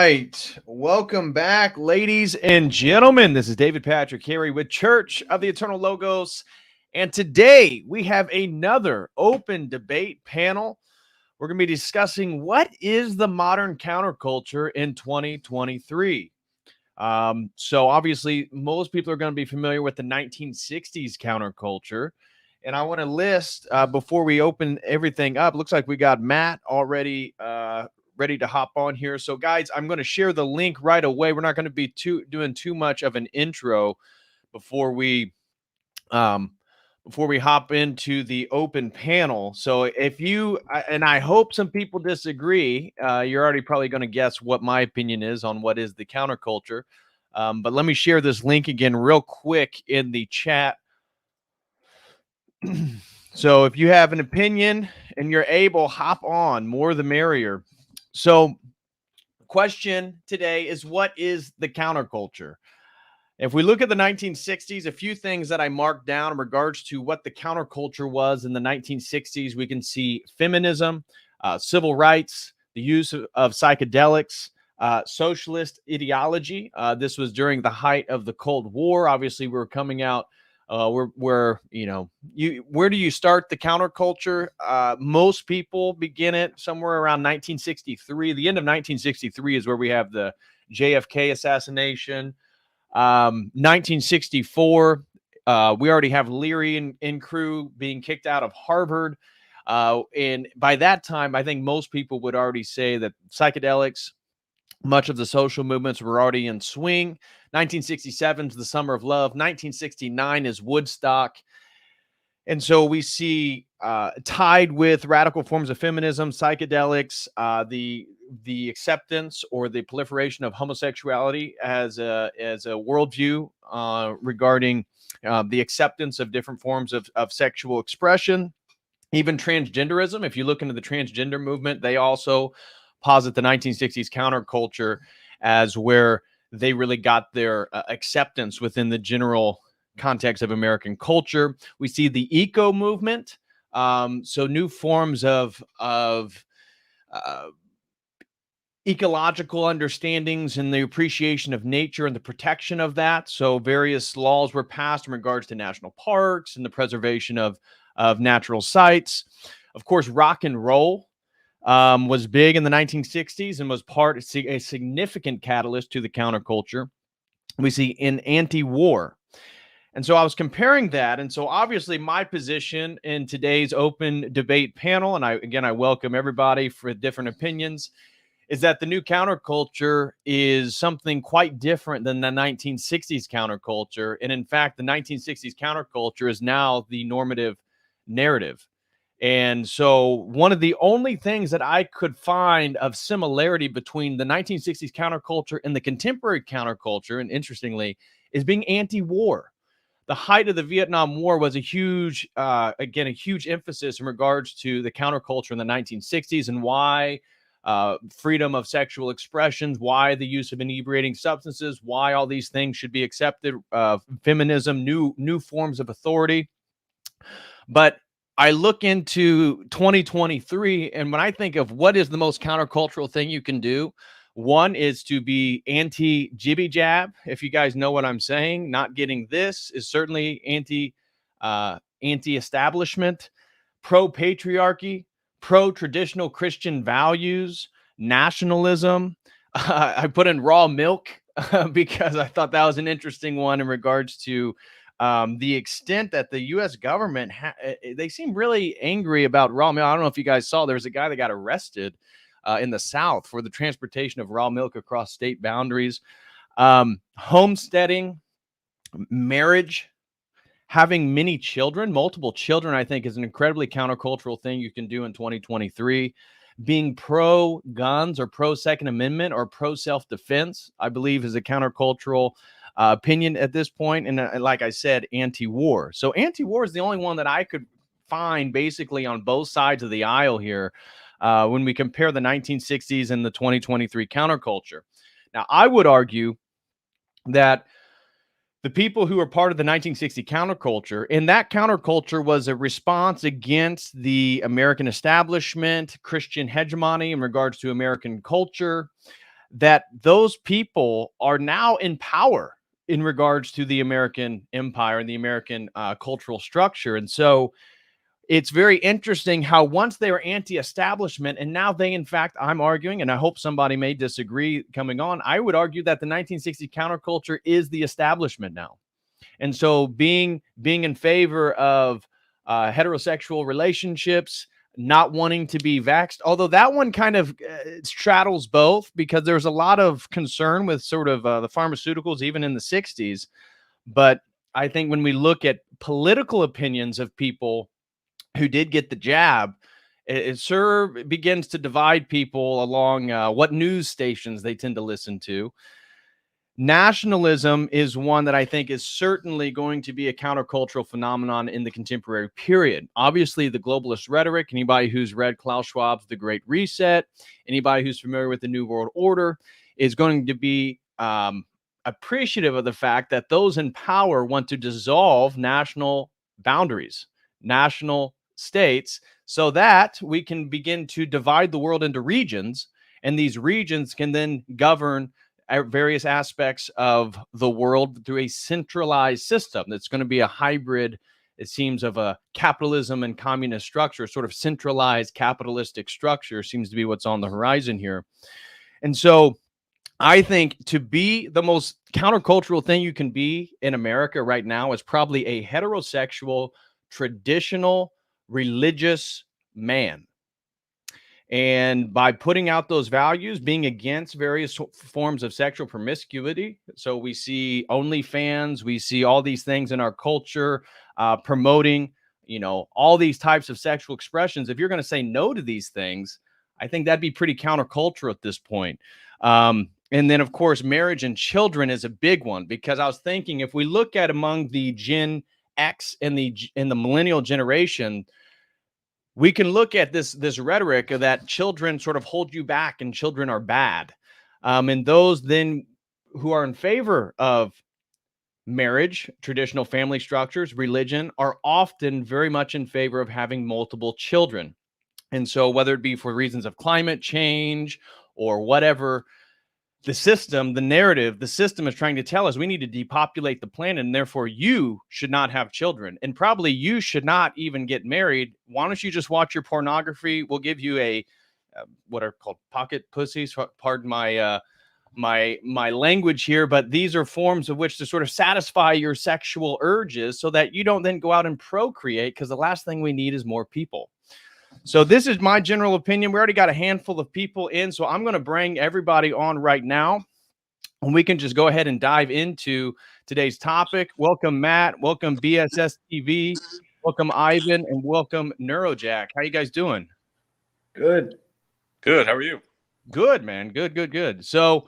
right. Welcome back, ladies and gentlemen. This is David Patrick Carey with Church of the Eternal Logos. And today we have another open debate panel. We're going to be discussing what is the modern counterculture in 2023. So obviously, most people are going to be familiar with the 1960s counterculture. And I want to list before we open everything up. Looks like we got Matt already ready to hop on here. So, guys, I'm going to share the link right away. We're not going to be doing too much of an intro before we hop into the open panel. So, if you and I hope some people disagree, you're already probably going to guess what my opinion is on what is the counterculture. But let me share this link again real quick in the chat. So if you have an opinion and you're able, hop on, more the merrier. So the question today is, what is the counterculture? If we look at the 1960s, a few things that I marked down in regards to what the counterculture was in the 1960s, we can see feminism, civil rights, the use of psychedelics, socialist ideology. This was during the height of the Cold War. Obviously, we were coming out where do you start the counterculture? Most people begin it somewhere around 1963. The end of 1963 is where we have the JFK assassination. 1964, we already have Leary and crew being kicked out of Harvard. And by that time, I think most people would already say that psychedelics, much of the social movements were already in swing. 1967 is the Summer of Love. 1969 is Woodstock. And so we see tied with radical forms of feminism, psychedelics, the acceptance or the proliferation of homosexuality as a worldview regarding the acceptance of different forms of sexual expression, even transgenderism. If you look into the transgender movement, they also posit the 1960s counterculture as where they really got their acceptance within the general context of American culture. We see the eco movement, so new forms of ecological understandings and the appreciation of nature and the protection of that. So various laws were passed in regards to national parks and the preservation of natural sites. Of course, rock and roll was big in the 1960s and was a significant catalyst to the counterculture. We see in anti-war. And so I was comparing that. And so obviously my position in today's open debate panel, and I welcome everybody for different opinions, is that the new counterculture is something quite different than the 1960s counterculture. And in fact, the 1960s counterculture is now the normative narrative. And so one of the only things that I could find of similarity between the 1960s counterculture and the contemporary counterculture, and interestingly, is being anti-war. The height of the Vietnam War was a huge emphasis in regards to the counterculture in the 1960s and why freedom of sexual expressions, why the use of inebriating substances, why all these things should be accepted, feminism, new forms of authority. But I look into 2023, and when I think of what is the most countercultural thing you can do, one is to be anti-jibby jab. If you guys know what I'm saying, not getting this is certainly anti-establishment, pro-patriarchy, pro-traditional Christian values, nationalism. I put in raw milk because I thought that was an interesting one in regards to the extent that the U.S. government, they seem really angry about raw milk. I don't know if you guys saw, there was a guy that got arrested in the South for the transportation of raw milk across state boundaries. Homesteading, marriage, having many children, multiple children, I think is an incredibly countercultural thing you can do in 2023. Being pro-guns or pro-Second Amendment or pro-self-defense, I believe is a countercultural opinion at this point. And like I said, anti-war. So anti-war is the only one that I could find basically on both sides of the aisle here when we compare the 1960s and the 2023 counterculture. Now, I would argue that the people who were part of the 1960 counterculture, and that counterculture was a response against the American establishment, Christian hegemony in regards to American culture. that those people are now in power in regards to the American empire and the American cultural structure. And so it's very interesting how once they were anti-establishment, and now they, in fact, I'm arguing, and I hope somebody may disagree coming on, I would argue that the 1960 counterculture is the establishment now. And so being in favor of heterosexual relationships, not wanting to be vaxxed, although that one kind of straddles both, because there's a lot of concern with sort of the pharmaceuticals even in the 60s. But I think when we look at political opinions of people who did get the jab, it begins to divide people along what news stations they tend to listen to. Nationalism is one that I think is certainly going to be a countercultural phenomenon in the contemporary period. Obviously, the globalist rhetoric, anybody who's read Klaus Schwab's The Great Reset, anybody who's familiar with the New World Order, is going to be appreciative of the fact that those in power want to dissolve national boundaries, national states, so that we can begin to divide the world into regions, and these regions can then govern various aspects of the world through a centralized system that's going to be a hybrid, it seems, of a capitalism and communist structure. Sort of centralized capitalistic structure seems to be what's on the horizon here. And so I think to be the most countercultural thing you can be in America right now is probably a heterosexual, traditional, religious man. And by putting out those values, being against various forms of sexual promiscuity. So we see OnlyFans, we see all these things in our culture promoting, all these types of sexual expressions. If you're going to say no to these things, I think that'd be pretty countercultural at this point. And then, of course, marriage and children is a big one, because I was thinking, if we look at among the Gen X and the millennial generation, we can look at this rhetoric of that children sort of hold you back and children are bad. And those then who are in favor of marriage, traditional family structures, religion, are often very much in favor of having multiple children. And so whether it be for reasons of climate change or whatever, the system, the narrative, the system is trying to tell us we need to depopulate the planet, and therefore you should not have children, and probably you should not even get married. Why don't you just watch your pornography? We'll give you a what are called pocket pussies. Pardon my my language here, but these are forms of which to sort of satisfy your sexual urges, so that you don't then go out and procreate, because the last thing we need is more people. So this is my general opinion. We already got a handful of people in, so I'm going to bring everybody on right now, and we can just go ahead and dive into today's topic. Welcome, Matt. Welcome, BSS TV. Welcome, Ivan, and welcome, Neurojack. How you guys doing? Good. Good. How are you? Good, man. Good. So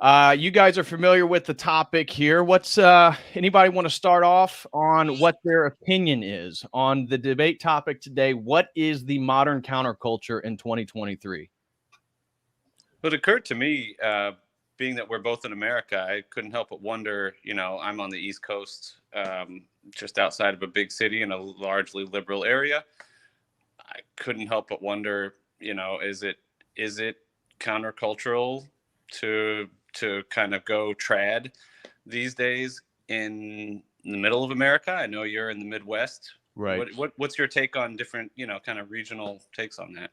you guys are familiar with the topic here. What's anybody want to start off on what their opinion is on the debate topic today? What is the modern counterculture in 2023? Well, it occurred to me, being that we're both in America, I couldn't help but wonder, I'm on the East Coast, just outside of a big city in a largely liberal area. I couldn't help but wonder, is it countercultural to kind of go trad these days in the middle of America? I know you're in the Midwest. Right. What's your take on different, kind of regional takes on that?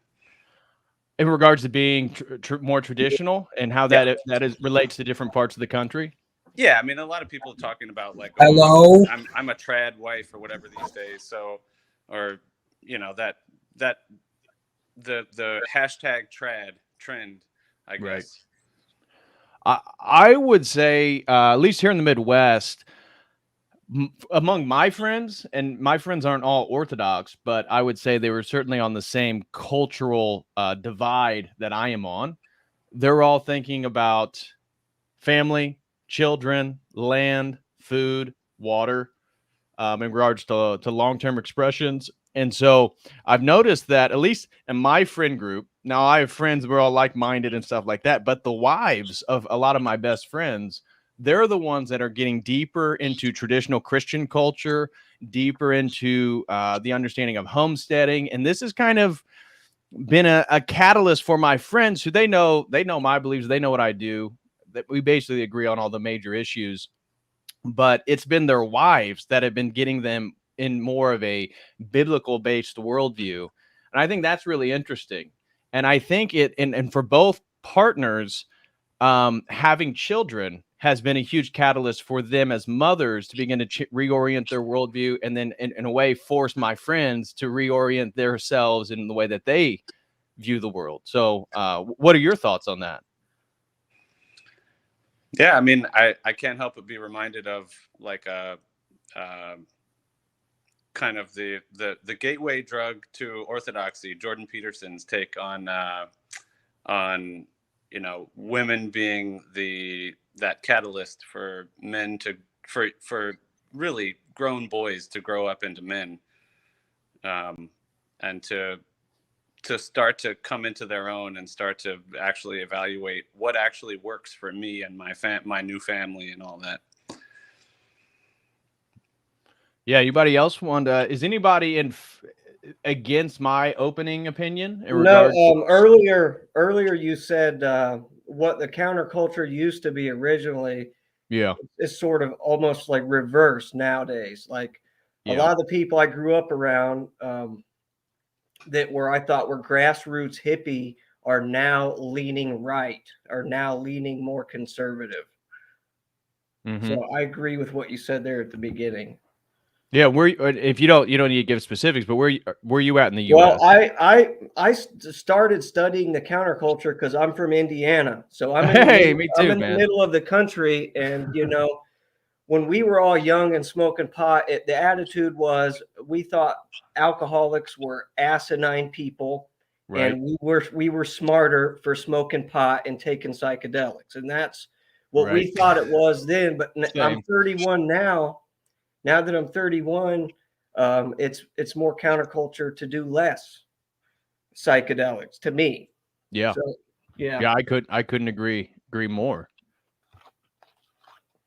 In regards to being more traditional and how that relates to different parts of the country? Yeah, I mean, a lot of people are talking about like, hello, I'm a trad wife or whatever these days. So, or that the hashtag trad trend, I guess. Right. I would say, at least here in the Midwest, among my friends, and my friends aren't all Orthodox, but I would say they were certainly on the same cultural divide that I am on. They're all thinking about family, children, land, food, water, in regards to long-term expressions. And so I've noticed that, at least in my friend group, now I have friends, we're all like-minded and stuff like that, but the wives of a lot of my best friends, they're the ones that are getting deeper into traditional Christian culture, deeper into the understanding of homesteading. And this is kind of been a catalyst for my friends who they know my beliefs, they know what I do, that we basically agree on all the major issues, but it's been their wives that have been getting them in more of a biblical based worldview. And I think that's really interesting. And I think and for both partners, having children has been a huge catalyst for them as mothers to begin to reorient their worldview, and then in a way force my friends to reorient themselves in the way that they view the world. So what are your thoughts on that? Yeah, I mean, I can't help but be reminded of like a kind of the gateway drug to orthodoxy, Jordan Peterson's take on women being that catalyst for men to for really grown boys to grow up into men, and to start to come into their own and start to actually evaluate what actually works for me and my new family and all that. Yeah, anybody else want is anybody against my opening opinion in No, regards? earlier you said what the counterculture used to be originally Yeah. is sort of almost like reverse nowadays. Like a Yeah. lot of the people I grew up around that were I thought were grassroots hippie are now leaning right, are now leaning more conservative. Mm-hmm. So I agree with what you said there at the beginning. Yeah, if you don't need to give specifics, but where you at in the Well, U.S.? I started studying the counterculture because I'm from Indiana, so Hey, me I'm too, in the man. middle of the country, and when we were all young and smoking pot, the attitude was we thought alcoholics were asinine people, Right. and we were smarter for smoking pot and taking psychedelics, and that's what Right. we thought it was then. But I'm Same. 31 now. Now that I'm 31, it's more counterculture to do less psychedelics to me. Yeah. So yeah. Yeah, I couldn't agree more.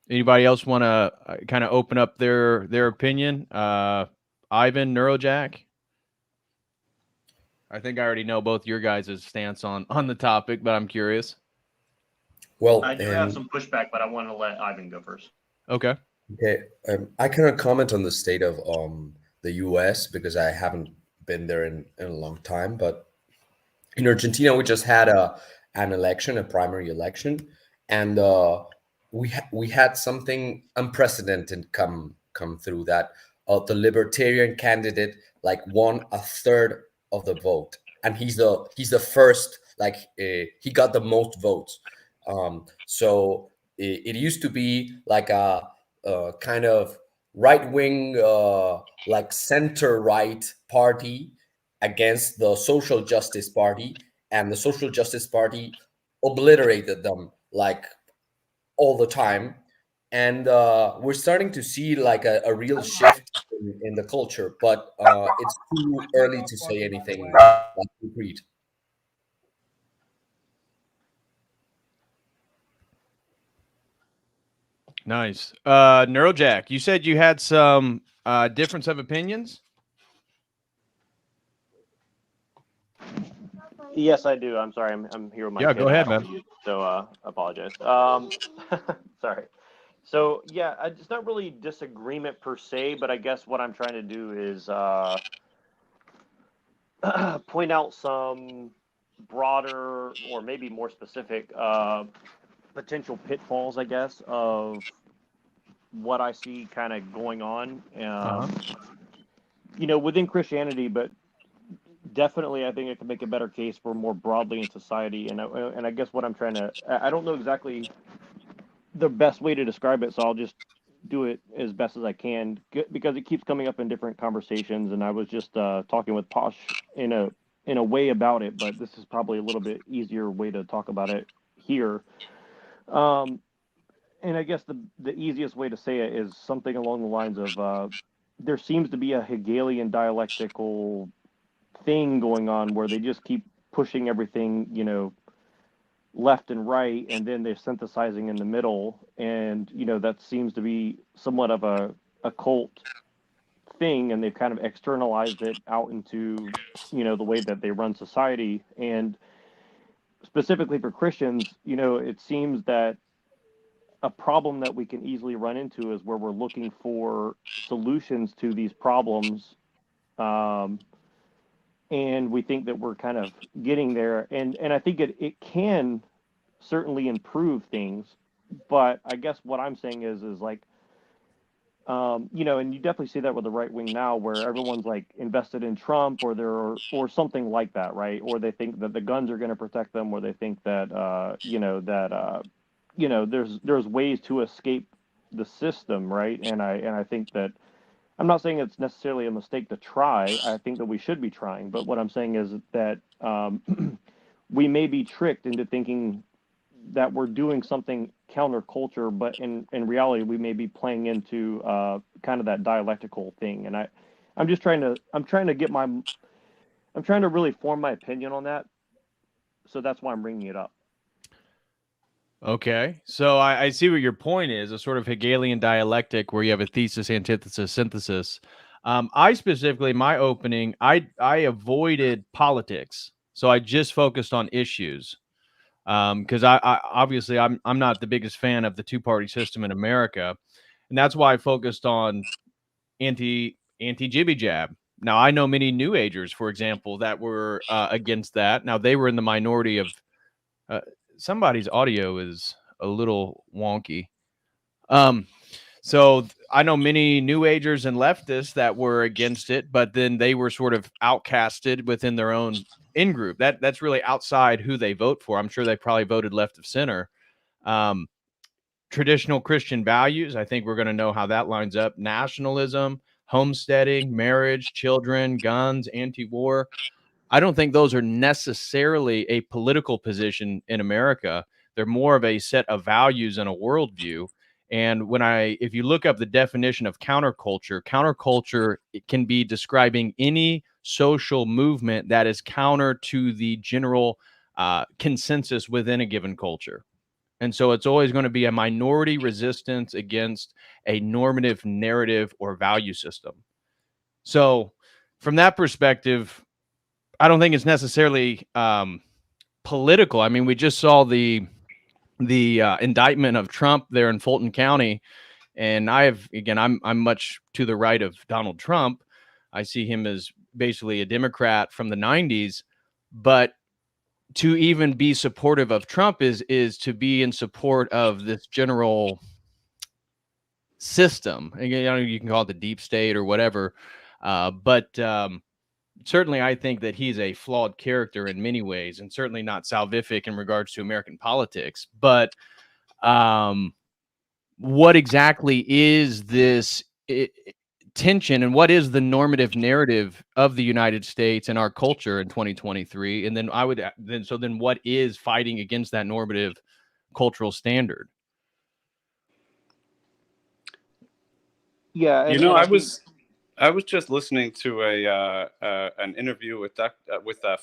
Anybody else want to kind of open up their opinion? Ivan, Neurojack. I think I already know both your guys' stance on the topic, but I'm curious. Well, I do have some pushback, but I want to let Ivan go first. Okay. okay, I cannot comment on the state of the U.S. because I haven't been there in a long time. But in Argentina, we just had an election, a primary election, and we had something unprecedented come through that the libertarian candidate like won a third of the vote, and he's the first he got the most votes. So it used to be like a kind of right wing like center right party against the social justice party, and the social justice party obliterated them like all the time. And we're starting to see like a real shift in the culture, but it's too early to say anything like concrete. Nice. Neurojack, you said you had some difference of opinions? Yes, I do. I'm sorry. I'm here with my Yeah, kid. go ahead, I have man. to mute, so apologize. Sorry. So yeah, it's not really disagreement per se, but I guess what I'm trying to do is point out some broader or maybe more specific potential pitfalls, I guess, of what I see kind of going on. Within Christianity, but definitely I think it can make a better case for more broadly in society. And I guess what I'm trying to, I don't know exactly the best way to describe it, so I'll just do it as best as I can because it keeps coming up in different conversations. And I was just talking with Posh in a way about it, but this is probably a little bit easier way to talk about it here. And I guess the easiest way to say it is something along the lines of there seems to be a Hegelian dialectical thing going on where they just keep pushing everything, left and right, and then they're synthesizing in the middle. And, that seems to be somewhat of a cult thing, and they've kind of externalized it out into, you know, the way that they run society. And specifically for Christians, you know, it seems that a problem that we can easily run into is where we're looking for solutions to these problems, and we think that we're kind of getting there. And I think it can certainly improve things, but I guess what I'm saying is like, you know, and you definitely see that with the right wing now, where everyone's like invested in Trump or something like that, right? Or they think that the guns are going to protect them, or they think that you know, there's ways to escape the system, right? And I think that I'm not saying it's necessarily a mistake to try. I think that we should be trying, but what I'm saying is that we may be tricked into thinking that we're doing something counterculture, but in reality, we may be playing into kind of that dialectical thing. And I'm trying to really form my opinion on that. So that's why I'm bringing it up. Okay, so I see what your point is, a sort of Hegelian dialectic where you have a thesis, antithesis, synthesis. I specifically, my opening, I avoided politics, so I just focused on issues. Because I obviously I'm not the biggest fan of the two-party system in America, and that's why I focused on anti-jibby jab. Now I know many New Agers, for example, that were against that. Now they were in the minority of uh, somebody's audio is a little wonky. Um, I know many New Agers and leftists that were against it, but then they were sort of outcasted within their own in group. That's really outside who they vote for. I'm sure they probably voted left of center. Um, Traditional Christian values, I think we're going to know how that lines up. Nationalism, homesteading, marriage, children, guns, anti-war. I don't think those are necessarily a political position in America. They're more of a set of values and a worldview. And if you look up the definition of counterculture, counterculture, it can be describing any social movement that is counter to the general consensus within a given culture. And so it's always going to be a minority resistance against a normative narrative or value system. So from that perspective, I don't think it's necessarily political. I mean, we just saw the indictment of Trump there in Fulton County, and I'm much to the right of Donald Trump. I see him as basically a Democrat from the 90s, but to even be supportive of Trump is to be in support of this general system. You know, you can call it the deep state or whatever, but certainly I think that he's a flawed character in many ways, and certainly not salvific in regards to American politics. But what exactly is this tension, and what is the normative narrative of the United States and our culture in 2023? And then then what is fighting against that normative cultural standard? Yeah, You and, know, and I was just listening to an interview with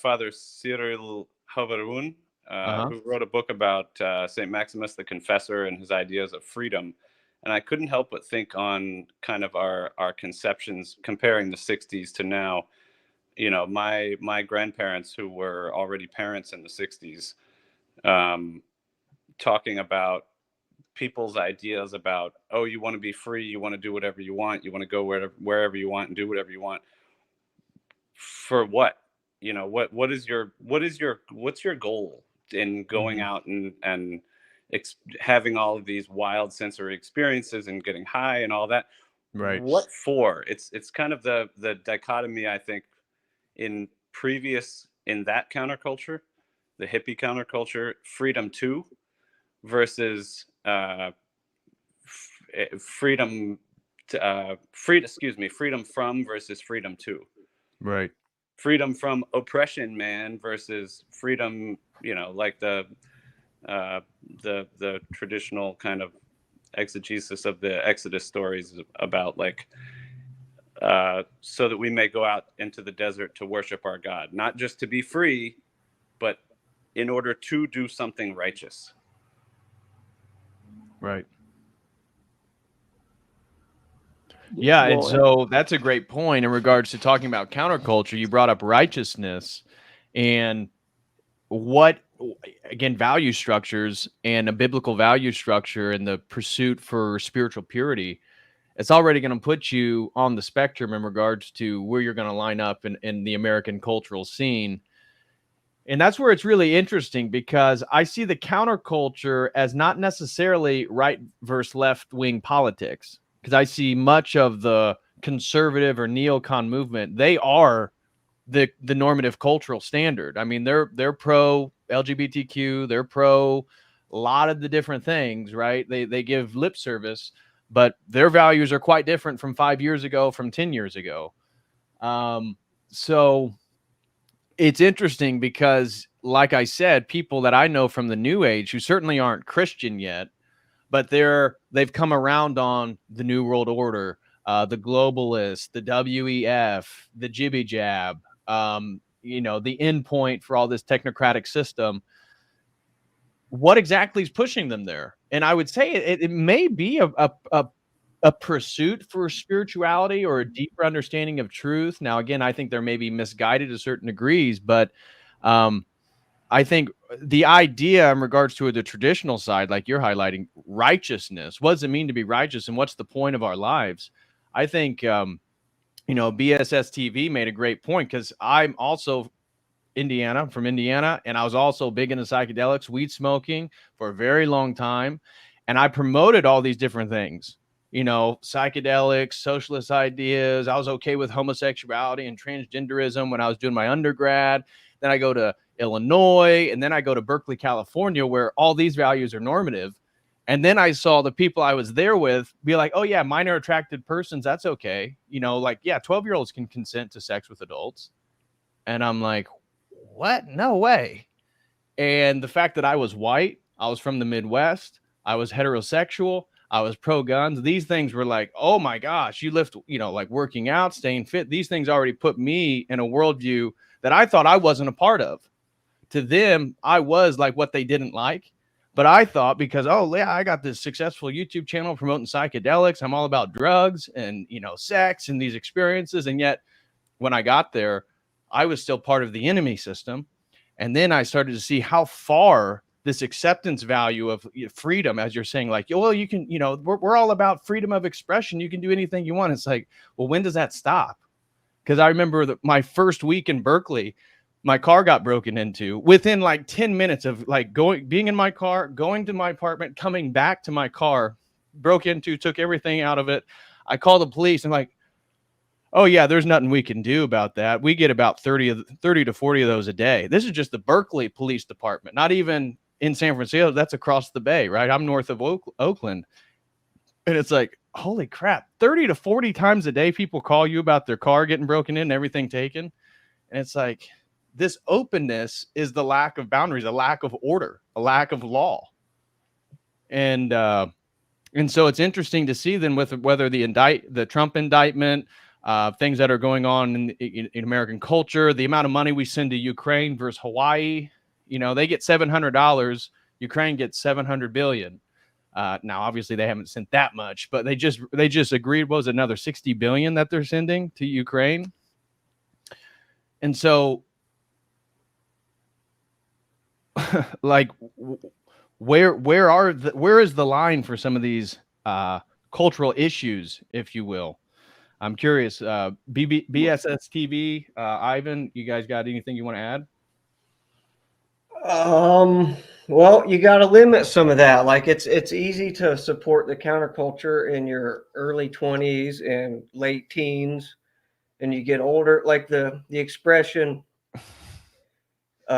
Father Cyril Havarun, who wrote a book about Saint Maximus the Confessor and his ideas of freedom. And I couldn't help but think on kind of our conceptions comparing the 60s to now. You know, my grandparents, who were already parents in the 60s, talking about people's ideas about, oh, you want to be free, you want to do whatever you want, you want to go wherever you want and do whatever you want. For what? You know, what's your goal in going out and having all of these wild sensory experiences and getting high and all that? Right. What for? It's kind of the dichotomy, I think, in that counterculture, the hippie counterculture, freedom to versus freedom from versus freedom to. Right. Freedom from oppression, man, versus freedom, you know, like the traditional kind of exegesis of the Exodus stories about, like, so that we may go out into the desert to worship our God, not just to be free, but in order to do something righteous. Right. Yeah, and Well, so that's a great point in regards to talking about counterculture. You brought up righteousness and what, again, value structures and a biblical value structure and the pursuit for spiritual purity. It's already going to put you on the spectrum in regards to where you're going to line up in the American cultural scene. And that's where it's really interesting because I see the counterculture as not necessarily right versus left wing politics. Because I see much of the conservative or neocon movement, they are the normative cultural standard. I mean, they're pro LGBTQ, they're pro a lot of the different things, right? They give lip service, but their values are quite different from 5 years ago, from 10 years ago. So it's interesting because, like I said, people that I know from the new age who certainly aren't Christian yet, but they've come around on the New World Order, the globalists, the WEF, the jibby jab, the endpoint for all this technocratic system. What exactly is pushing them there? And I would say it may be a pursuit for spirituality or a deeper understanding of truth. Now, again, I think they're maybe misguided to certain degrees, but I think the idea in regards to the traditional side, like you're highlighting, righteousness, what does it mean to be righteous and what's the point of our lives? I think, BSS TV made a great point because I'm also from Indiana, and I was also big into psychedelics, weed smoking for a very long time. And I promoted all these different things, psychedelics, socialist ideas. I was okay with homosexuality and transgenderism when I was doing my undergrad. Then I go to Illinois, and then I go to Berkeley, California, where all these values are normative. And then I saw the people I was there with be like, oh, yeah, minor attracted persons, that's okay. 12-year-olds can consent to sex with adults. And I'm like, what? No way. And the fact that I was white, I was from the Midwest, I was heterosexual, I was pro guns. These things were like, oh my gosh, you lift, like working out, staying fit. These things already put me in a worldview that I thought I wasn't a part of. To them, I was like what they didn't like. But I thought because, oh, yeah, I got this successful YouTube channel promoting psychedelics. I'm all about drugs and, sex and these experiences. And yet when I got there, I was still part of the enemy system. And then I started to see how far this acceptance value of freedom, as you're saying, like, well, you can, we're all about freedom of expression. You can do anything you want. It's like, well, when does that stop? Because I remember my first week in Berkeley, my car got broken into within like 10 minutes of like being in my car, going to my apartment, coming back to my car, broke into, took everything out of it. I called the police and like, oh yeah, there's nothing we can do about that. We get about 30 to 40 of those a day. This is just the Berkeley Police Department, not even in San Francisco. That's across the bay, right? I'm north of Oakland. And it's like, holy crap, 30 to 40 times a day people call you about their car getting broken in and everything taken. And it's like, this openness is the lack of boundaries, a lack of order, a lack of law. And so it's interesting to see then with whether the Trump indictment, things that are going on in American culture, the amount of money we send to Ukraine versus Hawaii, they get $700, Ukraine gets $700 billion. Now, obviously, they haven't sent that much, but they just agreed was another $60 billion that they're sending to Ukraine. And so, like, where is the line for some of these cultural issues, if you will? I'm curious. BSS TV, Ivan, you guys got anything you want to add? Well, you got to limit some of that. Like it's easy to support the counterculture in your early 20s and late teens, and you get older. Like the expression,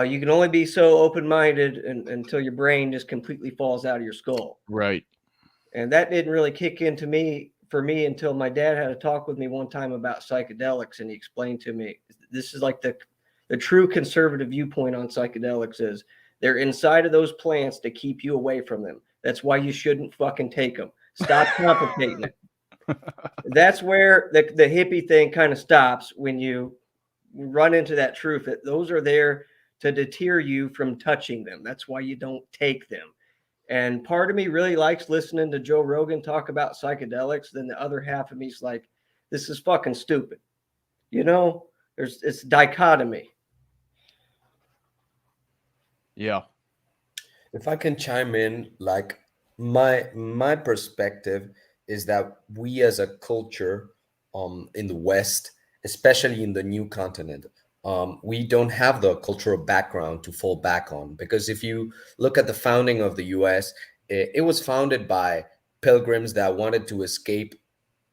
you can only be so open-minded until your brain just completely falls out of your skull. Right. And that didn't really kick into for me until my dad had a talk with me one time about psychedelics, and he explained to me this is like the true conservative viewpoint on psychedelics is they're inside of those plants to keep you away from them. That's why you shouldn't fucking take them. Stop complicating it. That's where the hippie thing kind of stops when you run into that truth that those are there to deter you from touching them. That's why you don't take them. And part of me really likes listening to Joe Rogan talk about psychedelics. Then the other half of me is like, this is fucking stupid. You know, it's dichotomy. Yeah. If I can chime in, like my perspective is that we as a culture in the West, especially in the new continent, we don't have the cultural background to fall back on. Because if you look at the founding of the US, it was founded by pilgrims that wanted to escape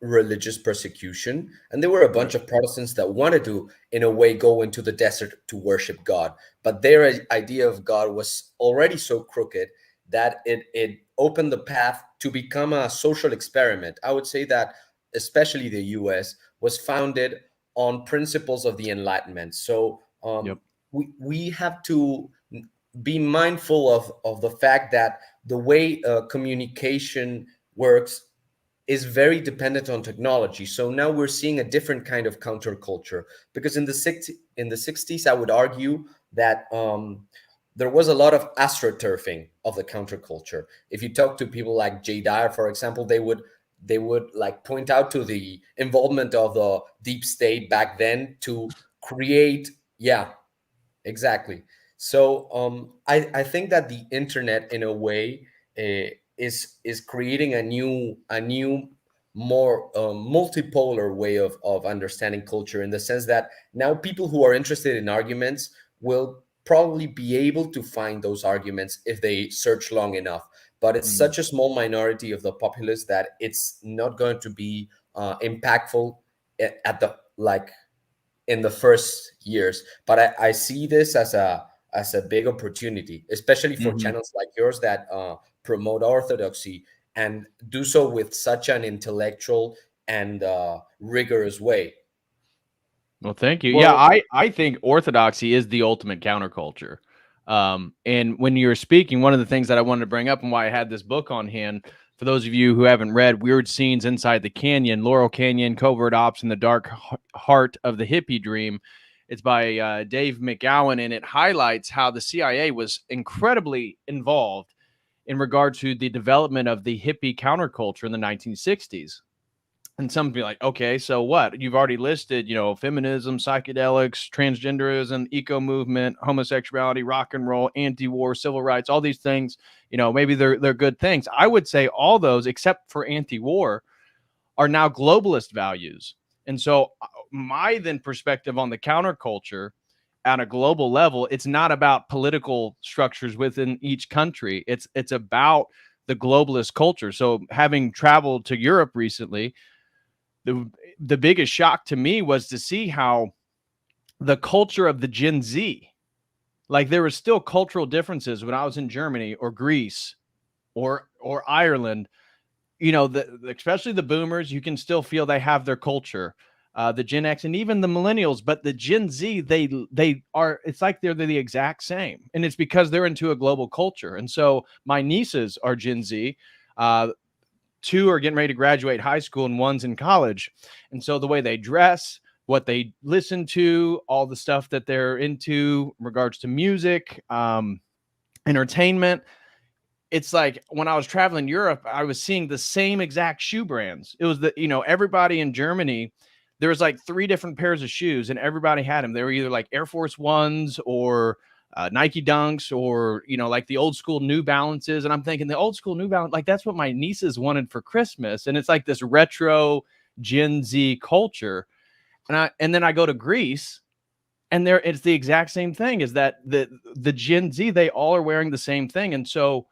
religious persecution, and there were a bunch of Protestants that wanted to in a way go into the desert to worship God, but their idea of God was already so crooked that it opened the path to become a social experiment. I would say that especially the US was founded on principles of the Enlightenment. So Yep. we have to be mindful of the fact that the way communication works is very dependent on technology. So now we're seeing a different kind of counterculture, because in the 60s, I would argue that there was a lot of astroturfing of the counterculture. If you talk to people like Jay Dyer, for example, they would like point out to the involvement of the deep state back then to create, yeah, exactly. So I think that the internet, in a way, is creating a new more multipolar way of understanding culture, in the sense that now people who are interested in arguments will probably be able to find those arguments if they search long enough. But it's Mhm. such a small minority of the populace that it's not going to be impactful at the like in the first years. But I see this as a big opportunity, especially for Mhm. channels like yours that promote orthodoxy and do so with such an intellectual and rigorous way. Well, thank you. Yeah, Well, I think orthodoxy is the ultimate counterculture. And when you were speaking, one of the things that I wanted to bring up and why I had this book on hand, for those of you who haven't read Weird Scenes Inside the Canyon, Laurel Canyon, Covert Ops, and the Dark Heart of the Hippie Dream. It's by Dave McGowan, and it highlights how the CIA was incredibly involved in regard to the development of the hippie counterculture in the 1960s. And some be like, okay, so what? You've already listed, feminism, psychedelics, transgenderism, eco movement, homosexuality, rock and roll, anti-war, civil rights, all these things. Maybe they're good things. I would say all those, except for anti-war, are now globalist values. And so, my then perspective on the counterculture at a global level, it's not about political structures within each country. It's about the globalist culture. So, having traveled to Europe recently, the biggest shock to me was to see how the culture of the Gen Z, like there were still cultural differences when I was in Germany or Greece or Ireland. Especially the boomers, you can still feel they have their culture. The Gen X and even the millennials, but the Gen Z, they are. It's like they're the exact same, and it's because they're into a global culture. And so my nieces are Gen Z. Two are getting ready to graduate high school and one's in college. And so the way they dress, what they listen to, all the stuff that they're into in regards to music, entertainment. It's like when I was traveling Europe, I was seeing the same exact shoe brands. It was everybody in Germany, there was like three different pairs of shoes and everybody had them. They were either like Air Force Ones or Nike Dunks or, like the old school New Balances. And I'm thinking the old school New Balance, like that's what my nieces wanted for Christmas. And it's like this retro Gen Z culture. And then I go to Greece and there it's the exact same thing, is that the Gen Z, they all are wearing the same thing. And so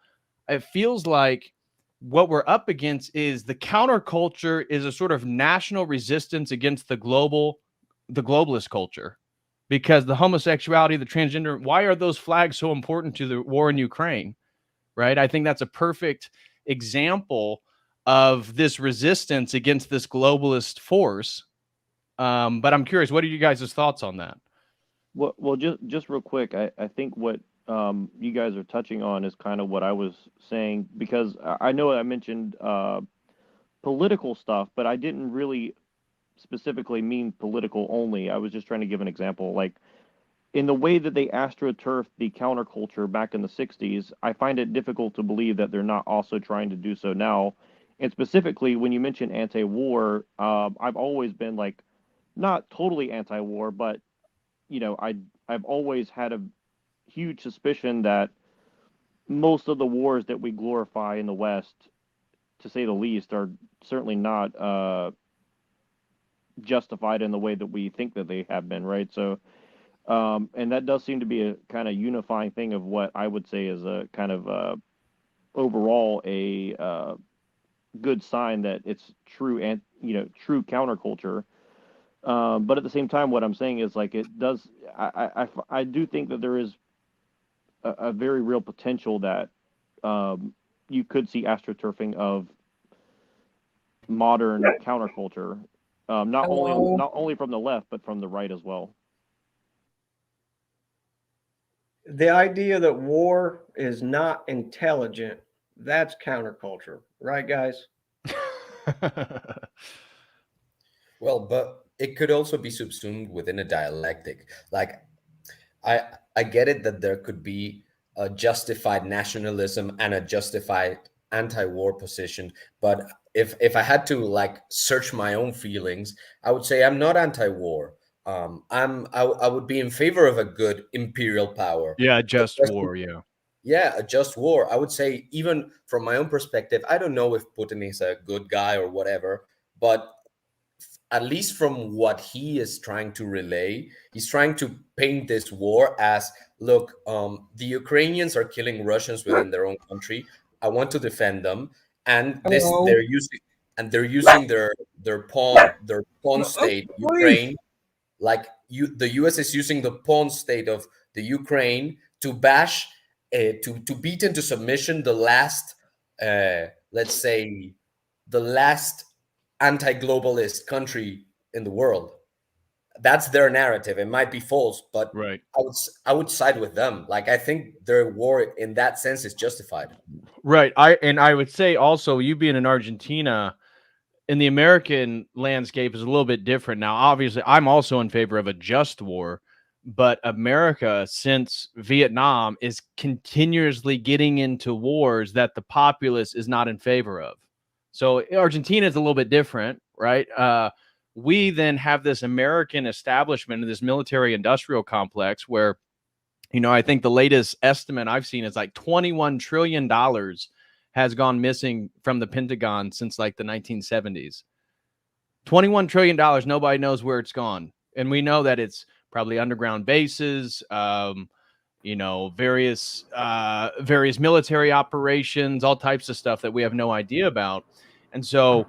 it feels like what we're up against is the counterculture is a sort of national resistance against the globalist culture, because the homosexuality, the transgender, why are those flags so important to the war in Ukraine? Right. I think that's a perfect example of this resistance against this globalist force. But I'm curious, what are you guys' thoughts on that? well, just real quick, I think what you guys are touching on is kind of what I was saying, because I know I mentioned political stuff, but I didn't really specifically mean political only. I was just trying to give an example. Like in the way that they astroturfed the counterculture back in the 60s, I find it difficult to believe that they're not also trying to do so now. And specifically, when you mention anti-war, I've always been like, not totally anti-war, but I've always had a huge suspicion that most of the wars that we glorify in the West, to say the least, are certainly not justified in the way that we think that they have been, right? So, and that does seem to be a kind of unifying thing of what I would say is a kind of overall a good sign that it's true and true counterculture. But at the same time, what I'm saying is like it does. I do think that there is a very real potential that you could see astroturfing of modern counterculture, not only from the left but from the right as well. The idea that war is not intelligent, that's counterculture, right, guys? Well, but it could also be subsumed within a dialectic. Like, I get it that there could be a justified nationalism and a justified anti-war position, but if I had to like search my own feelings, I would say I'm not anti-war. I would be in favor of a good imperial power. Yeah, But just just war. Yeah. yeah, a just war. I would say, even from my own perspective, I don't know if Putin is a good guy or whatever, but at least from what he is trying to relay, he's trying to paint this war as, look, the Ukrainians are killing Russians within their own country. I want to defend them, and this Hello. they're using their pawn state, Please. Ukraine, like the US is using the pawn state of the Ukraine to bash, to beat into submission the last, let's say, the last anti-globalist country in the world. That's their narrative. It might be false, but Right. I would side with them. Like, I think their war in that sense is justified. Right. I would say also, you being in Argentina, in the American landscape is a little bit different now. Obviously, I'm also in favor of a just war, but America, since Vietnam, is continuously getting into wars that the populace is not in favor of. So Argentina is a little bit different, right? We then have this American establishment and this military industrial complex where, I think the latest estimate I've seen is like $21 trillion has gone missing from the Pentagon since like the 1970s. $21 trillion. Nobody knows where it's gone. And we know that it's probably underground bases, various military operations, all types of stuff that we have no idea about. And so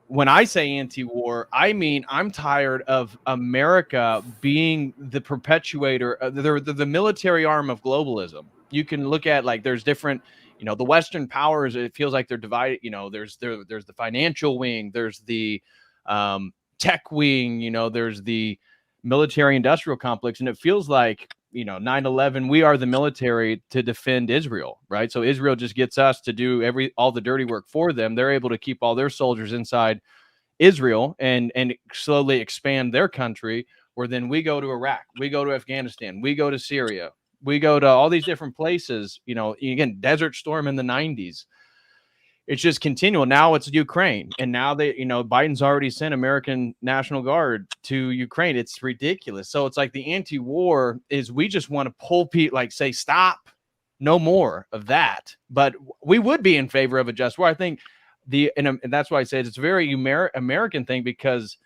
when I say anti-war, I mean I'm tired of America being the perpetuator, the military arm of globalism. You can look at, like, there's different, the Western powers. It feels like they're divided. There's the financial wing, there's the tech wing, there's the military industrial complex, and it feels like 9/11, we are the military to defend Israel, right? So Israel just gets us to do all the dirty work for them. They're able to keep all their soldiers inside Israel and slowly expand their country, where then we go to Iraq, we go to Afghanistan, we go to Syria, we go to all these different places. Again, Desert Storm in the 90s. It's just continual. Now it's Ukraine, and now Biden's already sent American National Guard to Ukraine. It's ridiculous. So it's like the anti-war is, we just want to pull people, like, say stop, no more of that. But we would be in favor of a just war. I think and that's why I said it's a very American thing, because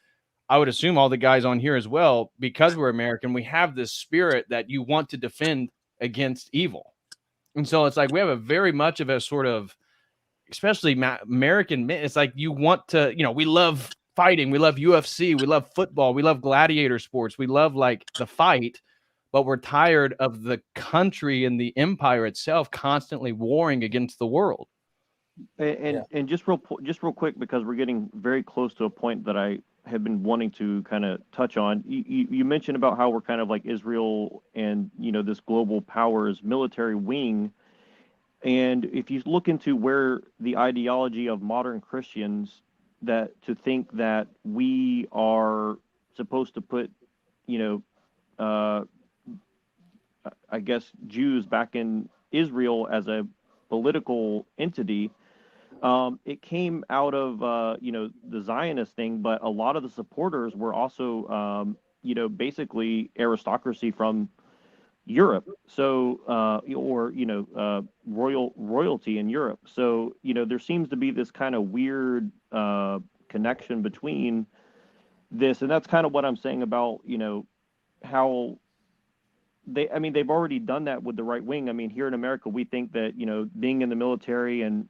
I would assume all the guys on here as well, because we're American, we have this spirit that you want to defend against evil, and so it's like we have a very much of a sort of, especially American, it's like you want to, we love fighting, we love UFC, we love football, we love gladiator sports, we love like the fight, but we're tired of the country and the empire itself constantly warring against the world. And just real quick, because we're getting very close to a point that I have been wanting to kind of touch on. You mentioned about how we're kind of like Israel and this global powers military wing. And if you look into where the ideology of modern Christians, that to think that we are supposed to put, I guess, Jews back in Israel as a political entity. It came out of the Zionist thing, but a lot of the supporters were also basically aristocracy from Europe. So royalty in Europe. So there seems to be this kind of weird connection between this, and that's kind of what I'm saying about how they've already done that with the right wing. I mean, here in America, we think that being in the military and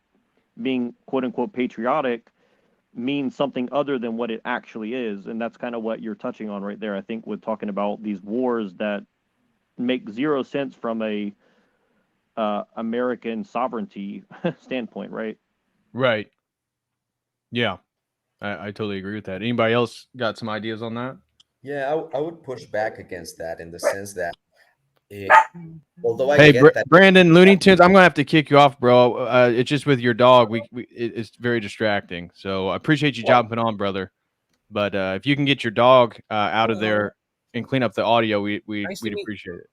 being quote unquote patriotic means something other than what it actually is, and that's kind of what you're touching on right there. I think with talking about these wars that make zero sense from a American sovereignty standpoint, right? Right. Yeah, I totally agree with that. Anybody else got some ideas on that? Yeah, I would push back against that in the sense that, it, although I Hey, get that, Brandon Looney Tunes, I'm gonna have to kick you off, bro. It's just with your dog. It's very distracting. So I appreciate you jumping on, brother. But if you can get your dog out of there and clean up the audio, nice to we'd meet. appreciate it.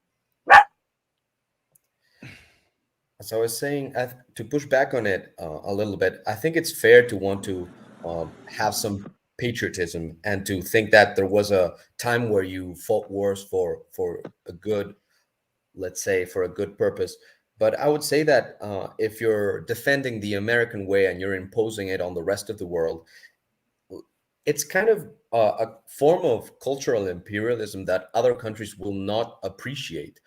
As I was saying, to push back on it a little bit, I think it's fair to want to have some patriotism and to think that there was a time where you fought wars for a good, let's say, for a good purpose. But I would say that if you're defending the American way and you're imposing it on the rest of the world, it's kind of a form of cultural imperialism that other countries will not appreciate.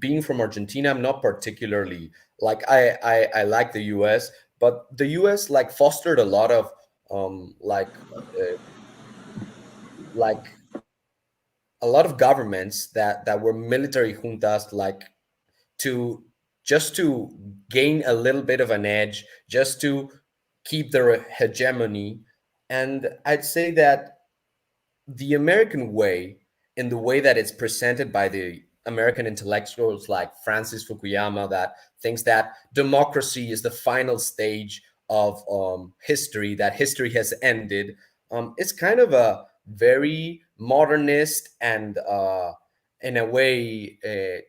Being from Argentina, I'm not particularly like I like the U.S., but the U.S. like fostered a lot of like a lot of governments that were military juntas, like to just to gain a little bit of an edge, just to keep their hegemony. And I'd say that the American way, in the way that it's presented by the American intellectuals like Francis Fukuyama, that thinks that democracy is the final stage of history, that history has ended, it's kind of a very modernist and, in a way,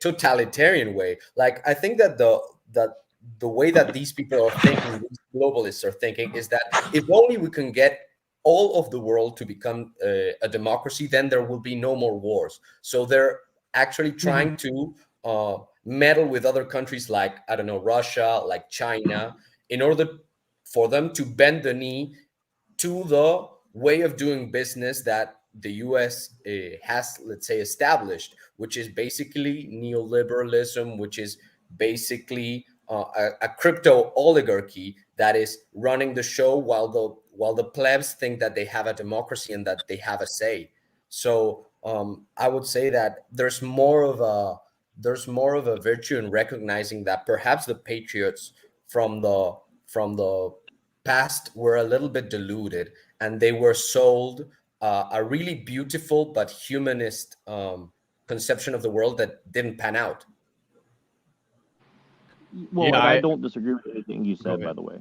totalitarian way. Like I think that the way that these people are thinking, these globalists are thinking, is that if only we can get all of the world to become a democracy, then there will be no more wars. So they're actually trying to meddle with other countries like, I don't know, Russia, like China, in order for them to bend the knee to the way of doing business that the US has, let's say, established, which is basically neoliberalism, which is basically a crypto oligarchy that is running the show while the plebs think that they have a democracy and that they have a say. So I would say that there's more of a virtue in recognizing that perhaps the patriots from the past were a little bit diluted and they were sold a really beautiful but humanist conception of the world that didn't pan out. Well, Yeah, and I don't disagree with anything you Go said, ahead. by the way.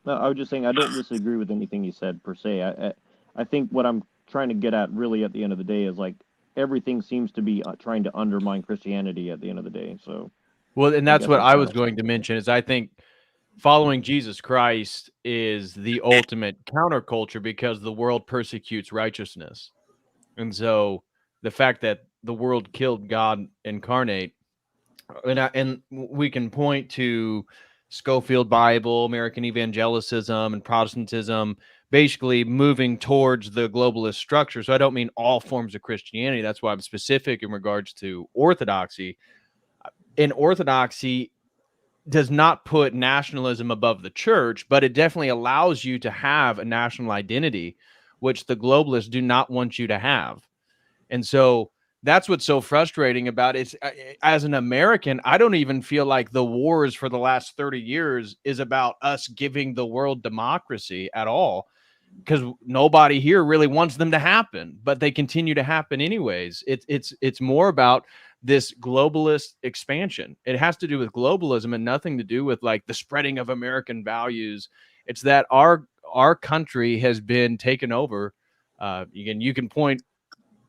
No, I was just saying I don't disagree with anything you said per se. I think what I'm trying to get at really at the end of the day is like everything seems to be trying to undermine Christianity at the end of the day. So Well, and I that's guess what that's I kind was of going to mention is I think following Jesus Christ is the ultimate counterculture because the world persecutes righteousness. And so the fact that the world killed God incarnate, and we can point to Schofield Bible, American evangelicism, and Protestantism, basically moving towards the globalist structure. So I don't mean all forms of Christianity. That's why I'm specific in regards to orthodoxy. In orthodoxy, does not put nationalism above the church, but it definitely allows you to have a national identity, which the globalists do not want you to have. And so that's what's so frustrating about it. As an American, I don't even feel like the wars for the last 30 years is about us giving the world democracy at all, because nobody here really wants them to happen, but they continue to happen anyways. It's more about this globalist expansion. It has to do with globalism and nothing to do with like the spreading of American values. It's that our country has been taken over. You can point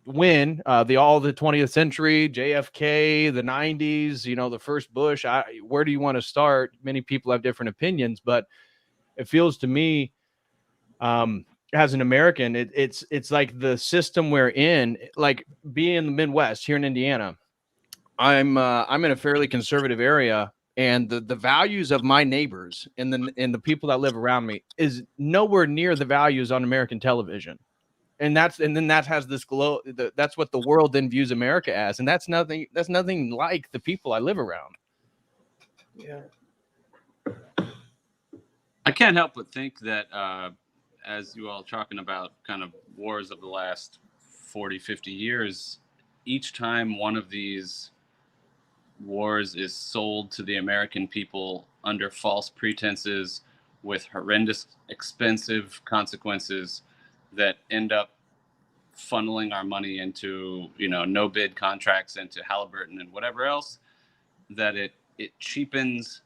when the 20th century, JFK, the 90s, the first Bush. Where do you want to start? Many people have different opinions, but it feels to me, as an American, it's like the system we're in, like being in the Midwest here in Indiana. I'm in a fairly conservative area, and the values of my neighbors and the people that live around me is nowhere near the values on American television. And then that has this glow. That's what the world then views America as, and that's nothing like the people I live around. Yeah. I can't help but think that as you all talking about kind of wars of the last 40, 50 years, each time one of these wars is sold to the American people under false pretenses with horrendous, expensive consequences that end up funneling our money into, no bid contracts, into Halliburton and whatever else, that it cheapens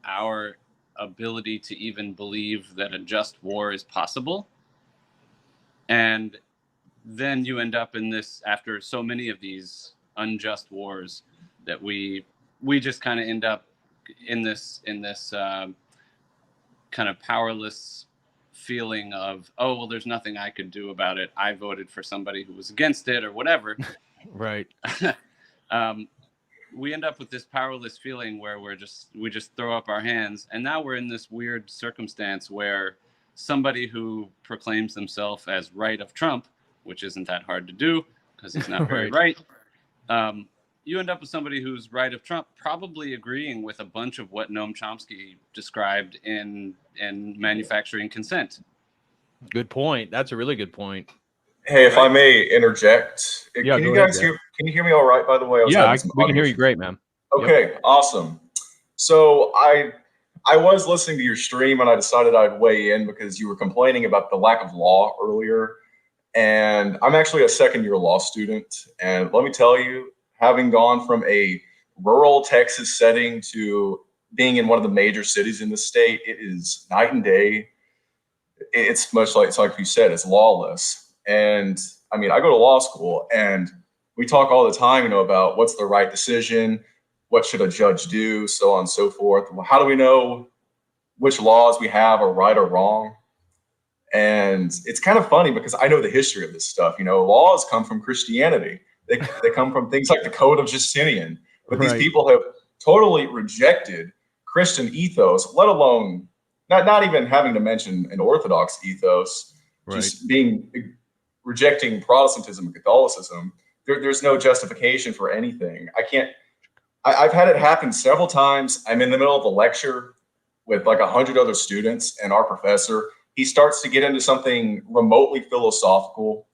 our ability to even believe that a just war is possible. And then you end up in this, after so many of these unjust wars, that we just kind of end up in this kind of powerless feeling of, oh, well, there's nothing I could do about it. I voted for somebody who was against it or whatever. Right. We end up with this powerless feeling where we just throw up our hands. And now we're in this weird circumstance where somebody who proclaims themselves as right of Trump, which isn't that hard to do because he's not very right. You end up with somebody who's right of Trump, probably agreeing with a bunch of what Noam Chomsky described in Manufacturing Consent. Good point. That's a really good point. Hey, if I may interject, Yeah, can you go ahead, guys hear? Can you hear me all right? By the way, we can hear you great, man. Okay, awesome. So I was listening to your stream and I decided I'd weigh in because you were complaining about the lack of law earlier. And I'm actually a second-year law student. And let me tell you, having gone from a rural Texas setting to being in one of the major cities in the state, it is night and day. It's much like you said, it's lawless. And I mean, I go to law school and we talk all the time, about what's the right decision, what should a judge do, so on and so forth. Well, how do we know which laws we have are right or wrong? And it's kind of funny because I know the history of this stuff. Laws come from Christianity. They come from things like the Code of Justinian. But these people have totally rejected Christian ethos, let alone not even having to mention an Orthodox ethos, just rejecting Protestantism and Catholicism. There's no justification for anything. I've had it happen several times. I'm in the middle of a lecture with like 100 other students, and our professor, he starts to get into something remotely philosophical.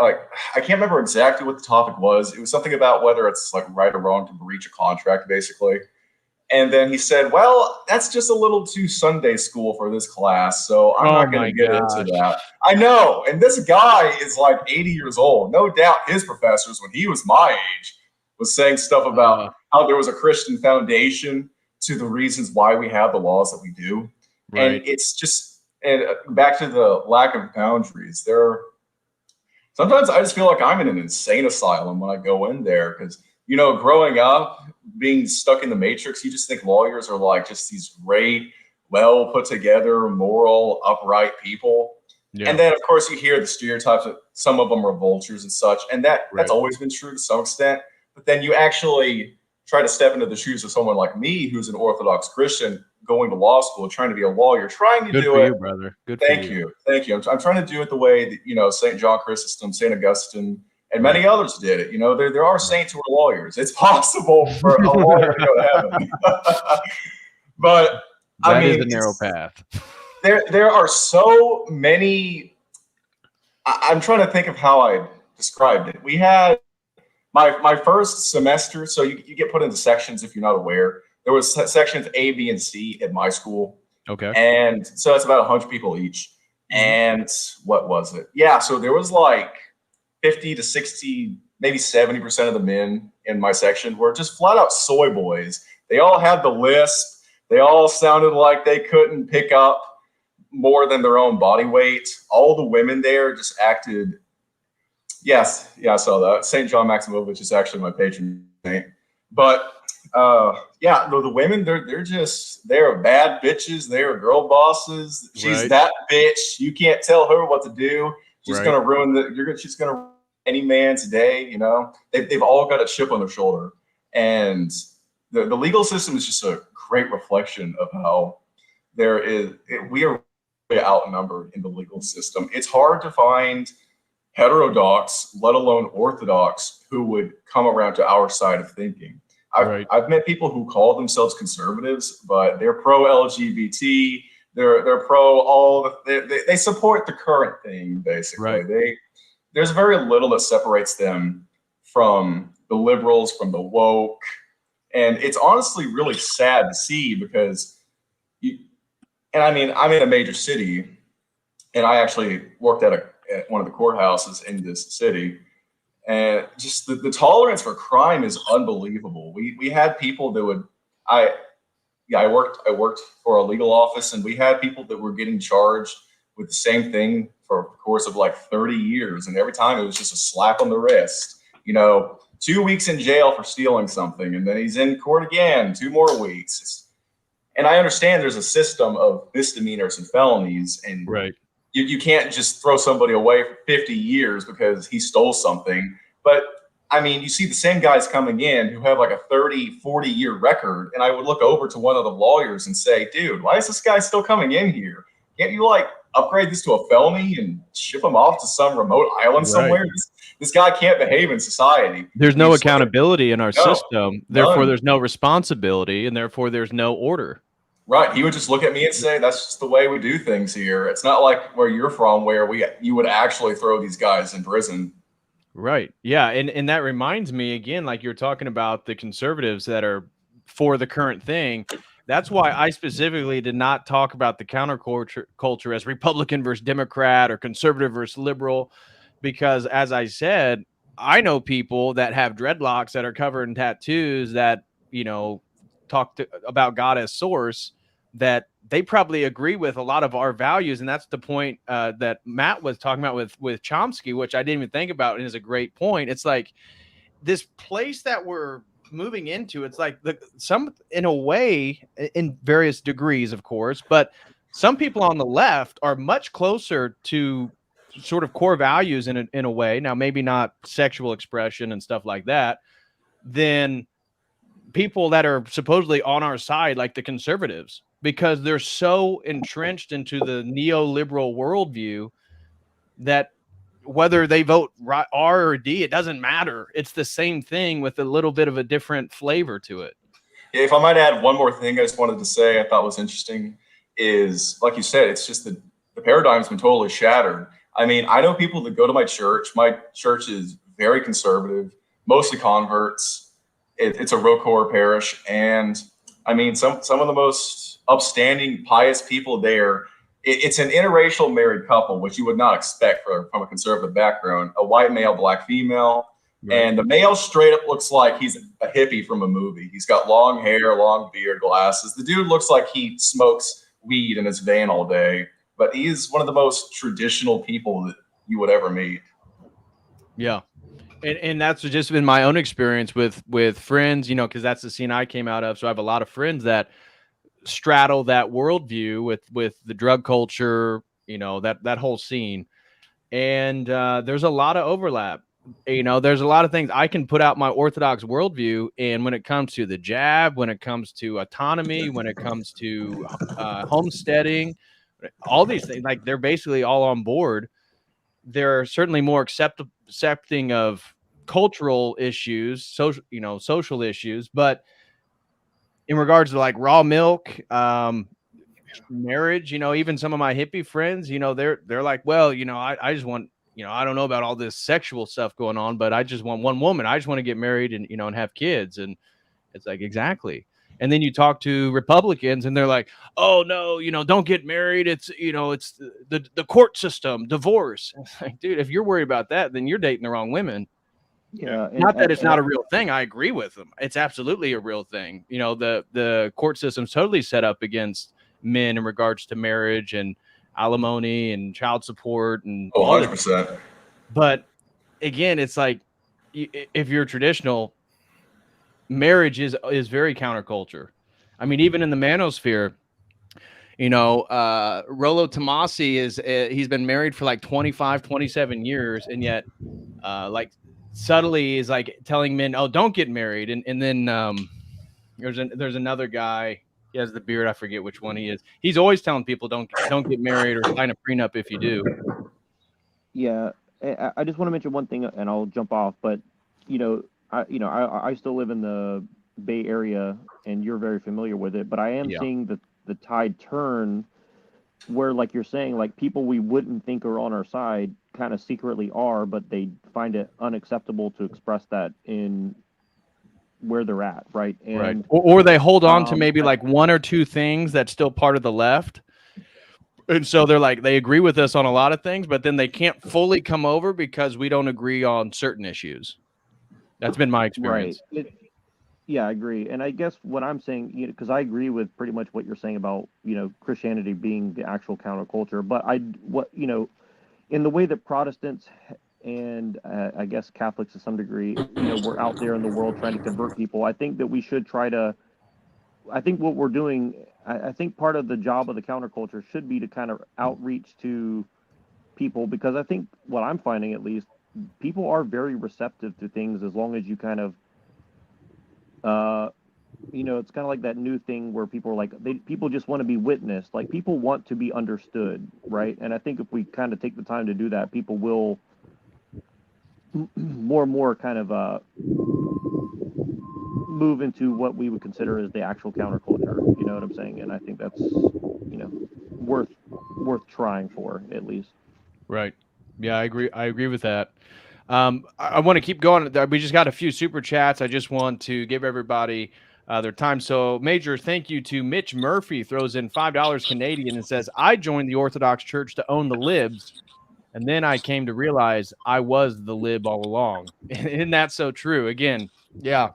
Like, I can't remember exactly what the topic was. It was something about whether it's like right or wrong to breach a contract, basically. And then he said, well, that's just a little too Sunday school for this class, so I'm not going to get into that. I know. And this guy is like 80 years old. No doubt his professors, when he was my age, was saying stuff about how there was a Christian foundation to the reasons why we have the laws that we do. Right. And it's just, and back to the lack of boundaries, sometimes I just feel like I'm in an insane asylum when I go in there because, growing up, being stuck in the matrix, you just think lawyers are like just these great, well put together, moral, upright people. Yeah. And then, of course, you hear the stereotypes that some of them are vultures and such. And that's always been true to some extent. But then you actually try to step into the shoes of someone like me, who's an Orthodox Christian, going to law school, trying to be a lawyer, trying to do it. Good for you, brother. Good for you. Thank you. I'm trying to do it the way that, St. John Chrysostom, St. Augustine, and many others did it. There are saints who are lawyers. It's possible for a lawyer to go to heaven. But that is a narrow path. There are so many. I'm trying to think of how I described it. We had my first semester. So you get put into sections if you're not aware. There was sections A, B, and C at my school. Okay. And so it's about 100 people each. And what was it? Yeah. So there was like 50 to 60, maybe 70% of the men in my section were just flat out soy boys. They all had the lisp. They all sounded like they couldn't pick up more than their own body weight. All the women there just acted Yes, yeah, I saw that. St. John Maximovich is actually my patron saint. But yeah, the women, they're bad bitches. They're girl bosses. She's Right. that bitch. You can't tell her what to do. She's Right. gonna ruin she's gonna ruin any man's day. You know, they've all got a chip on their shoulder, and the legal system is just a great reflection of how we are really outnumbered in the legal system. It's hard to find heterodox, let alone orthodox, who would come around to our side of thinking. I've met people who call themselves conservatives, but they're pro LGBT. They're pro all. They support the current thing basically. Right. There's very little that separates them from the liberals, from the woke, and it's honestly really sad to see because and I mean, I'm in a major city, and I actually worked at one of the courthouses in this city, and just the tolerance for crime is unbelievable. We had people that would I worked for a legal office, and we had people that were getting charged with the same thing for a course of like 30 years, and every time it was just a slap on the wrist. 2 weeks in jail for stealing something, and then he's in court again, 2 more weeks. And I understand there's a system of misdemeanors and felonies, and Right. you can't just throw somebody away for 50 years because he stole something. But I mean, you see the same guys coming in who have like a 30, 40-year record. And I would look over to one of the lawyers and say, dude, why is this guy still coming in here? Can't you like upgrade this to a felony and ship him off to some remote island somewhere? This guy can't behave in society. There's no accountability in our system. Therefore, none. there's no responsibility, and therefore there's no order. Right. He would just look at me and say, that's just the way we do things here. It's not like where you're from, where you would actually throw these guys in prison. Right. Yeah. And that reminds me again, like you're talking about the conservatives that are for the current thing. That's why I specifically did not talk about the counterculture as Republican versus Democrat or conservative versus liberal, because as I said, I know people that have dreadlocks that are covered in tattoos that, talk about God as source, that they probably agree with a lot of our values. And that's the point that Matt was talking about with Chomsky, which I didn't even think about, and is a great point. It's like this place that we're moving into. It's like some, in a way, in various degrees, of course, but some people on the left are much closer to sort of core values in a way. Now, maybe not sexual expression and stuff like that, than people that are supposedly on our side, like the conservatives, because they're so entrenched into the neoliberal worldview that whether they vote R or D, it doesn't matter. It's the same thing with a little bit of a different flavor to it. If I might add one more thing I just wanted to say I thought was interesting is, like you said, it's just the paradigm's been totally shattered. I mean, I know people that go to my church. My church is very conservative, mostly converts. It's a ROCOR parish. And I mean, some of the most upstanding, pious people there. It's an interracial married couple, which you would not expect from a conservative background. A white male, black female. Right. And the male straight up looks like he's a hippie from a movie. He's got long hair, long beard, glasses. The dude looks like he smokes weed in his van all day. But he's one of the most traditional people that you would ever meet. Yeah. And that's just been my own experience with friends, because that's the scene I came out of. So I have a lot of friends that straddle that worldview with the drug culture, that whole scene. And there's a lot of overlap. There's a lot of things I can put out my orthodox worldview. And when it comes to the jab, when it comes to autonomy, when it comes to homesteading, all these things, like they're basically all on board. They're certainly more accepting of cultural issues, social issues, but in regards to like raw milk, marriage, even some of my hippie friends, they're like, well, I just want, I don't know about all this sexual stuff going on, but I just want one woman. I just want to get married and, and have kids. And it's like, exactly. And then you talk to Republicans and they're like, oh no, don't get married. It's, it's the court system, divorce. It's like, dude, if you're worried about that, then you're dating the wrong women. Yeah. Not that it's not a real thing. I agree with them. It's absolutely a real thing. The court system's totally set up against men in regards to marriage and alimony and child support and 100%. But again, it's like if you're traditional, marriage is very counterculture. I mean, even in the manosphere, Rollo Tomasi is he's been married for like 25, 27 years, and yet like subtly is like telling men, oh, don't get married. And then there's another guy, he has the beard, I forget which one he is. He's always telling people don't get married or sign a prenup if you do. Yeah, I just want to mention one thing, and I'll jump off. But I still live in the Bay Area, and you're very familiar with it. But I am seeing the tide turn, where, like you're saying, like people we wouldn't think are on our side kind of secretly are, but they find it unacceptable to express that in where they're at, right? And right. Or they hold on to maybe like one or two things that's still part of the left. And so they're like, they agree with us on a lot of things, but then they can't fully come over because we don't agree on certain issues. That's been my experience. Right. Yeah, I agree. And I guess what I'm saying, because I agree with pretty much what you're saying about, Christianity being the actual counterculture. But in the way that Protestants and I guess Catholics to some degree, we're out there in the world trying to convert people, I think that we should try to, I think what we're doing, I think part of the job of the counterculture should be to kind of outreach to people, because I think what I'm finding, at least, people are very receptive to things as long as you kind of, it's kind of like that new thing where people are like, people just want to be witnessed. Like, people want to be understood, right? And I think if we kind of take the time to do that, people will more and more kind of move into what we would consider as the actual counterculture. You know what I'm saying? And I think that's worth trying for, at least. Right. Yeah, I agree with that. I want to keep going. We just got a few super chats. I just want to give everybody their time. So, major thank you to Mitch Murphy, throws in $5 Canadian and says, I joined the Orthodox Church to own the libs, and then I came to realize I was the lib all along. Isn't that so true? Again, yeah.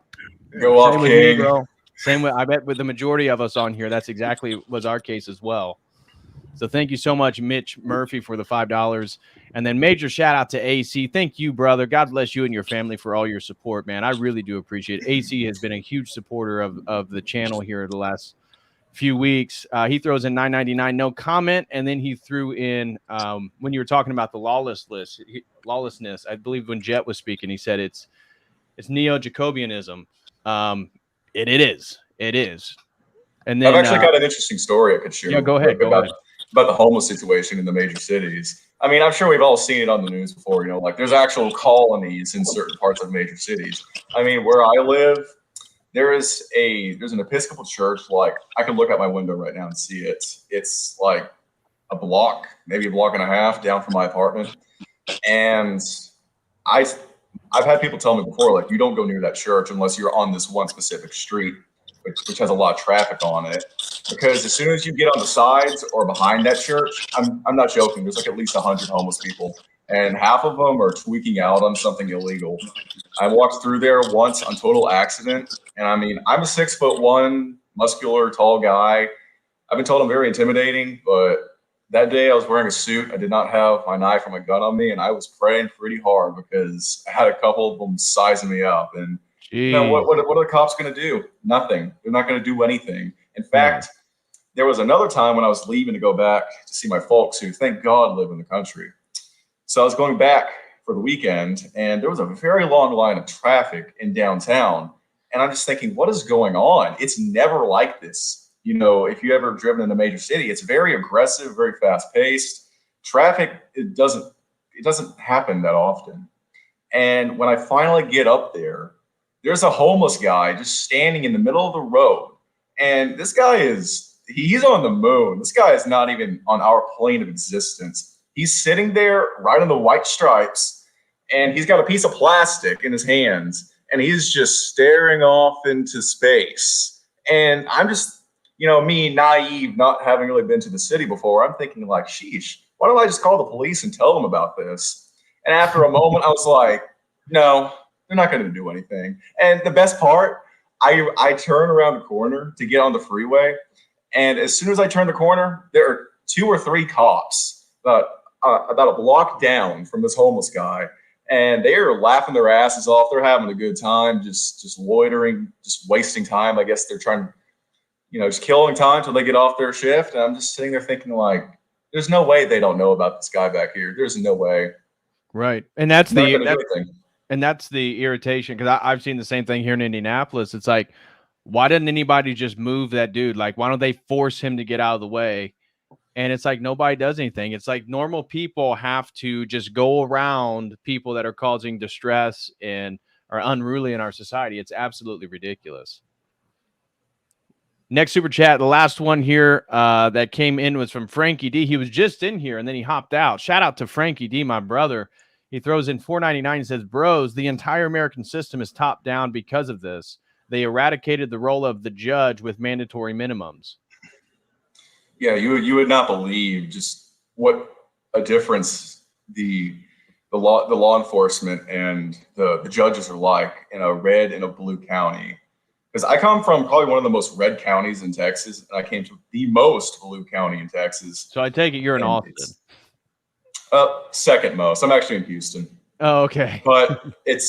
Go off, Same with King. me, bro. Same with, I bet with the majority of us on here, that's exactly was our case as well. So thank you so much, Mitch Murphy, for the $5. And then major shout out to AC. Thank you, brother. God bless you and your family for all your support, man. I really do appreciate it. AC has been a huge supporter of the channel here the last few weeks. He throws in $9.99, no comment. And then he threw in, when you were talking about the lawlessness, I believe when Jet was speaking, he said it's neo-Jacobianism. It is. And then I've actually got an interesting story I could share. Yeah, go ahead. About the homeless situation in the major cities. I mean, I'm sure we've all seen it on the news before. Like there's actual colonies in certain parts of major cities. I mean, where I live, there's an Episcopal church. Like I can look out my window right now and see it. It's like a block, maybe a block and a half down from my apartment. And I've had people tell me before, like, you don't go near that church unless you're on this one specific street, which has a lot of traffic on it. Because as soon as you get on the sides or behind that church, I'm not joking, there's like at least 100 homeless people, and half of them are tweaking out on something illegal. I walked through there once on total accident, and I mean, I'm a 6'1", muscular, tall guy. I've been told I'm very intimidating, but that day I was wearing a suit. I did not have my knife or my gun on me, and I was praying pretty hard because I had a couple of them sizing me up. And what are the cops going to do? Nothing. They're not going to do anything. In fact, there was another time when I was leaving to go back to see my folks, who, thank God, live in the country. So I was going back for the weekend, and there was a very long line of traffic in downtown. And I'm just thinking, what is going on? It's never like this. If you ever driven in a major city, it's very aggressive, very fast paced. Traffic, it doesn't happen that often. And when I finally get up there, there's a homeless guy just standing in the middle of the road. And this guy he's on the moon. This guy is not even on our plane of existence. He's sitting there right on the white stripes, and he's got a piece of plastic in his hands, and he's just staring off into space. And I'm just, me, naive, not having really been to the city before, I'm thinking like, sheesh, why don't I just call the police and tell them about this? And after a moment, I was like, no, they're not going to do anything. And the best part, I turn around the corner to get on the freeway. And as soon as I turn the corner, there are 2 or 3 cops about a block down from this homeless guy. and they are laughing their asses off. They're having a good time, just loitering, just wasting time. I guess they're trying, just killing time till they get off their shift. And I'm just sitting there thinking, like, there's no way they don't know about this guy back here. There's no way. Right. And that's Not gonna do anything. and that's the irritation, because I've seen the same thing here in Indianapolis. It's like, why didn't anybody just move that dude? Like, why don't they force him to get out of the way? And it's like nobody does anything. It's like normal people have to just go around people that are causing distress and are unruly in our society. It's absolutely ridiculous. Next super chat, the last one here that came in was from Frankie D. He was just in here and then he hopped out. Shout out to Frankie D, my brother. He throws in $4.99 and says, bros, the entire American system is top down because of this. They eradicated the role of the judge with mandatory minimums. Yeah, you would not believe just what a difference the law enforcement and the judges are like in a red and a blue county. Because I come from probably one of the most red counties in Texas, and I came to the most blue county in Texas. So I take it you're in Austin. Second most. I'm actually in Houston. Oh, okay. But it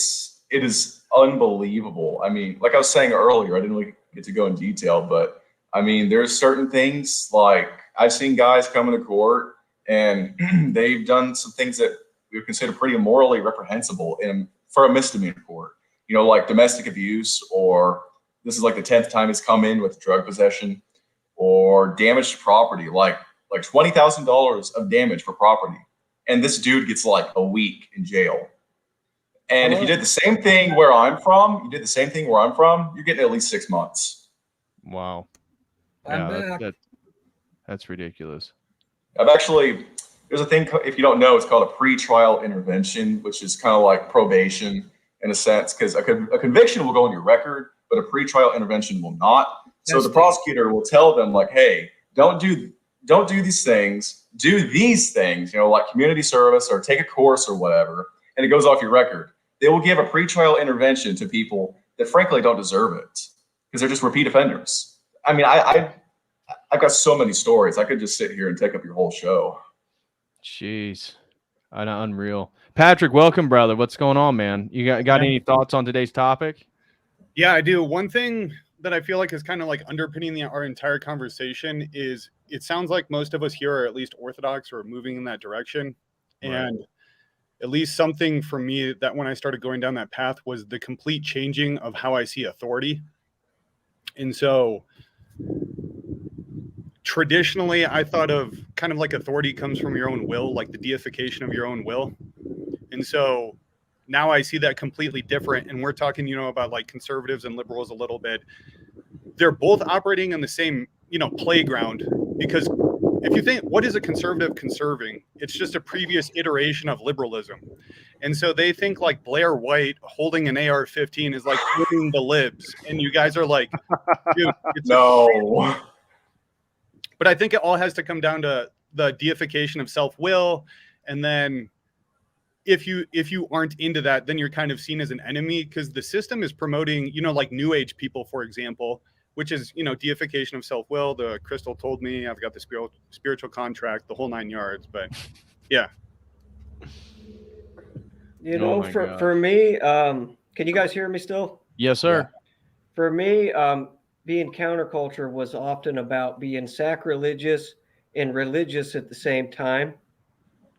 is unbelievable. I mean, like I was saying earlier, I didn't really get to go in detail, but I mean, there's certain things like I've seen guys come into court and they've done some things that we would consider pretty morally reprehensible for a misdemeanor court, like domestic abuse, or this is like the 10th time he's come in with drug possession or damage to property, like $20,000 of damage for property. And this dude gets like a week in jail. And if you did the same thing where I'm from, you're getting at least 6 months. Wow. That's ridiculous. There's a thing, if you don't know, it's called a pretrial intervention, which is kind of like probation in a sense, because a conviction will go on your record, but a pretrial intervention will not. So the prosecutor will tell them like, hey, don't do these things, do these things, like community service or take a course or whatever, and it goes off your record. They will give a pretrial intervention to people that frankly don't deserve it because they're just repeat offenders. I mean, I've got so many stories. I could just sit here and take up your whole show. Jeez. Unreal. Patrick, welcome, brother. What's going on, man? You got any thoughts on today's topic? Yeah, I do. One thing that I feel like is kind of like underpinning our entire conversation is it sounds like most of us here are at least Orthodox or moving in that direction. Right. And at least something for me that when I started going down that path was the complete changing of how I see authority. And so traditionally, I thought of kind of like authority comes from your own will, like the deification of your own will. And so now I see that completely different. And we're talking, about like conservatives and liberals a little bit. They're both operating on the same, playground, because if you think, what is a conservative conserving? It's just a previous iteration of liberalism. And so they think like Blair White holding an AR-15 is like winning the libs. And you guys are like, dude, it's no. But I think it all has to come down to the deification of self-will. And then if you aren't into that, then you're kind of seen as an enemy, because the system is promoting, like New Age people, for example, which is, deification of self-will. The crystal told me I've got the spiritual contract, the whole 9 yards. But yeah. For me, can you guys hear me still? Yes, sir. Yeah. For me, being counterculture was often about being sacrilegious and religious at the same time.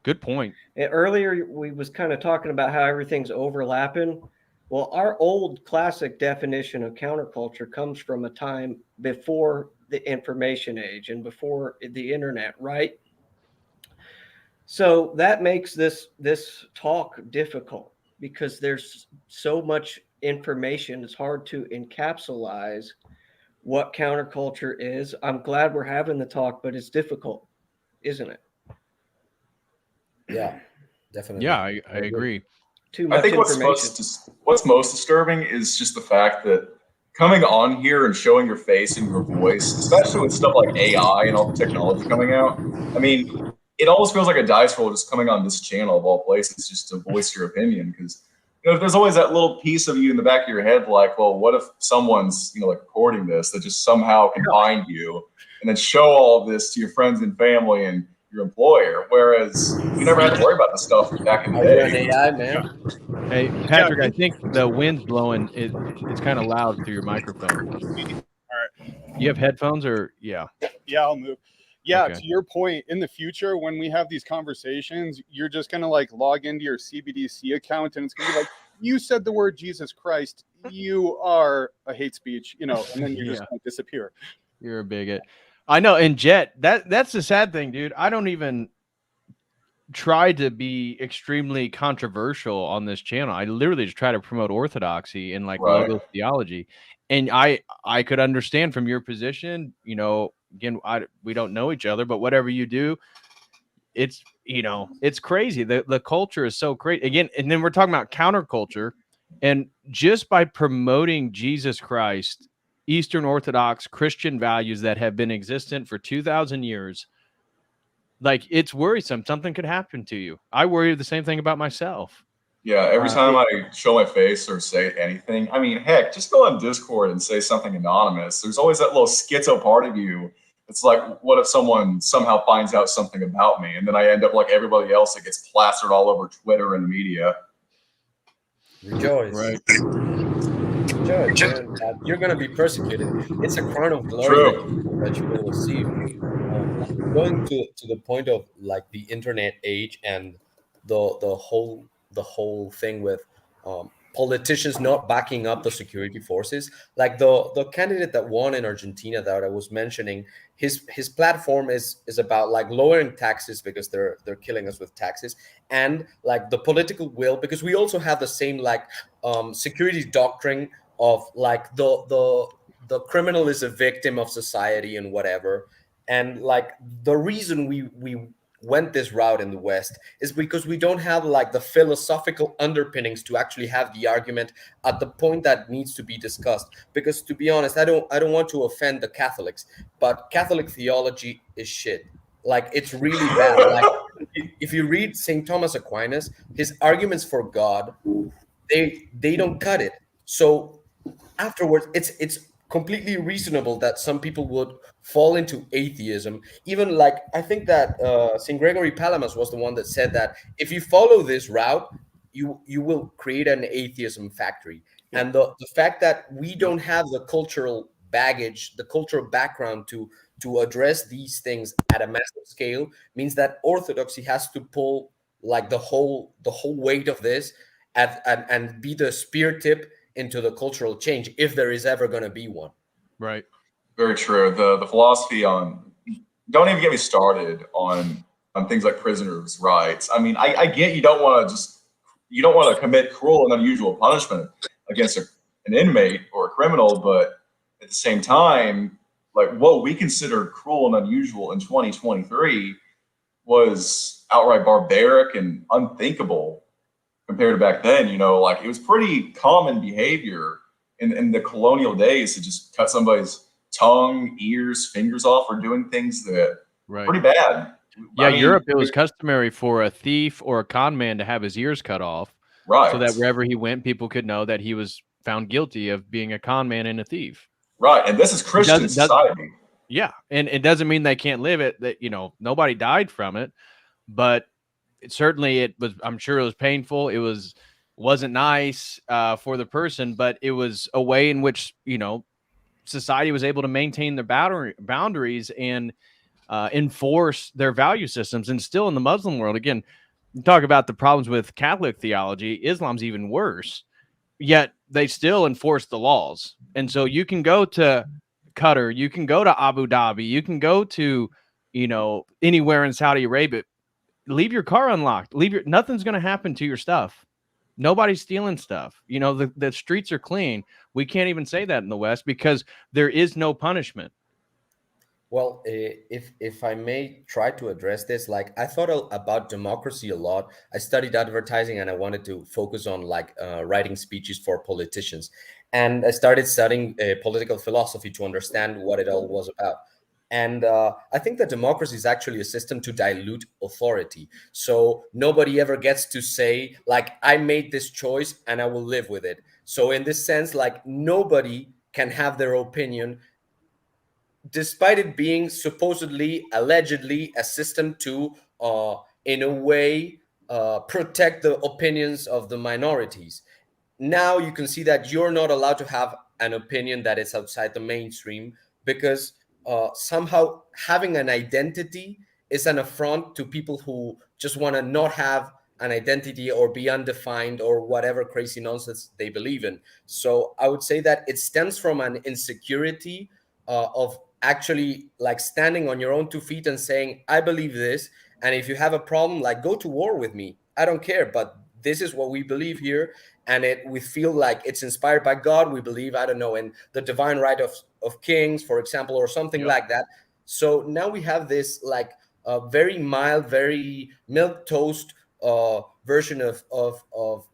Good point. Earlier, we was kind of talking about how everything's overlapping. Well, our old classic definition of counterculture comes from a time before the information age and before the internet, right? So that makes this talk difficult because there's so much information. It's hard to encapsulate what counterculture is. I'm glad we're having the talk, but it's difficult, isn't it? Yeah, definitely. Yeah, I agree. Too much information. What's most disturbing is just the fact that coming on here and showing your face and your voice, especially with stuff like AI and all the technology coming out, I mean, it almost feels like a dice roll just coming on this channel of all places just to voice your opinion, because there's always that little piece of you in the back of your head like, well, what if someone's like recording this that just somehow can find you and then show all of this to your friends and family, and your employer. Whereas we never had to worry about this stuff back in the Are you an day. AI man? Hey, Patrick, I think the wind's blowing. It's kind of loud through your microphone. All right. You have headphones or yeah? Yeah, I'll move. Yeah, Okay. to your point, in the future, when we have these conversations, you're just gonna like log into your CBDC account, and it's gonna be like, you said the word Jesus Christ, you are a hate speech, you know, and then you're just Yeah. gonna disappear. You're a bigot. I know. And Jet, that's the sad thing, dude. I don't even try to be extremely controversial on this channel. I literally just try to promote orthodoxy and like Right. logos theology. And I could understand from your position, you know, again, we don't know each other, but whatever you do, it's, you know, it's crazy. The culture is so crazy. Again, and then we're talking about counterculture. And just by promoting Jesus Christ, Eastern Orthodox Christian values that have been existent for 2,000 years, like it's worrisome. Something could happen to you. I worry the same thing about myself. Yeah, every time I show my face or say anything, I mean, heck, just go on Discord and say something anonymous. There's always that little schizo part of you. It's like, what if someone somehow finds out something about me, and then I end up like everybody else that gets plastered all over Twitter and media? Rejoice. Right. Rejoice, man. You're going to be persecuted. It's a crown of glory True. that you will receive. Going to the point of like the internet age and the whole thing with politicians not backing up the security forces, like the candidate that won in Argentina that I was mentioning, his platform is about like lowering taxes because they're killing us with taxes, and like the political will, because we also have the same like security doctrine of like the criminal is a victim of society and whatever. And like the reason we went this route in the West is because we don't have like the philosophical underpinnings to actually have the argument at the point that needs to be discussed. Because to be honest, I don't want to offend the Catholics, but Catholic theology is shit. Like it's really bad. Like if you read St. Thomas Aquinas, his arguments for God, they don't cut it. So afterwards, it's completely reasonable that some people would fall into atheism. Even like I think that St. Gregory Palamas was the one that said that if you follow this route, you will create an atheism factory. Yep. And the fact that we don't have the cultural baggage, the cultural background to address these things at a massive scale means that orthodoxy has to pull like the whole weight of this and be the spear tip into the cultural change if there is ever going to be one. Right. Very true. The philosophy on, don't even get me started on things like prisoners' rights. I mean, I get you don't want to commit cruel and unusual punishment against an inmate or a criminal, but at the same time, like what we consider cruel and unusual in 2023 was outright barbaric and unthinkable compared to back then. You know, like it was pretty common behavior in the colonial days to just cut somebody's tongue, ears, fingers off, or doing things that Right. pretty bad. Yeah, I mean, Europe, it was customary for a thief or a con man to have his ears cut off, right, so that wherever he went, people could know that he was found guilty of being a con man and a thief. right, and this is Christian doesn't- society. Yeah, and it doesn't mean they can't live it. That, you know, nobody died from it, but it was. I'm sure it was painful. Wasn't nice for the person, but it was a way in which, you know, society was able to maintain their boundaries and enforce their value systems. And still in the Muslim world, again, you talk about the problems with Catholic theology. Islam's even worse, yet they still enforce the laws. And so you can go to Qatar, you can go to Abu Dhabi, you can go to, you know, anywhere in Saudi Arabia. Leave your car unlocked. Nothing's going to happen to your stuff. Nobody's stealing stuff. You know, the streets are clean. We can't even say that in the West because there is no punishment. Well, if I may try to address this, like I thought about democracy a lot. I studied advertising and I wanted to focus on like writing speeches for politicians. And I started studying political philosophy to understand what it all was about. And I think that democracy is actually a system to dilute authority. So nobody ever gets to say, like, I made this choice and I will live with it. So in this sense, like nobody can have their opinion despite it being supposedly, allegedly a system to, in a way, protect the opinions of the minorities. Now you can see that you're not allowed to have an opinion that is outside the mainstream, because somehow having an identity is an affront to people who just want to not have an identity or be undefined or whatever crazy nonsense they believe in. So I would say that it stems from an insecurity of actually like standing on your own 2 feet and saying, I believe this. And if you have a problem, like, go to war with me. I don't care, but this is what we believe here. And we feel like it's inspired by God. We believe, I don't know, in the divine right of kings, for example, or something like that. So now we have this like very mild, very milk toast version of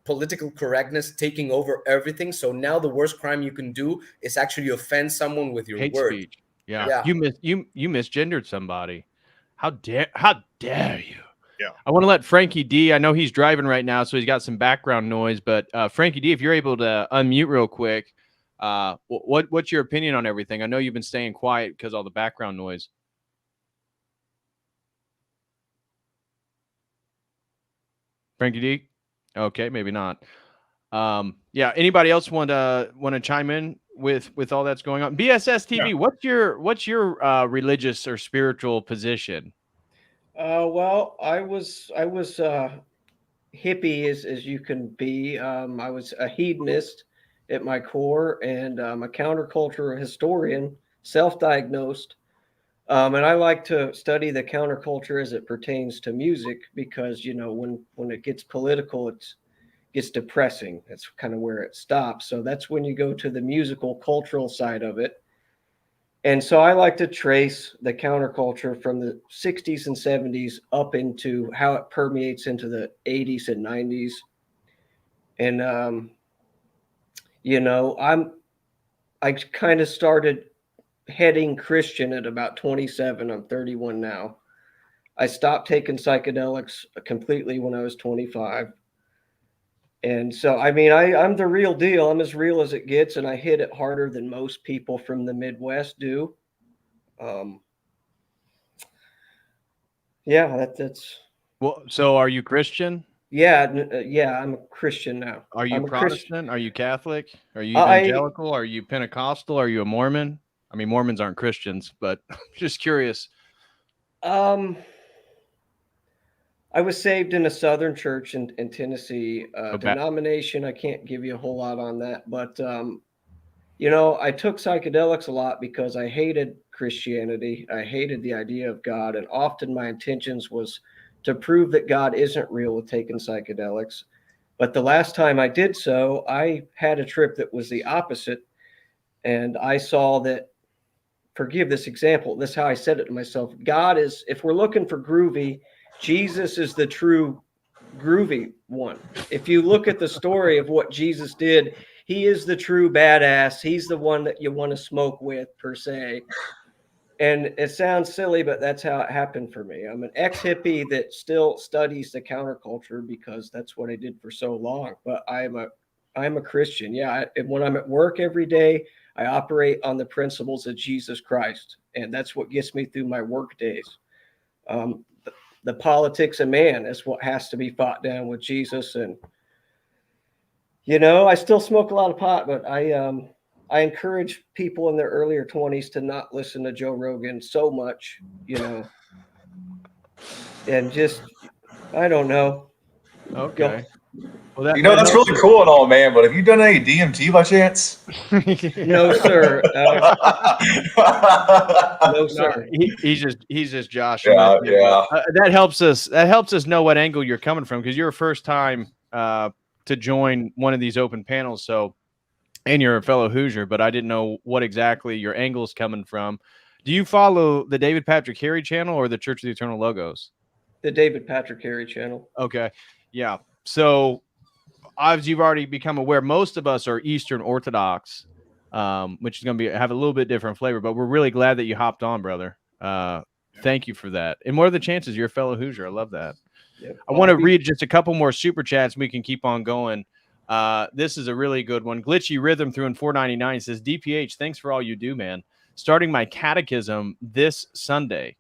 political correctness taking over everything. So now the worst crime you can do is actually offend someone with your Hate words. speech. Yeah. Yeah. You misgendered somebody. How dare you? Yeah. I want to let Frankie D. I know he's driving right now, so he's got some background noise. But Frankie D., if you're able to unmute real quick, what's your opinion on everything? I know you've been staying quiet because all the background noise. Frankie D. Okay, maybe not. Yeah. Anybody else want to chime in with all that's going on? BSS TV. Yeah. What's your religious or spiritual position? Well, I was hippie as you can be. I was a hedonist at my core, and I'm a counterculture historian, self-diagnosed. And I like to study the counterculture as it pertains to music, because when it gets political, it gets depressing. That's kind of where it stops. So that's when you go to the musical cultural side of it. And so I like to trace the counterculture from the 60s and 70s up into how it permeates into the 80s and 90s. And I kind of started heading Christian at about 27. I'm 31 now. I stopped taking psychedelics completely when I was 25. And so, I mean, I'm the real deal. I'm as real as it gets, and I hit it harder than most people from the Midwest do. Yeah, that's. Well, so are you Christian? Yeah, I'm a Christian now. Are you I'm Protestant? Are you Catholic? Are you evangelical? Are you Pentecostal? Are you a Mormon? I mean, Mormons aren't Christians, but I'm just curious. I was saved in a Southern church in Tennessee. Denomination, I can't give you a whole lot on that. But, I took psychedelics a lot because I hated Christianity. I hated the idea of God. And often my intentions was to prove that God isn't real with taking psychedelics. But the last time I did so, I had a trip that was the opposite. And I saw that, forgive this example, this is how I said it to myself. God is, if we're looking for groovy, Jesus is the true groovy one. If you look at the story of what Jesus did, he is the true badass. He's the one that you want to smoke with, per se. And it sounds silly, but that's how it happened for me. I'm an ex-hippie that still studies the counterculture because that's what I did for so long. But I'm a Christian. Yeah. When I'm at work every day, I operate on the principles of Jesus Christ. And that's what gets me through my work days. The politics of man is what has to be fought down with Jesus. And, I still smoke a lot of pot, but I encourage people in their earlier 20s to not listen to Joe Rogan so much, and just, I don't know. Okay. Well, that's really cool and all, man. But have you done any DMT by chance? No, sir. No, sir. He's just Josh. Yeah. That helps us. That helps us know what angle you're coming from, because you're a first time to join one of these open panels. So, and you're a fellow Hoosier, but I didn't know what exactly your angle is coming from. Do you follow the David Patrick Harry channel or the Church of the Eternal Logos? The David Patrick Harry channel. Okay. Yeah. So, as you've already become aware, most of us are Eastern Orthodox, which is going to have a little bit different flavor, but we're really glad that you hopped on, brother. Thank you for that. And what are the chances you're a fellow Hoosier? I love that. Yep. I want to read just a couple more super chats and we can keep on going. This is a really good one. Glitchy Rhythm through in 499 says, DPH, thanks for all you do, man. starting my catechism this Sunday.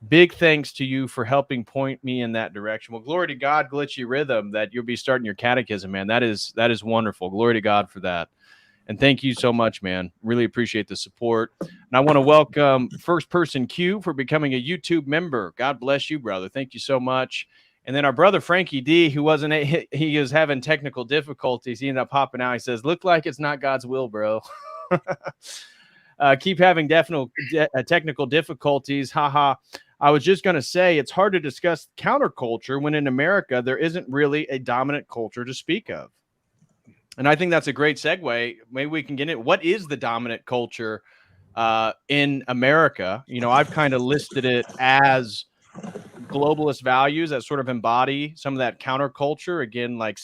Big thanks to you for helping point me in that direction. Well, glory to God, Glitchy Rhythm, that you'll be starting your catechism, man. That is wonderful. Glory to God for that. And thank you so much, man. Really appreciate the support. And I want to welcome First Person Q for becoming a YouTube member. God bless you, brother. Thank you so much. And then our brother Frankie D, who he was having technical difficulties. He ended up hopping out. He says, "Look like it's not God's will, bro." Keep having technical difficulties. Haha. I was just going to say it's hard to discuss counterculture when in America there isn't really a dominant culture to speak of. And I think that's a great segue. Maybe we can get it. What is the dominant culture in America? You know, I've kind of listed it as globalist values that sort of embody some of that counterculture. Again, like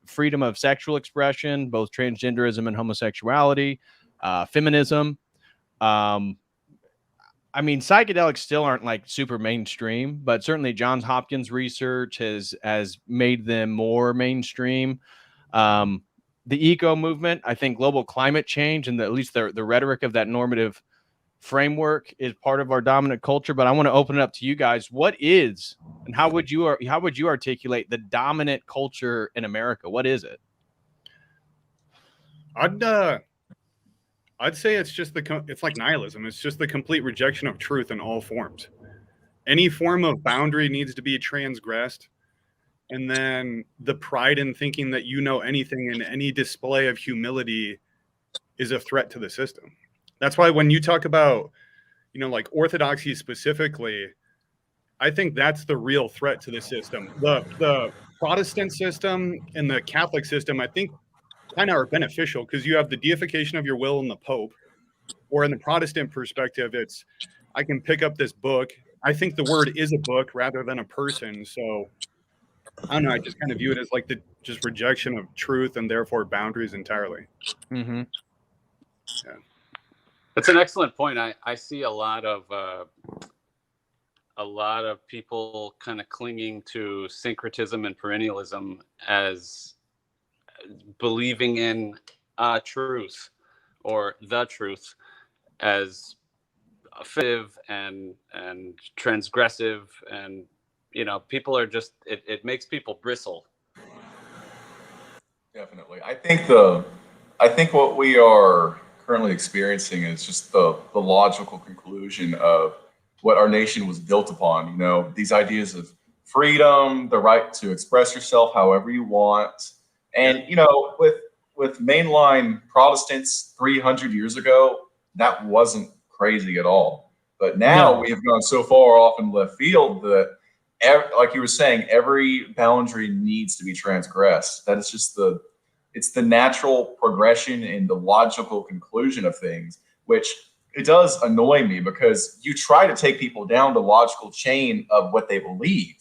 freedom of sexual expression, both transgenderism and homosexuality, feminism. I mean, psychedelics still aren't like super mainstream, but certainly Johns Hopkins research has made them more mainstream. The eco movement, I think global climate change and at least the rhetoric of that normative framework is part of our dominant culture. But I want to open it up to you guys. What is, and how would you articulate the dominant culture in America? What is it? I'd say it's just it's like nihilism. It's just the complete rejection of truth in all forms. Any form of boundary needs to be transgressed. And then the pride in thinking that you know anything and any display of humility is a threat to the system. That's why when you talk about, you know, like orthodoxy specifically, I think that's the real threat to the system. The Protestant system and the Catholic system, I think, kind of are beneficial because you have the deification of your will in the Pope, or in the Protestant perspective, it's I can pick up this book. I think the word is a book rather than a person. So I don't know. I just kind of view it as like the just rejection of truth and therefore boundaries entirely. Mm-hmm. Yeah. That's an excellent point. I see a lot of people kind of clinging to syncretism and perennialism as believing in truth or the truth as offensive and transgressive, and you know, people are just it makes people bristle. Definitely. I think what we are currently experiencing is just the logical conclusion of what our nation was built upon. You know, these ideas of freedom, the right to express yourself however you want. And, you know, with mainline Protestants 300 years ago, that wasn't crazy at all. But now we have gone so far off in left field that, like you were saying, every boundary needs to be transgressed. That is just it's the natural progression and the logical conclusion of things, which it does annoy me because you try to take people down the logical chain of what they believe,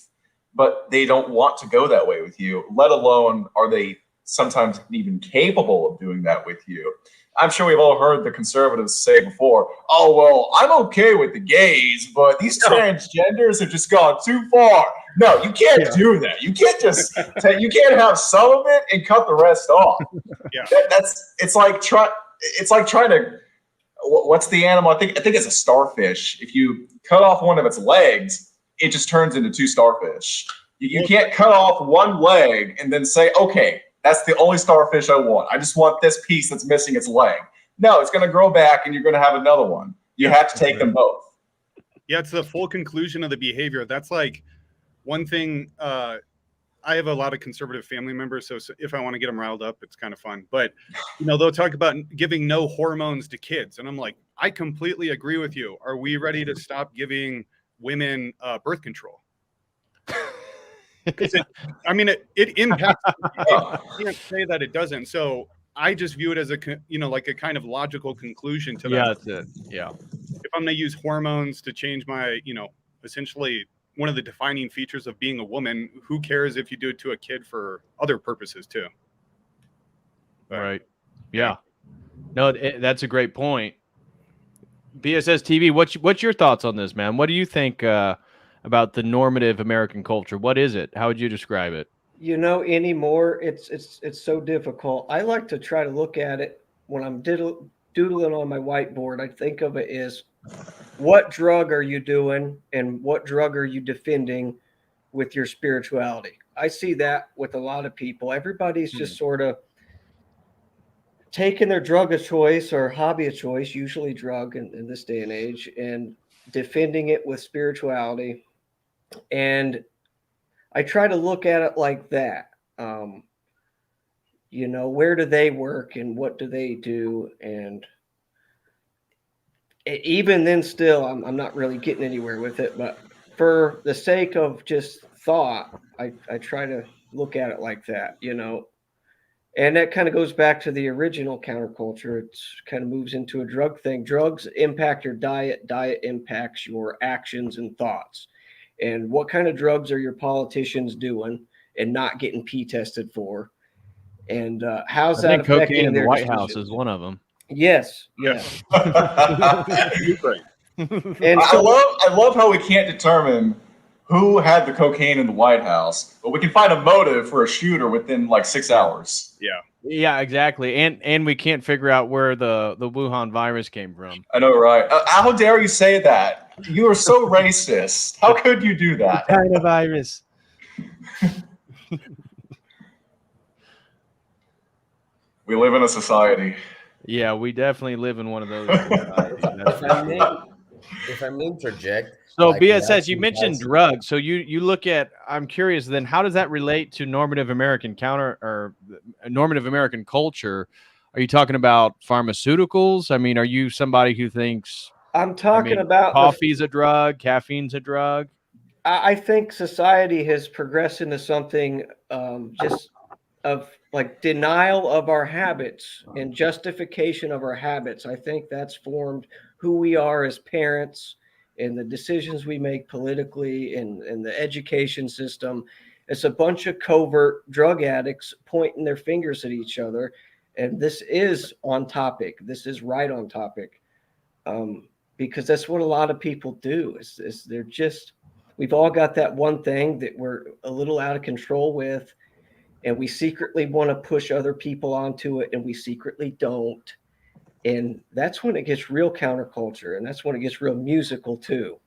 but they don't want to go that way with you, let alone are they sometimes even capable of doing that with you. I'm sure we've all heard the conservatives say before, "Oh, well, I'm okay with the gays, but these transgenders have just gone too far." No, you can't do that. You can't just you can't have some of it and cut the rest off. Yeah, it's like trying to. What's the animal? I think it's a starfish. If you cut off one of its legs, it just turns into two starfish. You can't cut off one leg and then say, "Okay, that's the only starfish I want. I just want this piece that's missing its leg." No, it's going to grow back and you're going to have another one. You have to take them both. Yeah, it's the full conclusion of the behavior. That's like one thing. I have a lot of conservative family members, so if I want to get them riled up, it's kind of fun. But, you know, they'll talk about giving no hormones to kids. And I'm like, I completely agree with you. Are we ready to stop giving women birth control? It impacts. You can't say that it doesn't. So I just view it as like a kind of logical conclusion to that. Yeah, that's it. Yeah. If I'm going to use hormones to change my, essentially one of the defining features of being a woman, who cares if you do it to a kid for other purposes too? But, right. Yeah. No, that's a great point. BSS TV, what's your thoughts on this, man? What do you think about the normative American culture? What is it? How would you describe it? You know, anymore, it's so difficult. I like to try to look at it when I'm doodling on my whiteboard, I think of it as what drug are you doing and what drug are you defending with your spirituality? I see that with a lot of people. Everybody's just sort of taking their drug of choice or hobby of choice, usually drug in this day and age, and defending it with spirituality. And I try to look at it like that. You know, where do they work and what do they do? And even then, still, I'm not really getting anywhere with it. But for the sake of just thought, I try to look at it like that, you know. And that kind of goes back to the original counterculture. It kind of moves into a drug thing. Drugs impact your diet. Diet impacts your actions and thoughts. And what kind of drugs are your politicians doing and not getting P tested for? And how's that cocaine affecting in the their White House decisions? is one of them. Yes, yes. Ukraine. And so I love how we can't determine who had the cocaine in the White House, but we can find a motive for a shooter within like 6 hours. Yeah. Yeah, exactly. And we can't figure out where the Wuhan virus came from. I know, right? How dare you say that? You are so racist. How could you do that? China virus. We live in a society. Yeah, we definitely live in one of those societies. That's for sure. If I may interject. So like, BSS, you Nazi mentioned has- drugs. So you look at, I'm curious then, how does that relate to normative American normative American culture? Are you talking about pharmaceuticals? I mean, are you somebody who thinks I'm talking about coffee's a drug, caffeine's a drug? I think society has progressed into something just of like denial of our habits and justification of our habits. I think that's formed who we are as parents and the decisions we make politically and the education system. It's a bunch of covert drug addicts pointing their fingers at each other. And this is on topic. This is right on topic. Because that's what a lot of people do is they're just, we've all got that one thing that we're a little out of control with, and we secretly want to push other people onto it, and we secretly don't. And that's when it gets real counterculture, and that's when it gets real musical too.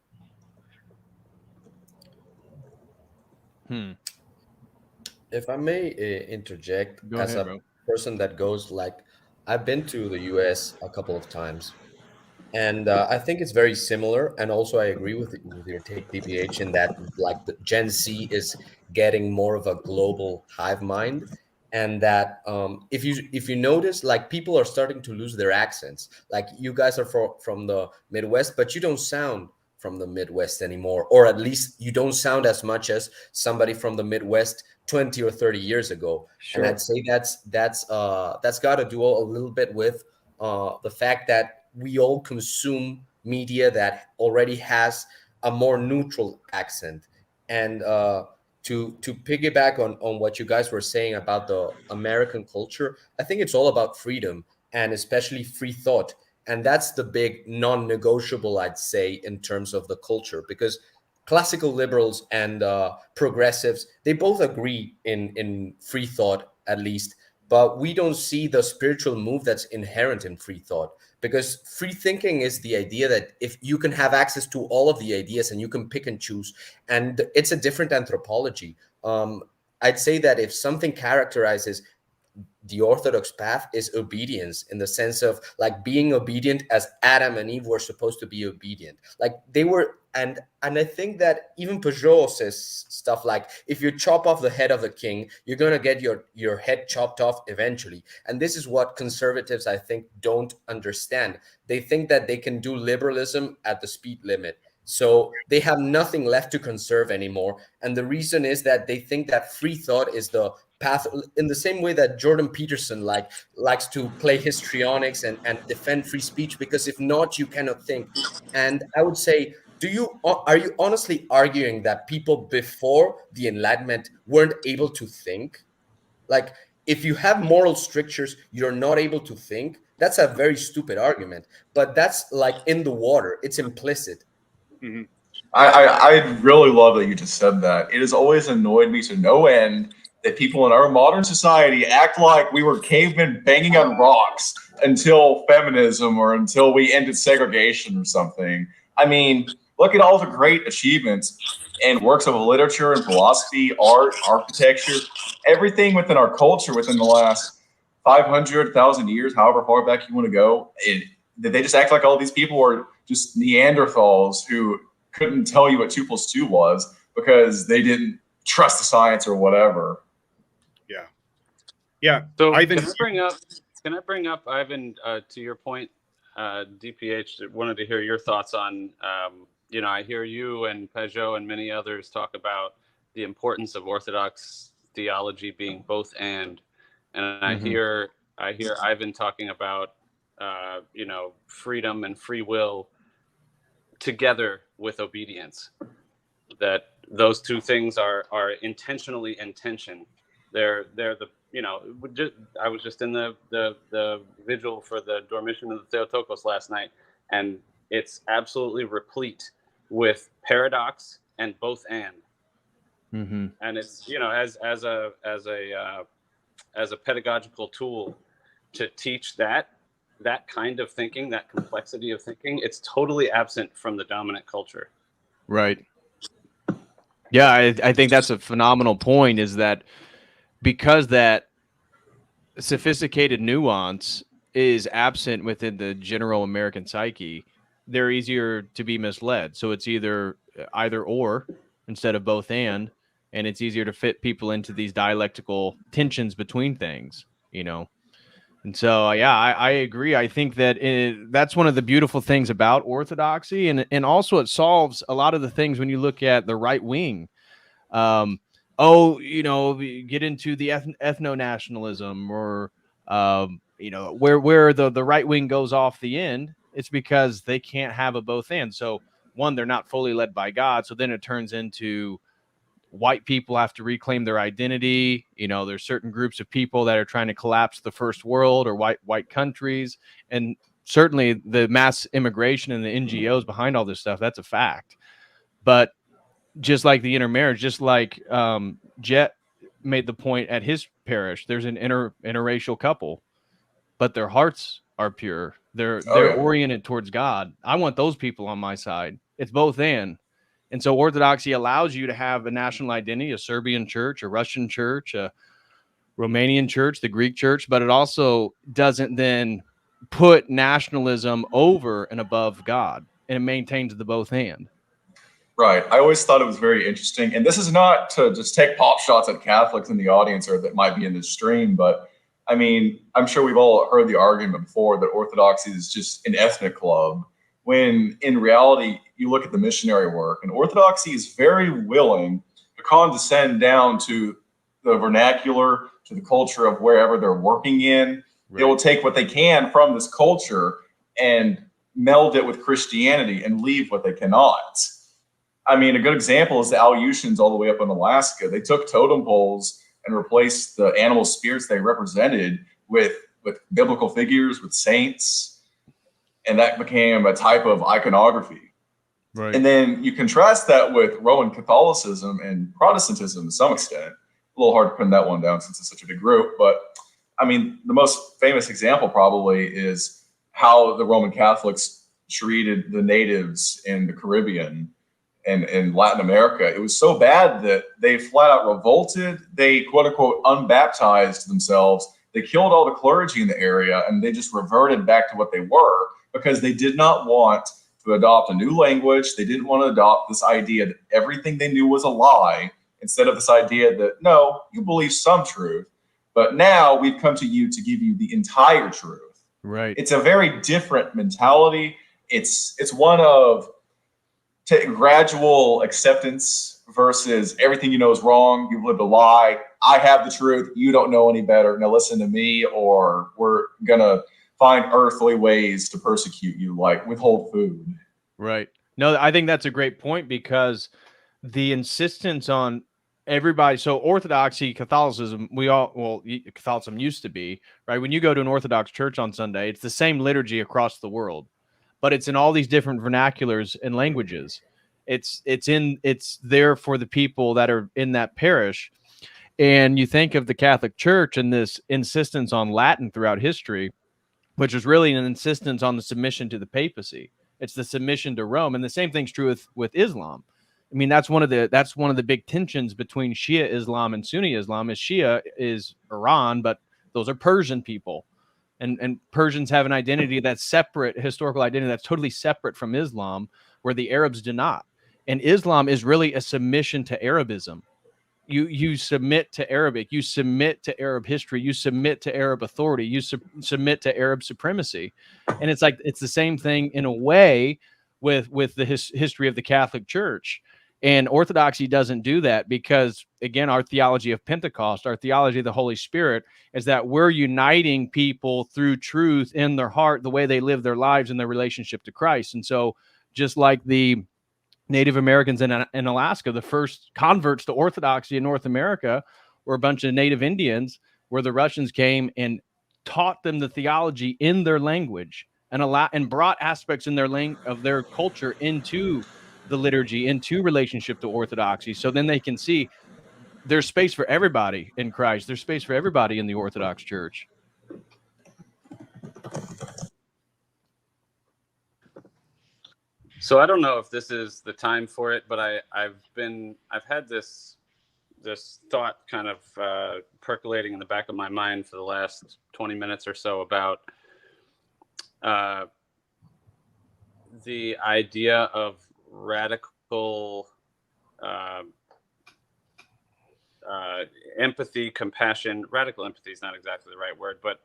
If I may interject, Go as ahead, a bro. person that goes like, I've been to the US a couple of times, and I think it's very similar. And also, I agree with your take, PPH, in that like the Gen Z is getting more of a global hive mind, and that if you notice, like people are starting to lose their accents. Like you guys are from the Midwest, but you don't sound from the Midwest anymore, or at least you don't sound as much as somebody from the Midwest 20 or 30 years ago. Sure. And I'd say that's got to do a little bit with the fact that we all consume media that already has a more neutral accent. And to piggyback on what you guys were saying about the American culture, I think it's all about freedom, and especially free thought. And that's the big non-negotiable, I'd say, in terms of the culture, because classical liberals and progressives, they both agree in free thought, at least, but we don't see the spiritual move that's inherent in free thought. Because free thinking is the idea that if you can have access to all of the ideas and you can pick and choose, and it's a different anthropology. I'd say that if something characterizes the orthodox path is obedience, in the sense of like being obedient as Adam and Eve were supposed to be obedient. Like they were, and I think that even Peugeot says stuff like, if you chop off the head of the king, you're going to get your head chopped off eventually. And this is what conservatives, I think, don't understand. They think that they can do liberalism at the speed limit. So they have nothing left to conserve anymore. And the reason is that they think that free thought is the path, in the same way that Jordan Peterson likes to play histrionics and defend free speech, because if not, you cannot think. And I would say, are you honestly arguing that people before the Enlightenment weren't able to think? Like, if you have moral strictures, you're not able to think. That's a very stupid argument, but that's like in the water. It's implicit. Mm-hmm. I really love that you just said that. It has always annoyed me to no end that people in our modern society act like we were cavemen banging on rocks until feminism or until we ended segregation or something. I mean, look at all the great achievements and works of literature and philosophy, art, architecture, everything within our culture within the last 500,000 years, however far back you want to go. Did they just act like all these people were just Neanderthals who couldn't tell you what 2 + 2 was because they didn't trust the science or whatever? Yeah. So Ivan, can I bring up Ivan, to your point, DPH, wanted to hear your thoughts on, I hear you and Peugeot and many others talk about the importance of Orthodox theology being both and I hear Ivan talking about, freedom and free will together with obedience, that those two things are intentionally in tension. They're the, I was just in the vigil for the Dormition of the Theotokos last night, and it's absolutely replete with paradox and both and. And it's, as a pedagogical tool to teach that kind of thinking, that complexity of thinking, it's totally absent from the dominant culture. Right. Yeah, I think that's a phenomenal point, is that because that sophisticated nuance is absent within the general American psyche, they're easier to be misled. So it's either or instead of both and it's easier to fit people into these dialectical tensions between things, And so, yeah, I agree. I think that that's one of the beautiful things about orthodoxy, and also it solves a lot of the things when you look at the right wing. Get into the ethno-nationalism or, where the right wing goes off the end. It's because they can't have a both and. So one, they're not fully led by God. So then it turns into white people have to reclaim their identity. There's certain groups of people that are trying to collapse the first world or white countries. And certainly the mass immigration and the NGOs behind all this stuff, that's a fact. But just like the intermarriage, just like Jet made the point at his parish, there's an interracial couple, but their hearts are pure. They're oriented towards God. I want those people on my side. It's both and. And so Orthodoxy allows you to have a national identity, a Serbian church, a Russian church, a Romanian church, the Greek church, but it also doesn't then put nationalism over and above God, and it maintains the both and. Right. I always thought it was very interesting. And this is not to just take pop shots at Catholics in the audience or that might be in this stream, but I mean, I'm sure we've all heard the argument before that Orthodoxy is just an ethnic club, when in reality, you look at the missionary work, and Orthodoxy is very willing to condescend down to the vernacular, to the culture of wherever they're working in. Right. They will take what they can from this culture and meld it with Christianity and leave what they cannot. I mean, a good example is the Aleutians all the way up in Alaska. They took totem poles and replaced the animal spirits they represented with biblical figures, with saints, and that became a type of iconography. Right. And then you contrast that with Roman Catholicism and Protestantism to some extent. A little hard to pin that one down since it's such a big group, but I mean, the most famous example probably is how the Roman Catholics treated the natives in the Caribbean and in Latin America. It was so bad that they flat out revolted. They, quote unquote, unbaptized themselves. They killed all the clergy in the area, and they just reverted back to what they were because they did not want to adopt a new language. They didn't want to adopt this idea that everything they knew was a lie, instead of this idea that, no, you believe some truth, but now we've come to you to give you the entire truth. Right. It's a very different mentality. It's one of gradual acceptance versus everything you know is wrong. You've lived a lie. I have the truth. You don't know any better. Now listen to me, or we're going to find earthly ways to persecute you, like withhold food. Right. No, I think that's a great point, because the insistence on everybody. So Orthodoxy, Catholicism, Catholicism used to be, right? When you go to an Orthodox church on Sunday, it's the same liturgy across the world, but it's in all these different vernaculars and languages. It's there for the people that are in that parish. And you think of the Catholic Church and this insistence on Latin throughout history. which is really an insistence on the submission to the papacy. It's the submission to Rome, and the same thing's true with Islam. I mean, that's one of the big tensions between Shia Islam and Sunni Islam. Is Shia is Iran, but those are Persian people, and Persians have an identity that's separate, historical identity that's totally separate from Islam, where the Arabs do not. And Islam is really a submission to Arabism. You submit to Arabic, you submit to Arab history, you submit to Arab authority, you submit to Arab supremacy. And it's like, it's the same thing in a way with the history of the Catholic Church. And Orthodoxy doesn't do that because, again, our theology of Pentecost, our theology of the Holy Spirit, is that we're uniting people through truth in their heart, the way they live their lives in their relationship to Christ. And so just like the Native Americans in Alaska, the first converts to Orthodoxy in North America were a bunch of Native Indians, where the Russians came and taught them the theology in their language and brought aspects in of their culture into the liturgy, into relationship to Orthodoxy. So then they can see there's space for everybody in Christ. There's space for everybody in the Orthodox Church. So I don't know if this is the time for it, but I've had this thought kind of percolating in the back of my mind for the last 20 minutes or so about the idea of radical empathy, compassion. Radical empathy is not exactly the right word, but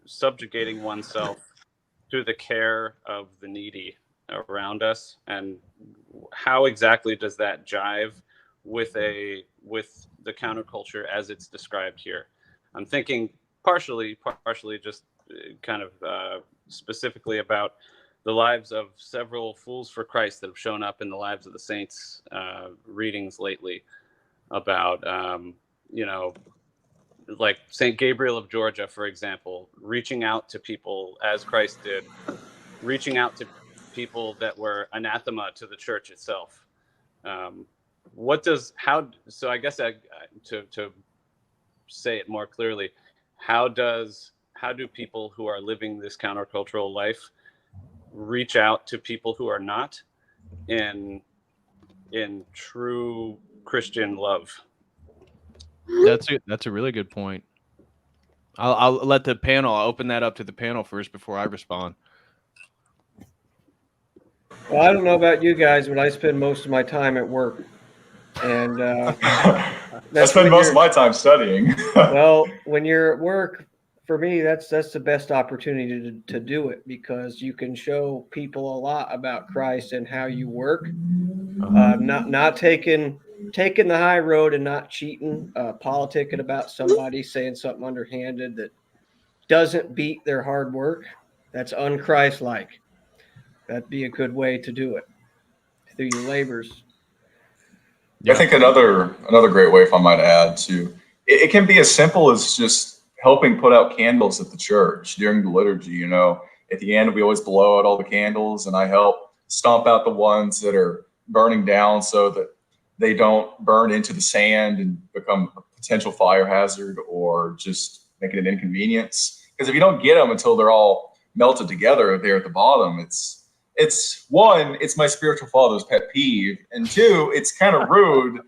subjugating oneself to the care of the needy around us, and how exactly does that jive with the counterculture as it's described here? I'm thinking partially just kind of specifically about the lives of several fools for Christ that have shown up in the lives of the saints readings lately, about like St. Gabriel of Georgia, for example, reaching out to people as Christ did, reaching out to people that were anathema to the church itself. So I guess to say it more clearly, how do people who are living this countercultural life reach out to people who are not in true Christian love? That's a really good point. I'll let the panel. I'll open that up to the panel first before I respond. Well, I don't know about you guys, but I spend most of my time at work, and I spend most of my time studying. well, when you're at work, for me, that's the best opportunity to do it, because you can show people a lot about Christ and how you work. Not taking the high road and not cheating, politicking about somebody, saying something underhanded that doesn't beat their hard work. That's un-Christ-like. That'd be a good way to do it, through your labors. I think another great way, if I might add, to it can be as simple as just helping put out candles at the church during the liturgy. At the end, we always blow out all the candles, and I help stomp out the ones that are burning down so that they don't burn into the sand and become a potential fire hazard or just make it an inconvenience. Because if you don't get them until they're all melted together there at the bottom, it's one, it's my spiritual father's pet peeve, and two, it's kind of rude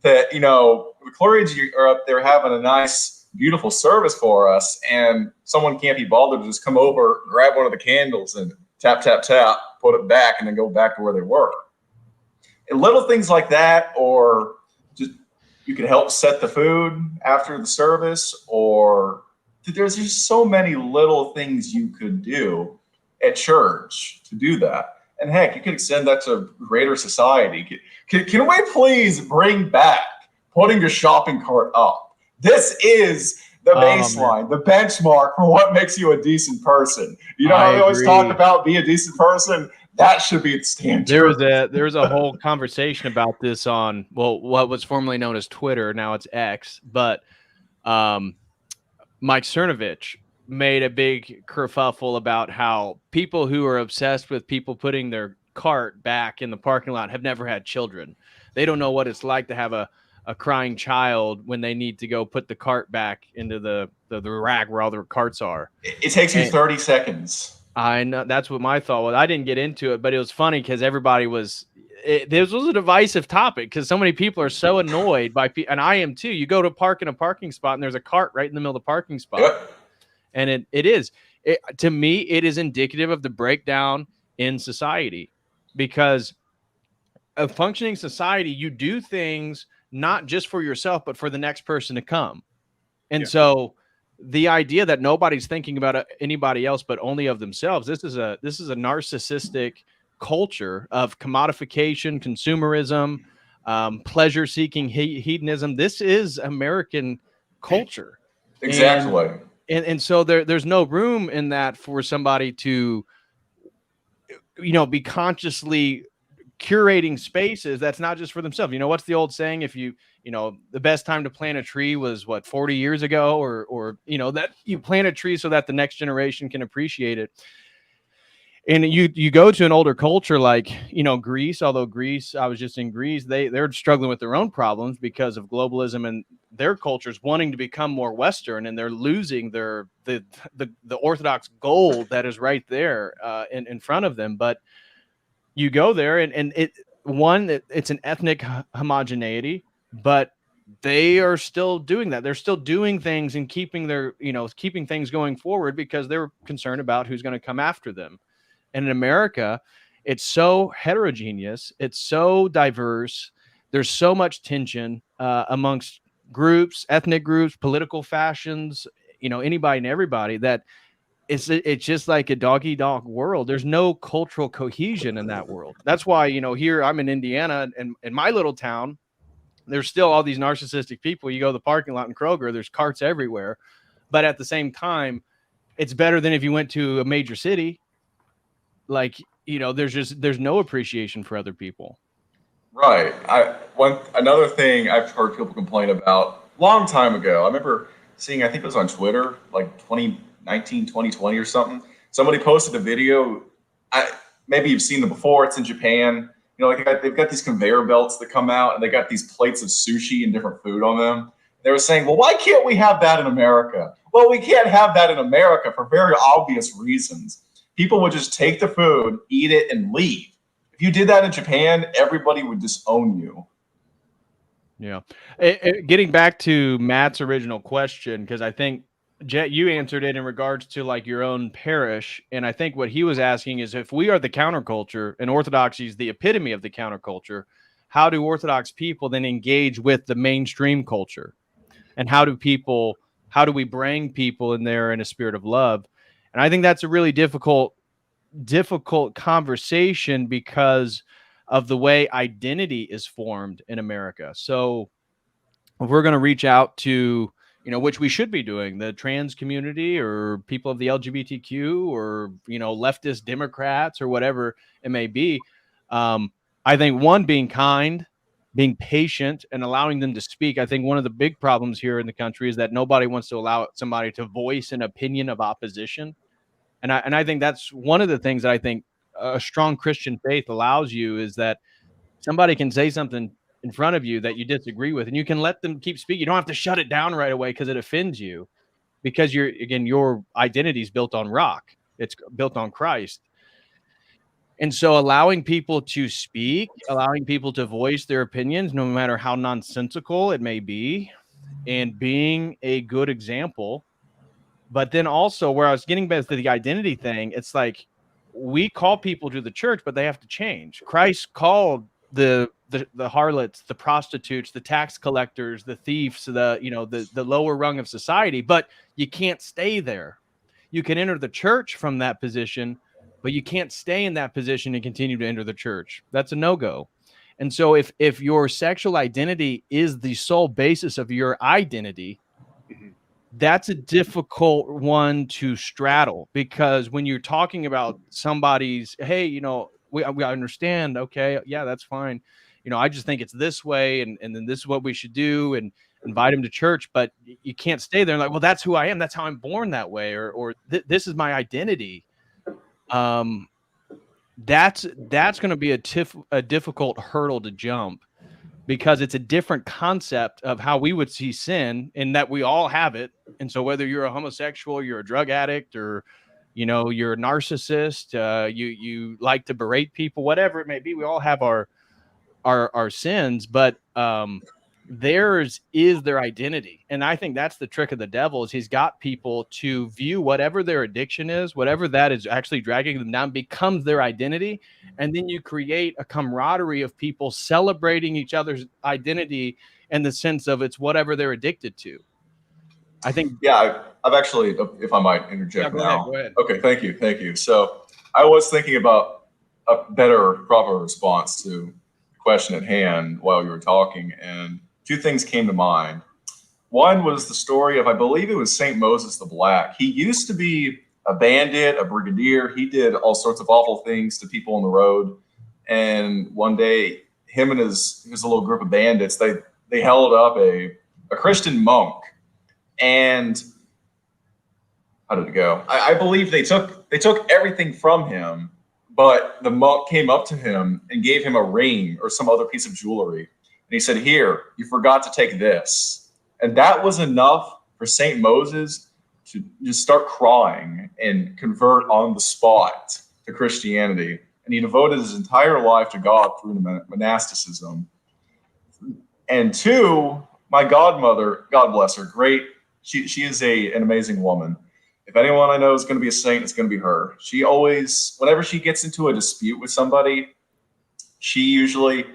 that the clergy are up there having a nice, beautiful service for us, and someone can't be bothered to just come over, grab one of the candles, and tap, tap, tap, put it back, and then go back to where they were. And little things like that, or just you could help set the food after the service, or there's just so many little things you could do at church to do that. And heck, you could extend that to greater society. Can we please bring back putting your shopping cart up? This is the baseline, the benchmark for what makes you a decent person. How we always talk about be a decent person? That should be the standard. There was a whole conversation about this on, what was formerly known as Twitter. Now it's X. But Mike Cernovich made a big kerfuffle about how people who are obsessed with people putting their cart back in the parking lot have never had children. They don't know what it's like to have a a crying child when they need to go put the cart back into the rack where all the carts are. It takes you And 30 seconds. I know that's what my thought was. I didn't get into it, but it was funny because everybody was. This was a divisive topic because so many people are so annoyed by people, and I am too. You go to park in a parking spot and there's a cart right in the middle of the parking spot, Yep. and it is. To me, it is indicative of the breakdown in society, because a functioning society, you do things not just for yourself, but for the next person to come. And so the idea that nobody's thinking about anybody else, but only of themselves, this is a narcissistic culture of commodification, consumerism, pleasure seeking, hedonism. This is American culture. Exactly. And so there's no room in that for somebody to, be consciously curating spaces that's not just for themselves. What's the old saying? If you the best time to plant a tree was 40 years ago, or that you plant a tree so that the next generation can appreciate it. And you go to an older culture like Greece, although Greece, I was just in Greece, they're struggling with their own problems because of globalism, and their culture's wanting to become more Western, and they're losing the Orthodox gold that is right there in front of them. But you go there and it's an ethnic homogeneity, but they are still doing that. They're still doing things and keeping keeping things going forward because they're concerned about who's going to come after them. And in America, it's so heterogeneous. It's so diverse. There's so much tension amongst groups, ethnic groups, political fashions, anybody and everybody, that it's just like a dog-eat-dog world. There's no cultural cohesion in that world. That's why, here I'm in Indiana, and in my little town, there's still all these narcissistic people. You go to the parking lot in Kroger, there's carts everywhere. But at the same time, it's better than if you went to a major city. Like, there's no appreciation for other people. Right. Another thing I've heard people complain about long time ago. I remember seeing, I think it was on Twitter, like 2019, 2020 or something. Somebody posted a video. Maybe you've seen them before. It's in Japan. They've got these conveyor belts that come out, and they got these plates of sushi and different food on them. They were saying, well, why can't we have that in America? Well, we can't have that in America for very obvious reasons. People would just take the food, eat it, and leave. If you did that in Japan, everybody would disown you. Yeah. Getting back to Matt's original question, because I think, Jet, you answered it in regards to like your own parish. And I think what he was asking is, if we are the counterculture and Orthodoxy is the epitome of the counterculture, how do Orthodox people then engage with the mainstream culture? And how do we bring people in there in a spirit of love? And I think that's a really difficult conversation because of the way identity is formed in America. So if we're going to reach out to, which we should be doing, the trans community or people of the LGBTQ or, leftist Democrats or whatever it may be, I think being kind, being patient, and allowing them to speak. I think one of the big problems here in the country is that nobody wants to allow somebody to voice an opinion of opposition. And I think that's one of the things that I think a strong Christian faith allows you, is that somebody can say something in front of you that you disagree with, and you can let them keep speaking. You don't have to shut it down right away because it offends you, because your identity is built on rock. It's built on Christ. And so allowing people to speak, allowing people to voice their opinions, no matter how nonsensical it may be, and being a good example. But then also, where I was getting back to the identity thing, it's like we call people to the church, but they have to change. Christ called the harlots, the prostitutes, the tax collectors, the thieves, the lower rung of society, but you can't stay there. You can enter the church from that position, but you can't stay in that position and continue to enter the church. That's a no-go. And so if your sexual identity is the sole basis of your identity, that's a difficult one to straddle, because when you're talking about somebody's, hey, we understand. Okay. Yeah, that's fine. I just think it's this way. And then this is what we should do, and invite them to church, but you can't stay there and like, well, that's who I am. That's how I'm born that way. Or this is my identity. That's going to be a difficult hurdle to jump, because it's a different concept of how we would see sin, in that we all have it. And so whether you're a homosexual, you're a drug addict, or you're a narcissist, you like to berate people, whatever it may be, we all have our sins, but theirs is their identity. And I think that's the trick of the devil, is he's got people to view whatever their addiction is, whatever that is actually dragging them down, becomes their identity. And then you create a camaraderie of people celebrating each other's identity in the sense of it's whatever they're addicted to. I think. Yeah, I've actually, if I might interject now. Go ahead. Okay, thank you. So I was thinking about a better, proper response to the question at hand while you were talking, and two things came to mind. One was the story of, I believe it was St. Moses the Black. He used to be a bandit, a brigadier. He did all sorts of awful things to people on the road. And one day, him and his little group of bandits, they held up a Christian monk. And how did it go? I believe they took everything from him, but the monk came up to him and gave him a ring or some other piece of jewelry. And he said, "Here, you forgot to take this." And that was enough for St. Moses to just start crying and convert on the spot to Christianity. And he devoted his entire life to God through monasticism. And two, my godmother, God bless her, great. She is an amazing woman. If anyone I know is going to be a saint, it's going to be her. She always, whenever she gets into a dispute with somebody, she usually,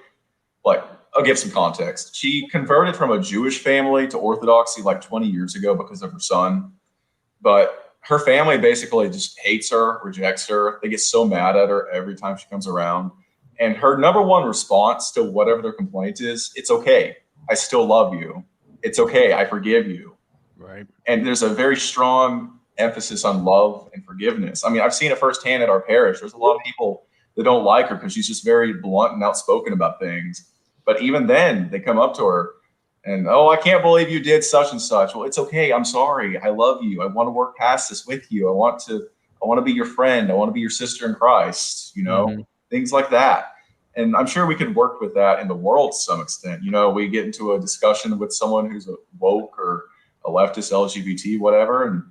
I'll give some context. She converted from a Jewish family to Orthodoxy 20 years ago because of her son. But her family basically just hates her, rejects her. They get so mad at her every time she comes around. And her number one response to whatever their complaint is, "It's okay. I still love you. It's okay. I forgive you." Right. And there's a very strong emphasis on love and forgiveness. I mean, I've seen it firsthand at our parish. There's a lot of people that don't like her because she's just very blunt and outspoken about things. But even then, they come up to her and, "Oh, I can't believe you did such and such." "Well, it's okay. I'm sorry. I love you. I want to work past this with you. I want to be your friend. I want to be your sister in Christ, things like that. And I'm sure we could work with that in the world to some extent. We get into a discussion with someone who's a woke or a leftist, LGBT, whatever, and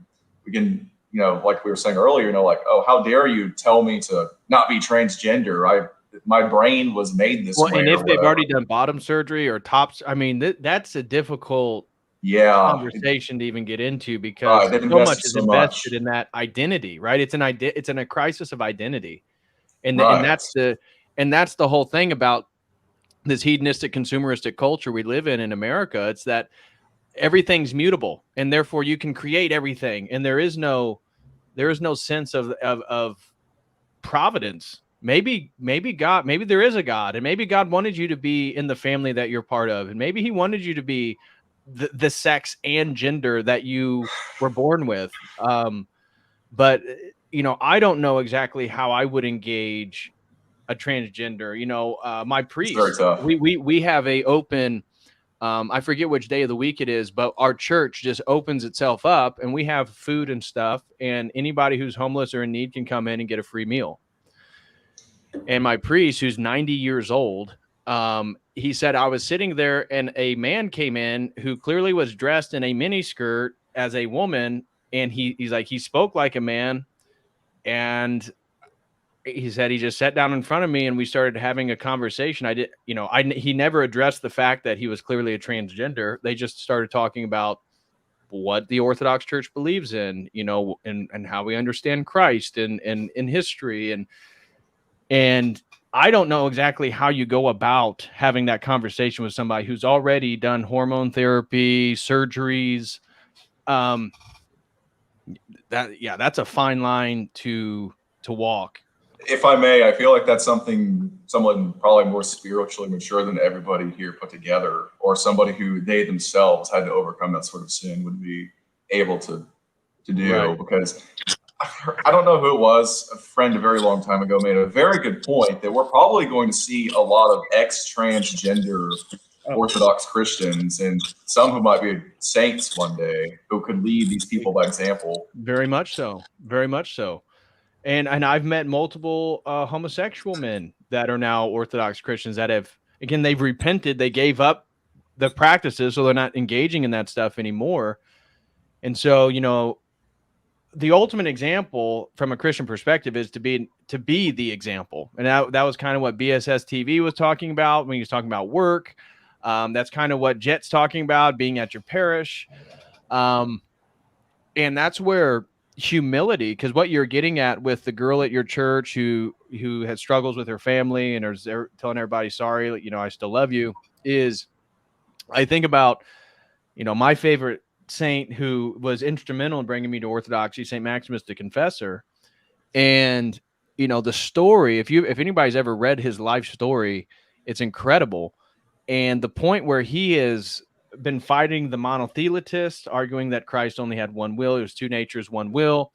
we can, like we were saying earlier, "Oh, how dare you tell me to not be transgender? My brain was made this way." And if they've already done bottom surgery or tops, I mean, that's a difficult conversation to even get into, because so much is invested in that identity, right? It's in a crisis of identity, and that's the whole thing about this hedonistic, consumeristic culture we live in America. It's that everything's mutable, and therefore you can create everything, and there is no sense of providence. Maybe God, maybe there is a God, and maybe God wanted you to be in the family that you're part of, and maybe he wanted you to be the sex and gender that you were born with. But I don't know exactly how I would engage a transgender. My priest, we have a open, I forget which day of the week it is, but our church just opens itself up, and we have food and stuff, and anybody who's homeless or in need can come in and get a free meal. And my priest, who's 90 years old, he said, I was sitting there and a man came in who clearly was dressed in a mini skirt as a woman. And he's like, he spoke like a man. And he said, he just sat down in front of me and we started having a conversation. He never addressed the fact that he was clearly a transgender. They just started talking about what the Orthodox Church believes in, and how we understand Christ and in history. And I don't know exactly how you go about having that conversation with somebody who's already done hormone therapy, surgeries. That's a fine line to walk. If I may, I feel like that's someone probably more spiritually mature than everybody here put together, or somebody who they themselves had to overcome that sort of sin would be able to do. Right. Because I don't know who it was, a friend a very long time ago made a very good point that we're probably going to see a lot of ex-transgender Orthodox Christians, and some who might be saints one day, who could lead these people by example. Very much so. Very much so. And I've met multiple homosexual men that are now Orthodox Christians that have, again, they've repented, they gave up the practices, so they're not engaging in that stuff anymore. And so, the ultimate example from a Christian perspective is to be the example. And that was kind of what BSS TV was talking about when he was talking about work. That's kind of what Jet's talking about, being at your parish. And that's where humility, because what you're getting at with the girl at your church who has struggles with her family and is telling everybody, sorry, I still love you, is I think about, my favorite saint who was instrumental in bringing me to Orthodoxy, St. Maximus the Confessor. And, the story, if anybody's ever read his life story, it's incredible. And the point where he has been fighting the monothelistists, arguing that Christ only had one will, there's two natures, one will,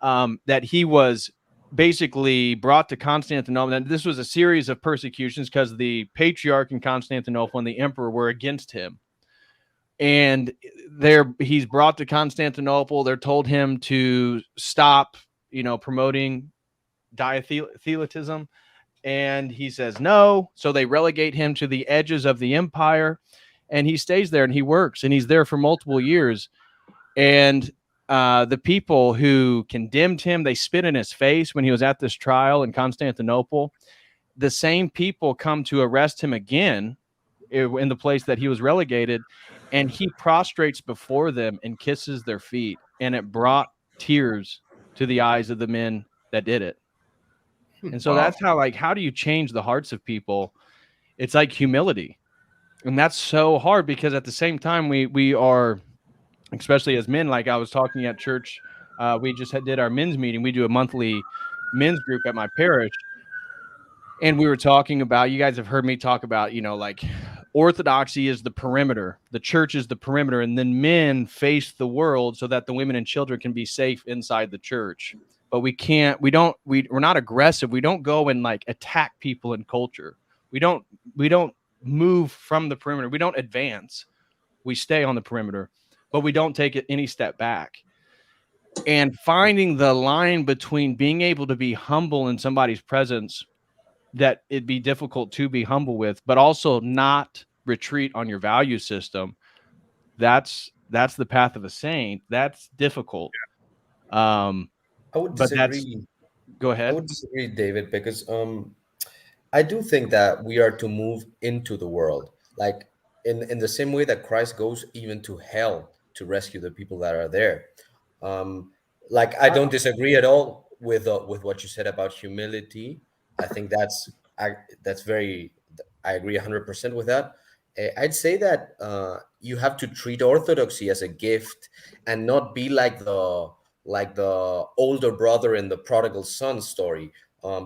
that he was basically brought to Constantinople. And this was a series of persecutions because the patriarch in Constantinople and the emperor were against him. And he's brought to Constantinople. They're told him to stop, promoting diatheletism. And he says no. So they relegate him to the edges of the empire. And he stays there and he works. And he's there for multiple years. And the people who condemned him, they spit in his face when he was at this trial in Constantinople. The same people come to arrest him again in the place that he was relegated, and he prostrates before them and kisses their feet, and it brought tears to the eyes of the men that did it. And so that's how do you change the hearts of people? It's like humility. And that's so hard because at the same time we are, especially as men, like I was talking at church, we just did our men's meeting. We do a monthly men's group at my parish. And we were talking about, you guys have heard me talk about, like orthodoxy is the perimeter, the church is the perimeter, and then men face the world so that the women and children can be safe inside the church. But we're not aggressive. We don't go and like attack people in culture. We don't move from the perimeter. We don't advance. We stay on the perimeter, but we don't take any step back. And finding the line between being able to be humble in somebody's presence that it'd be difficult to be humble with, but also not retreat on your value system. That's the path of a saint. That's difficult. I would disagree. Go ahead. I would disagree, David, because I do think that we are to move into the world, like in the same way that Christ goes even to hell to rescue the people that are there. Like I don't disagree at all with what you said about humility. I think that's very. I agree 100% with that. I'd say that you have to treat orthodoxy as a gift and not be like the older brother in the prodigal son story,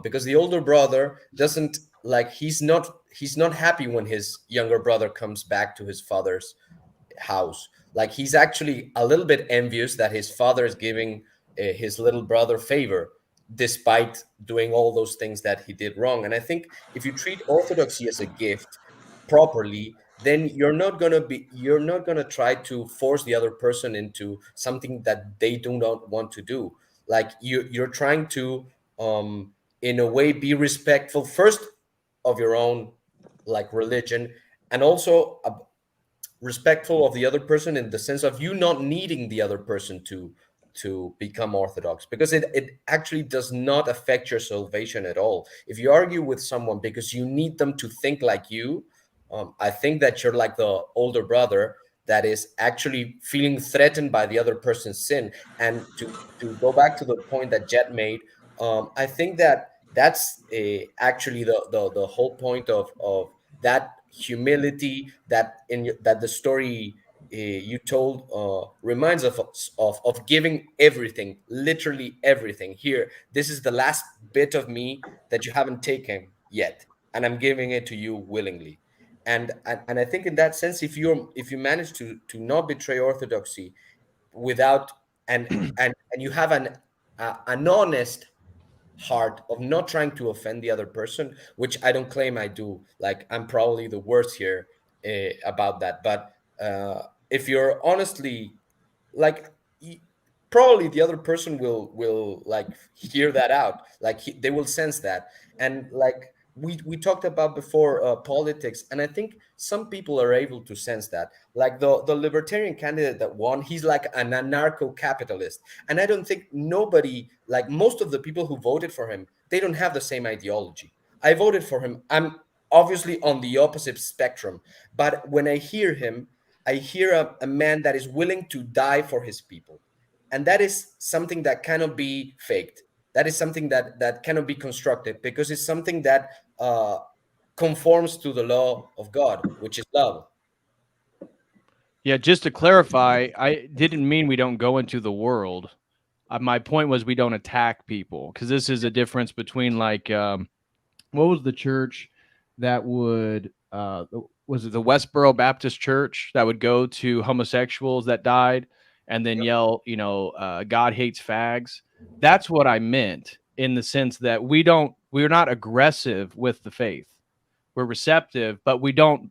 because the older brother doesn't like he's not happy when his younger brother comes back to his father's house. Like he's actually a little bit envious that his father is giving his little brother favor despite doing all those things that he did wrong. And I think if you treat orthodoxy as a gift properly, then you're not going to try to force the other person into something that they do not want to do. Like you're trying to in a way be respectful first of your own like religion, and also respectful of the other person in the sense of you not needing the other person to become orthodox, because it actually does not affect your salvation at all. If you argue with someone because you need them to think like you, I think that you're like the older brother that is actually feeling threatened by the other person's sin. And to go back to the point that Jet made, I think that that's actually the whole point of that humility that that the story you told reminds us of giving everything, literally everything. Here, this is the last bit of me that you haven't taken yet, and I'm giving it to you willingly. And I think in that sense, if you manage to not betray orthodoxy without and you have an honest heart of not trying to offend the other person, which I don't claim I do. Like I'm probably the worst here about that. But if you're honestly like, probably the other person will like hear that out. Like they will sense that, and like we talked about before politics, and I think some people are able to sense that. Like the libertarian candidate that won, he's like an anarcho-capitalist, and I don't think nobody, like most of the people who voted for him, they don't have the same ideology. I voted for him. I'm obviously on the opposite spectrum, but when I hear him, I hear a man that is willing to die for his people, and that is something that cannot be faked. That is something that cannot be constructed, because it's something that conforms to the law of God, which is love. Yeah, just to clarify, I didn't mean we don't go into the world. My point was we don't attack people, because this is a difference between like what was the church that would was it the Westboro Baptist Church that would go to homosexuals that died and then yell, you know, God hates fags? That's what I meant, in the sense that we're not aggressive with the faith. We're receptive, but we don't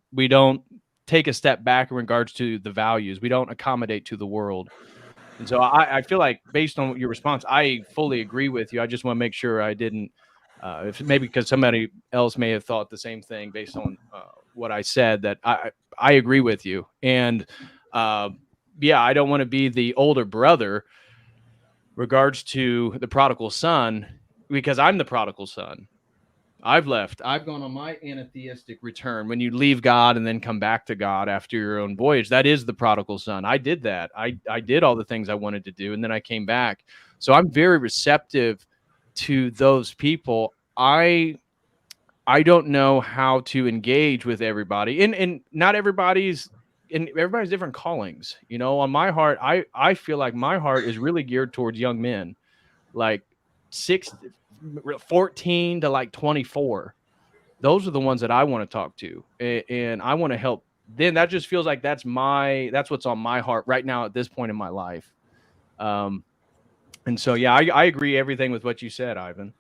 take a step back in regards to the values. We don't accommodate to the world. And so I feel like, based on your response, I fully agree with you. I just want to make sure I didn't, if maybe because somebody else may have thought the same thing based on what I said, that I agree with you. And yeah, I don't want to be the older brother regards to the prodigal son, because I'm the prodigal son. I've left. I've gone on my anatheistic return. When you leave God and then come back to God after your own voyage, that is the prodigal son. I did that. I did all the things I wanted to do, and then I came back. So I'm very receptive to those people. I don't know how to engage with everybody, and not everybody's different callings. You know, on my heart, I feel like my heart is really geared towards young men, like 14 to like 24. Those are the ones that I want to talk to, and I want to help. Then that just feels like that's what's on my heart right now at this point in my life. And so, yeah, I agree everything with what you said, Ivan.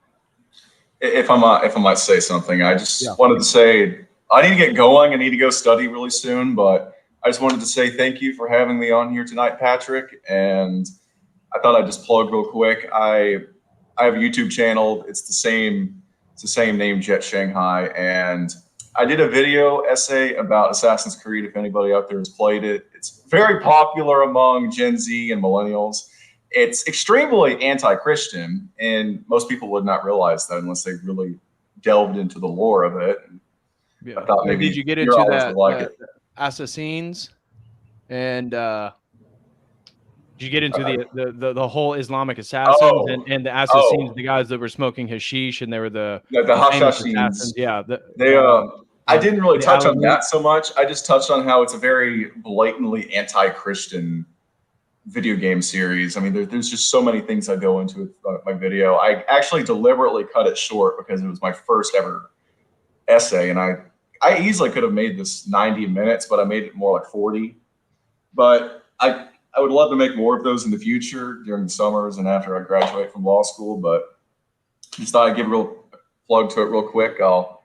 If I might say something, I just wanted to say I need to get going. I need to go study really soon, but I just wanted to say thank you for having me on here tonight, Patrick. And I thought I'd just plug real quick. I have a YouTube channel. It's the same name, Jet Shanghai, and I did a video essay about Assassin's Creed. If anybody out there has played it, it's very popular among Gen Z and millennials. It's extremely anti-Christian, and most people would not realize that unless they really delved into the lore of it. Yeah. I thought maybe did you get into that Assassins, and did you get into the whole Islamic assassins and the Assassins, the guys that were smoking hashish, and they were the Hashashins? Yeah, I didn't really touch on that so much. I just touched on how it's a very blatantly anti-Christian video game series. I mean, there's just so many things I go into with my video. I actually deliberately cut it short because it was my first ever essay, and I easily could have made this 90 minutes, but I made it more like 40. But I would love to make more of those in the future during the summers and after I graduate from law school. But just thought I'd give a real plug to it real quick. I'll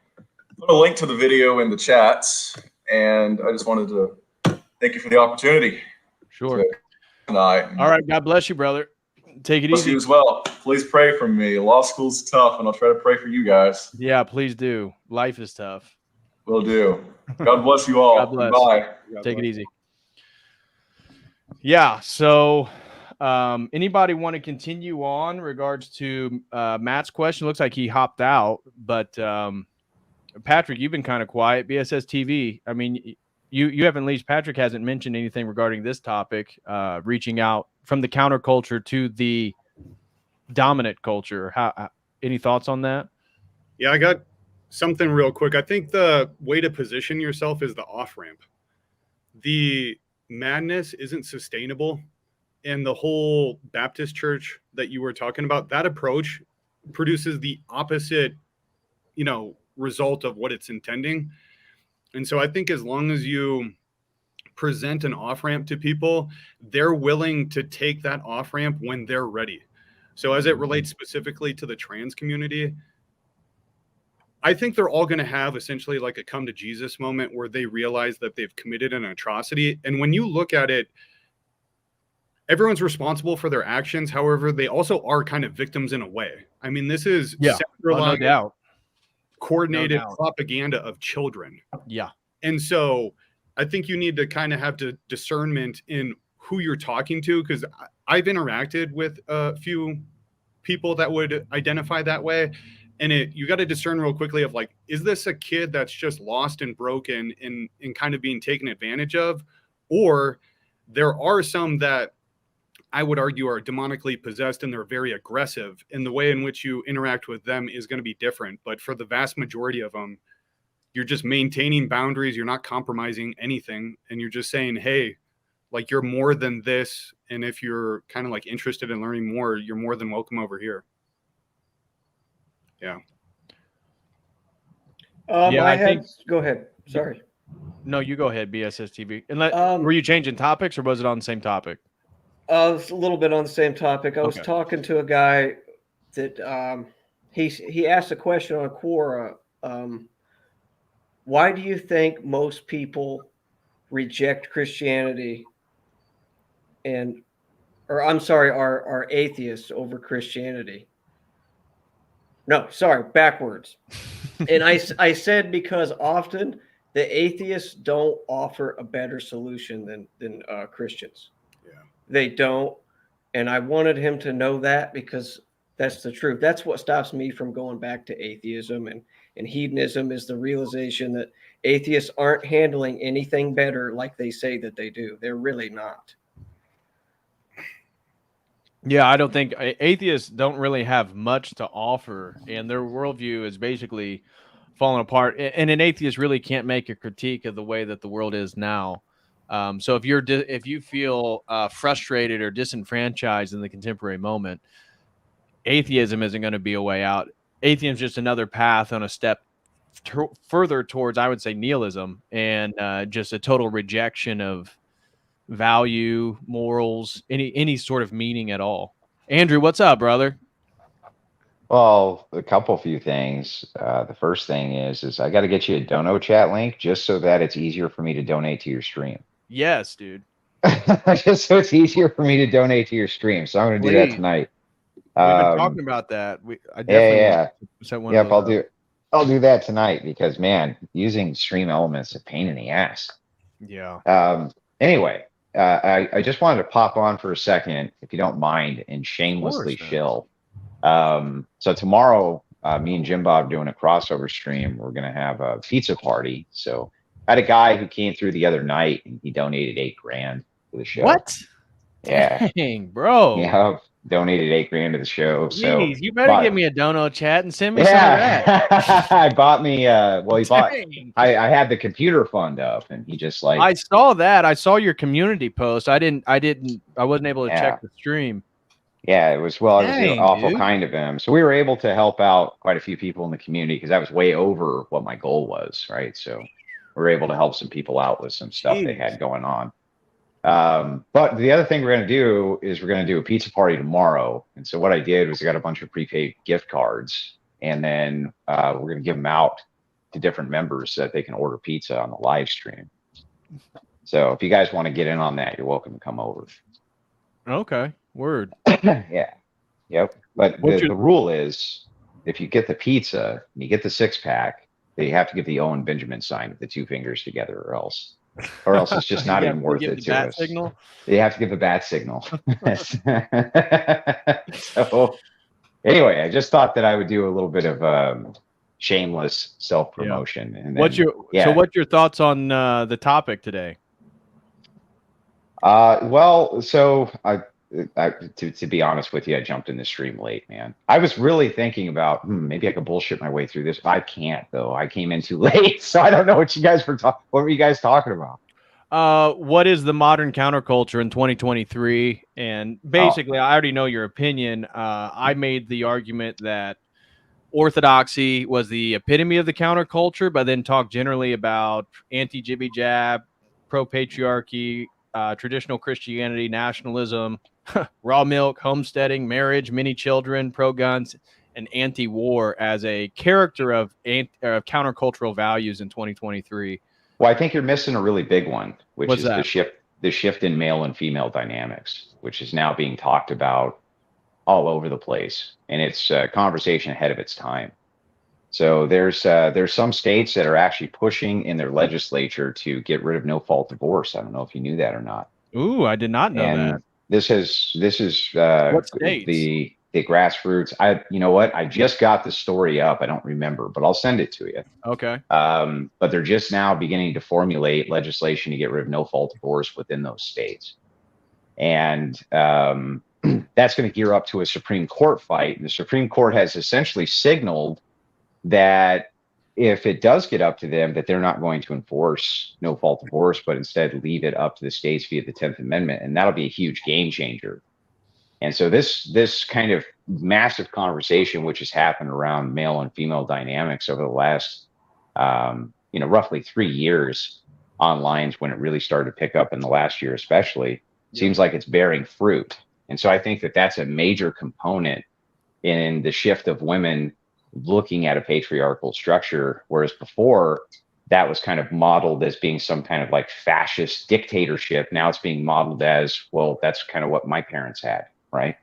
put a link to the video in the chats, and I just wanted to thank you for the opportunity. Sure. Tonight. All right. God bless you, brother. Take it easy. You as well. Please pray for me. Law school's tough, and I'll try to pray for you guys. Yeah, please do. Life is tough. Will do. God bless you all. God bless. Bye. Take it easy. Yeah. So, anybody want to continue on regards to Matt's question? Looks like he hopped out, but Patrick, you've been kind of quiet. BSS TV. I mean, you haven't, at least Patrick hasn't mentioned anything regarding this topic, reaching out from the counterculture to the dominant culture. How? Any thoughts on that? Yeah, I got something real quick. I think the way to position yourself is the off-ramp. The madness isn't sustainable, and the whole Baptist church that you were talking about, that approach produces the opposite, result of what it's intending. And so I think as long as you present an off-ramp to people, they're willing to take that off-ramp when they're ready. So as it relates specifically to the trans community, I think they're all going to have essentially like a come to Jesus moment where they realize that they've committed an atrocity. And when you look at it, everyone's responsible for their actions. However, they also are kind of victims in a way. I mean, this is no doubt. coordinated doubt. propaganda of children. Yeah. And so I think you need to kind of have discernment in who you're talking to, because I've interacted with a few people that would identify that way. And you got to discern real quickly of like, is this a kid that's just lost and broken and kind of being taken advantage of? Or there are some that I would argue are demonically possessed and they're very aggressive, and the way in which you interact with them is going to be different. But for the vast majority of them, you're just maintaining boundaries. You're not compromising anything. And you're just saying, hey, like, you're more than this. And if you're kind of like interested in learning more, you're more than welcome over here. Yeah. Go ahead. Sorry. No, you go ahead, BSSTV. And were you changing topics, or was it on the same topic? It's a little bit on the same topic. I was talking to a guy that he asked a question on Quora. Why do you think most people reject Christianity are atheists over Christianity? No, sorry, backwards. And I said because often the atheists don't offer a better solution than Christians. Yeah. They don't. And I wanted him to know that, because that's the truth. That's what stops me from going back to atheism and hedonism, is the realization that atheists aren't handling anything better like they say that they do. They're really not. Yeah, I don't think atheists don't really have much to offer, and their worldview is basically falling apart. And an atheist really can't make a critique of the way that the world is now. So if you feel frustrated or disenfranchised in the contemporary moment, atheism isn't going to be a way out. Atheism is just another path on a step further towards, I would say, nihilism, and just a total rejection of value, morals, any sort of meaning at all. Andrew, what's up, brother? Well, a few things. The first thing is I got to get you a dono chat link just so that it's easier for me to donate to your stream. Yes, dude. Just so it's easier for me to donate to your stream. So I'm going to do that tonight. We've been talking about that. I definitely I'll do that tonight, because man, using Stream Elements is a pain in the ass. Yeah. Anyway, I just wanted to pop on for a second, if you don't mind, and shamelessly shill. So tomorrow, me and Jim Bob doing a crossover stream. We're going to have a pizza party. So I had a guy who came through the other night and he donated $8,000 to the show. What? Yeah. Dang, bro. Yeah. Donated $8,000 to the show. Jeez, so you better give me a dono chat and send me some of that. I bought me I had the computer fund up, and he just like, I saw that. I saw your community post. I wasn't able to check the stream. Yeah, it was awful kind of him. So we were able to help out quite a few people in the community, because that was way over what my goal was, right? So we were able to help some people out with some stuff they had going on. But the other thing we're going to do is we're going to do a pizza party tomorrow. And so what I did was I got a bunch of prepaid gift cards, and then we're going to give them out to different members so that they can order pizza on the live stream. So if you guys want to get in on that, you're welcome to come over. Okay. Word. Yeah. Yep. But the rule is, if you get the pizza and you get the 6-pack, you have to give the Owen Benjamin sign with the 2 fingers together, or else it's just not even worth it to us. Signal? You have to give the bat signal. So anyway, I just thought that I would do a little bit of shameless self-promotion. And then, what's your thoughts on the topic today? Well, so to be honest with you, I jumped in the stream late, man. I was really thinking about maybe I could bullshit my way through this. I can't, though. I came in too late, so I don't know what you guys were talking. What were you guys talking about? What is the modern counterculture in 2023? And basically, I already know your opinion. I made the argument that orthodoxy was the epitome of the counterculture, but then talked generally about anti-jibby jab, pro-patriarchy, traditional Christianity, nationalism, raw milk, homesteading, marriage, many children, pro-guns, and anti-war as a character of countercultural values in 2023. Well, I think you're missing a really big one, which What's is that? the shift in male and female dynamics, which is now being talked about all over the place, and it's a conversation ahead of its time. So there's some states that are actually pushing in their legislature to get rid of no fault divorce. I don't know if you knew that or not. Ooh, I did not know that. And this is What states? the grassroots. You know what? I just got the story up. I don't remember, but I'll send it to you. Okay. But they're just now beginning to formulate legislation to get rid of no fault divorce within those states. And that's going to gear up to a Supreme Court fight. And the Supreme Court has essentially signaled that if it does get up to them, that they're not going to enforce no fault divorce, but instead leave it up to the states via the 10th Amendment. And that'll be a huge game changer. And so this kind of massive conversation, which has happened around male and female dynamics over the last, roughly 3 years online, when it really started to pick up in the last year, especially, seems like it's bearing fruit. And so I think that that's a major component in the shift of women looking at a patriarchal structure, whereas before that was kind of modeled as being some kind of like fascist dictatorship. Now it's being modeled as, well, that's kind of what my parents had, right?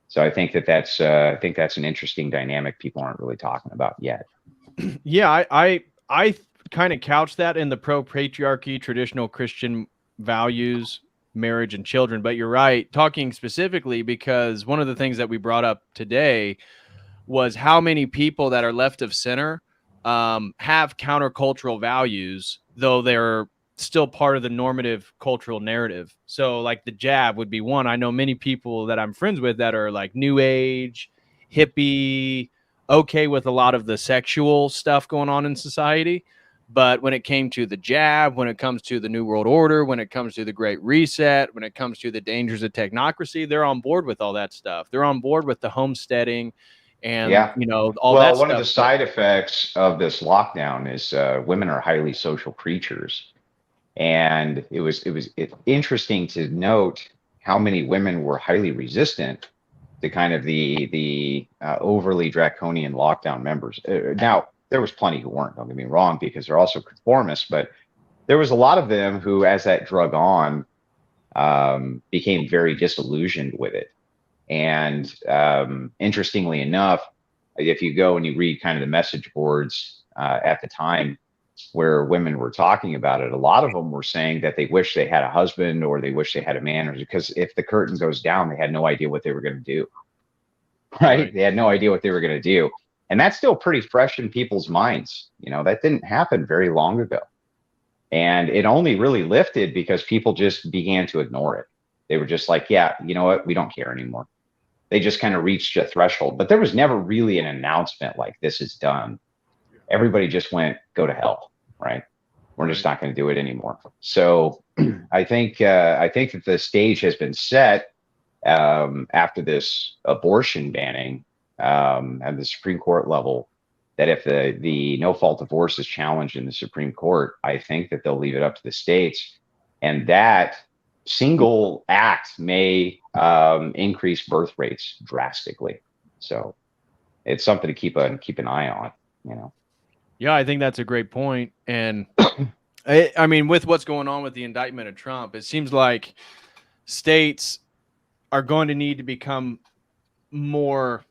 So I think that's an interesting dynamic people aren't really talking about yet. Yeah, I kind of couch that in the pro-patriarchy, traditional Christian values, marriage and children. But you're right, talking specifically because one of the things that we brought up today was how many people that are left of center have countercultural values, though they're still part of the normative cultural narrative. So like the jab would be one. I know many people that I'm friends with that are like new age, hippie, okay with a lot of the sexual stuff going on in society. But when it came to the jab, when it comes to the New World Order, when it comes to the Great Reset, when it comes to the dangers of technocracy, they're on board with all that stuff. They're on board with the homesteading and, all that stuff. One of the side effects of this lockdown is women are highly social creatures. And it was interesting to note how many women were highly resistant to kind of the overly draconian lockdown members. Now, there was plenty who weren't, don't get me wrong, because they're also conformists, but there was a lot of them who, as that drug on, became very disillusioned with it. And interestingly enough, if you go and you read kind of the message boards at the time where women were talking about it, a lot of them were saying that they wish they had a husband or they wish they had a man, or because if the curtain goes down, they had no idea what they were going to do. Right? They had no idea what they were going to do. And that's still pretty fresh in people's minds. That didn't happen very long ago. And it only really lifted because people just began to ignore it. They were just like, yeah, you know what? We don't care anymore. They just kind of reached a threshold, but there was never really an announcement like this is done. Everybody just went, go to hell, right? We're just not going to do it anymore. So I think that the stage has been set after this abortion banning at the Supreme Court level, that if the no fault divorce is challenged in the Supreme Court, I think that they'll leave it up to the states, and that single act may increase birth rates drastically. So it's something to keep an eye on, Yeah, I think that's a great point. And I mean, with what's going on with the indictment of Trump, it seems like states are going to need to become more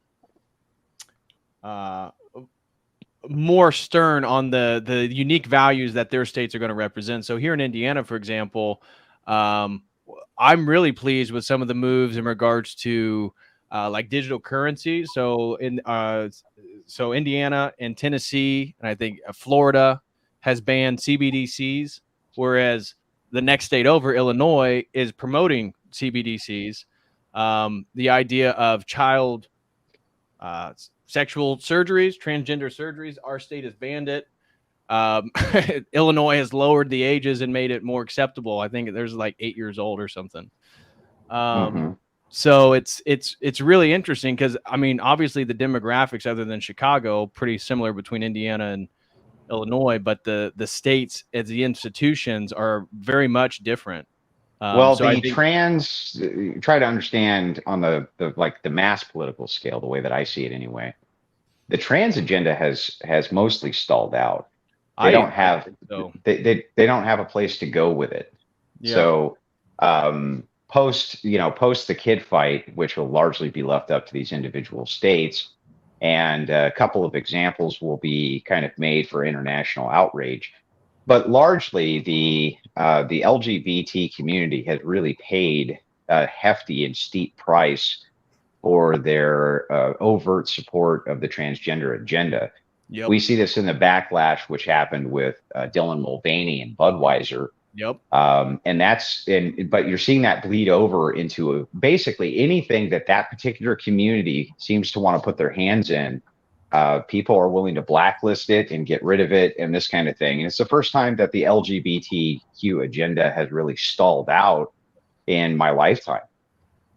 stern on the unique values that their states are going to represent. So here in Indiana, for example, I'm really pleased with some of the moves in regards to like digital currency. So Indiana and Tennessee, and I think Florida has banned CBDCs, whereas the next state over, Illinois, is promoting CBDCs. The idea of child sexual surgeries, transgender surgeries, our state has banned it. Illinois has lowered the ages and made it more acceptable. I think there's like 8 years old or something. So it's really interesting because, I mean, obviously the demographics, other than Chicago, pretty similar between Indiana and Illinois, but the states as the institutions are very much different. Well, so try to understand on the mass political scale, the way that I see it anyway, the trans agenda has mostly stalled out. They don't have a place to go with it. Yeah. So post the kid fight, which will largely be left up to these individual states, And a couple of examples will be kind of made for international outrage. But largely, the LGBT community has really paid a hefty and steep price for their overt support of the transgender agenda. Yep. We see this in the backlash which happened with Dylan Mulvaney and Budweiser. Yep. But you're seeing that bleed over into basically anything that particular community seems to want to put their hands in. People are willing to blacklist it and get rid of it and this kind of thing. And it's the first time that the LGBTQ agenda has really stalled out in my lifetime.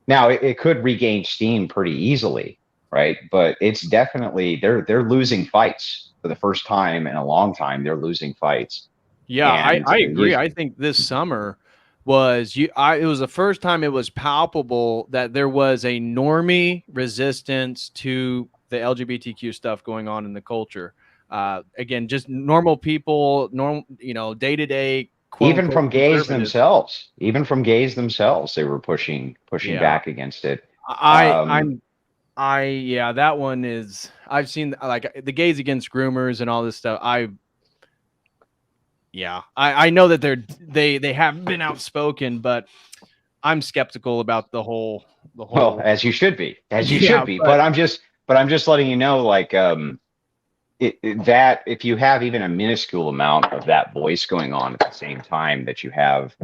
Now, it could regain steam pretty easily, right? But it's definitely, they're losing fights for the first time in a long time. They're losing fights. Yeah, I agree. I think this summer it was the first time it was palpable that there was a normie resistance to the LGBTQ stuff going on in the culture. Again, just normal people, day to day. Even from gays themselves, they were pushing back against it. Yeah, that one is. I've seen like the gays against groomers and all this stuff. I know that they have been outspoken, but I'm skeptical about the whole. Well, as you should be, But I'm just letting you know, like, that if you have even a minuscule amount of that voice going on at the same time that you have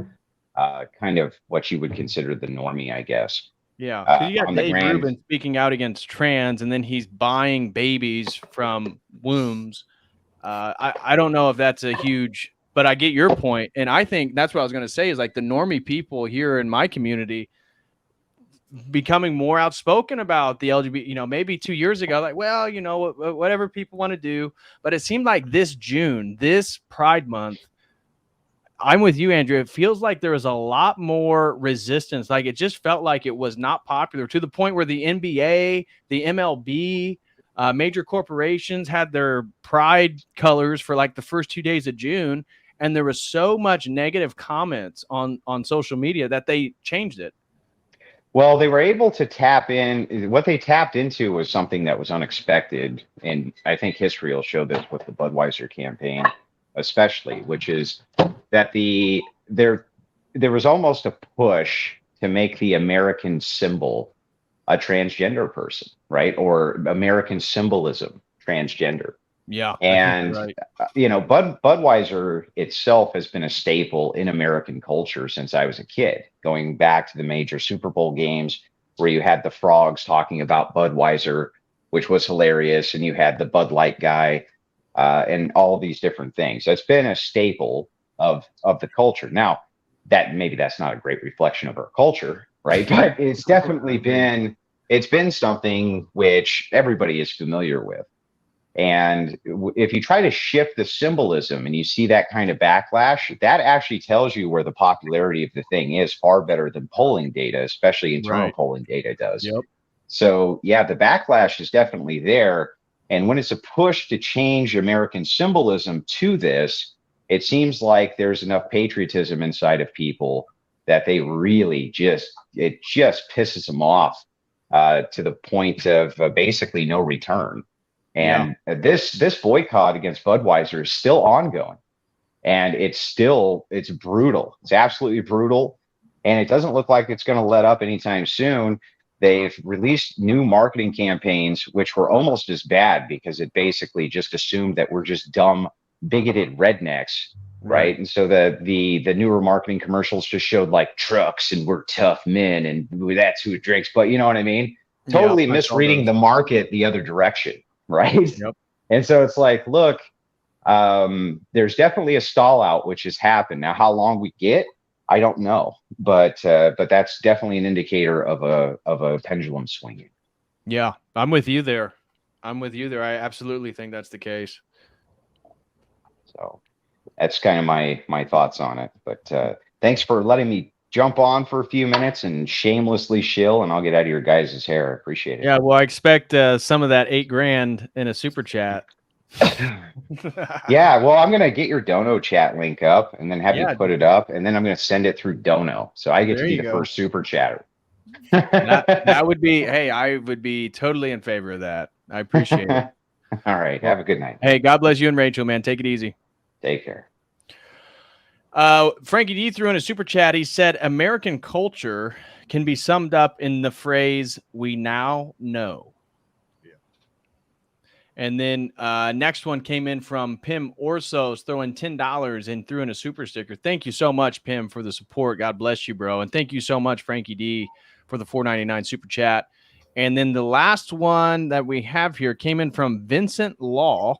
kind of what you would consider the normie, I guess. Yeah, because you got Dave Rubin speaking out against trans, and then he's buying babies from wombs. I don't know if that's a huge, but I get your point, and I think that's what I was going to say is like the normie people here in my community becoming more outspoken about the LGBT, maybe 2 years ago, like, well, whatever people want to do. But it seemed like this June, this Pride Month, I'm with you, Andrew. It feels like there was a lot more resistance. Like it just felt like it was not popular to the point where the NBA, the MLB, major corporations had their pride colors for like the first 2 days of June. And there was so much negative comments on social media that they changed it. Well, they were able to tap in. What they tapped into was something that was unexpected. And I think history will show this with the Budweiser campaign, especially, which is that there was almost a push to make the American symbol a transgender person, right? Or American symbolism transgender. Yeah. And, right. Budweiser itself has been a staple in American culture since I was a kid, going back to the major Super Bowl games where you had the frogs talking about Budweiser, which was hilarious. And you had the Bud Light guy and all of these different things. That's been a staple of the culture. Now, that's not a great reflection of our culture, right? But it's definitely been something which everybody is familiar with. And if you try to shift the symbolism and you see that kind of backlash, that actually tells you where the popularity of the thing is far better than polling data, especially internal polling data does. Yep. So, yeah, the backlash is definitely there. And when it's a push to change American symbolism to this, it seems like there's enough patriotism inside of people that they really it just pisses them off to the point of basically no return. And this boycott against Budweiser is still ongoing, and it's brutal. It's absolutely brutal, and it doesn't look like it's going to let up anytime soon. They've released new marketing campaigns, which were almost as bad because it basically just assumed that we're just dumb, bigoted rednecks, right? And so the newer marketing commercials just showed like trucks and we're tough men and that's who it drinks. But you know what I mean? Totally misreading the market the other direction. Right. Yep. And so it's like, look, there's definitely a stall out, which has happened. Now, how long we get, I don't know, but that's definitely an indicator of a pendulum swinging. Yeah, I'm with you there. I absolutely think that's the case. So that's kind of my thoughts on it. But thanks for letting me jump on for a few minutes and shamelessly shill, and I'll get out of your guys' hair. I appreciate it. Yeah, well, I expect some of that $8,000 in a super chat. Yeah, well, I'm gonna get your Dono chat link up and then have you put it up, and then I'm gonna send it through Dono, so I get to be the first super chatter. that would be. Hey, I would be totally in favor of that. I appreciate it. All right. Have a good night. Hey, God bless you and Rachel, man. Take it easy. Take care. Frankie D threw in a super chat. He said, American culture can be summed up in the phrase, we now know. Yeah. And then next one came in from Pim Orsos, throwing $10 and threw in a super sticker. Thank you so much, Pim, for the support. God bless you, bro. And thank you so much, Frankie D, for the $4.99 super chat. And then the last one that we have here came in from Vincent Law.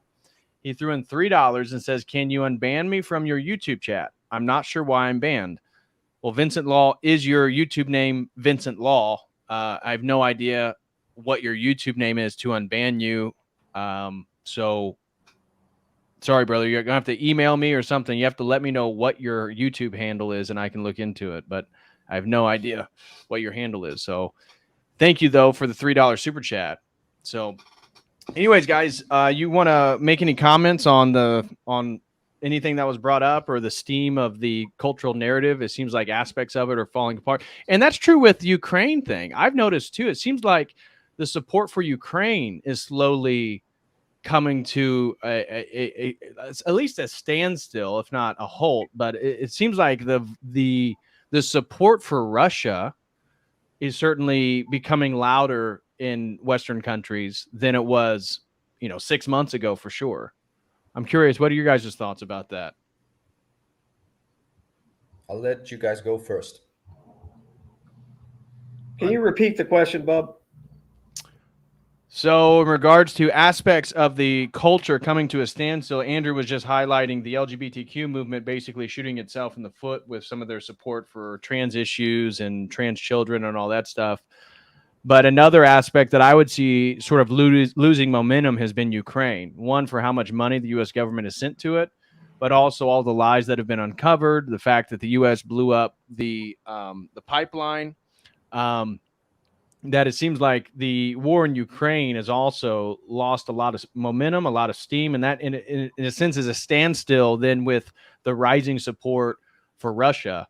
He threw in $3 and says, can you unban me from your YouTube chat? I'm not sure why I'm banned. Well, Vincent Law is your YouTube name, Vincent Law. I have no idea what your YouTube name is to unban you. So sorry, brother, you're gonna have to email me or something. You have to let me know what your YouTube handle is and I can look into it, but I have no idea what your handle is. So thank you though for the $3 super chat. So anyways, guys, you want to make any comments on anything that was brought up or the steam of the cultural narrative? It seems like aspects of it are falling apart. And that's true with the Ukraine thing. I've noticed too, it seems like the support for Ukraine is slowly coming to at least a standstill, if not a halt. But it seems like the support for Russia is certainly becoming louder in Western countries than it was, 6 months ago for sure. I'm curious, what are your guys' thoughts about that? I'll let you guys go first. Can you repeat the question, Bob? So in regards to aspects of the culture coming to a standstill, Andrew was just highlighting the LGBTQ movement basically shooting itself in the foot with some of their support for trans issues and trans children and all that stuff. But another aspect that I would see sort of losing momentum has been Ukraine. One, for how much money the U.S. government has sent to it, but also all the lies that have been uncovered, the fact that the U.S. blew up the pipeline, that it seems like the war in Ukraine has also lost a lot of momentum, a lot of steam, and that in a sense is a standstill then with the rising support for Russia.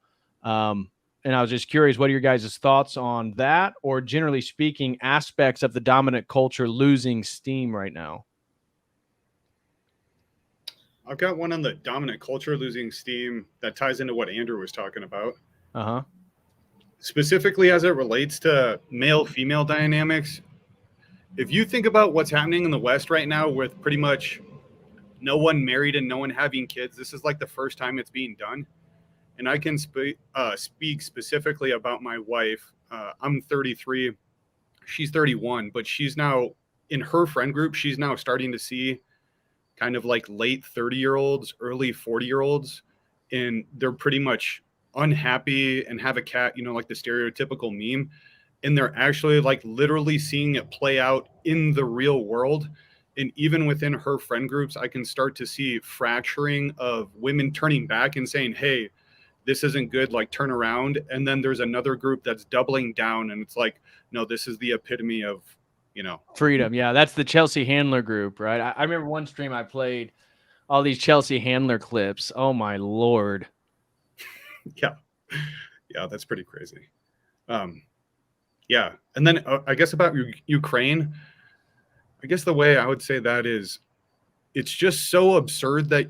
And I was just curious, what are your guys' thoughts on that, or generally speaking, aspects of the dominant culture losing steam right now? I've got one on the dominant culture losing steam that ties into what Andrew was talking about. Uh-huh. Specifically as it relates to male-female dynamics. If you think about what's happening in the West right now with pretty much no one married and no one having kids, this is like the first time it's being done. And I can speak specifically about my wife. I'm 33. She's 31, but she's now in her friend group. She's now starting to see kind of like late 30-year-olds, early 40-year-olds, and they're pretty much unhappy and have a cat, like the stereotypical meme. And they're actually like literally seeing it play out in the real world. And even within her friend groups, I can start to see fracturing of women turning back and saying, hey, this isn't good, like turn around. And then there's another group that's doubling down. And it's like, no, this is the epitome of, freedom. Yeah, that's the Chelsea Handler group, right? I remember one stream I played all these Chelsea Handler clips. Oh, my Lord. Yeah, that's pretty crazy. Yeah. And then I guess about Ukraine, I guess the way I would say that is it's just so absurd that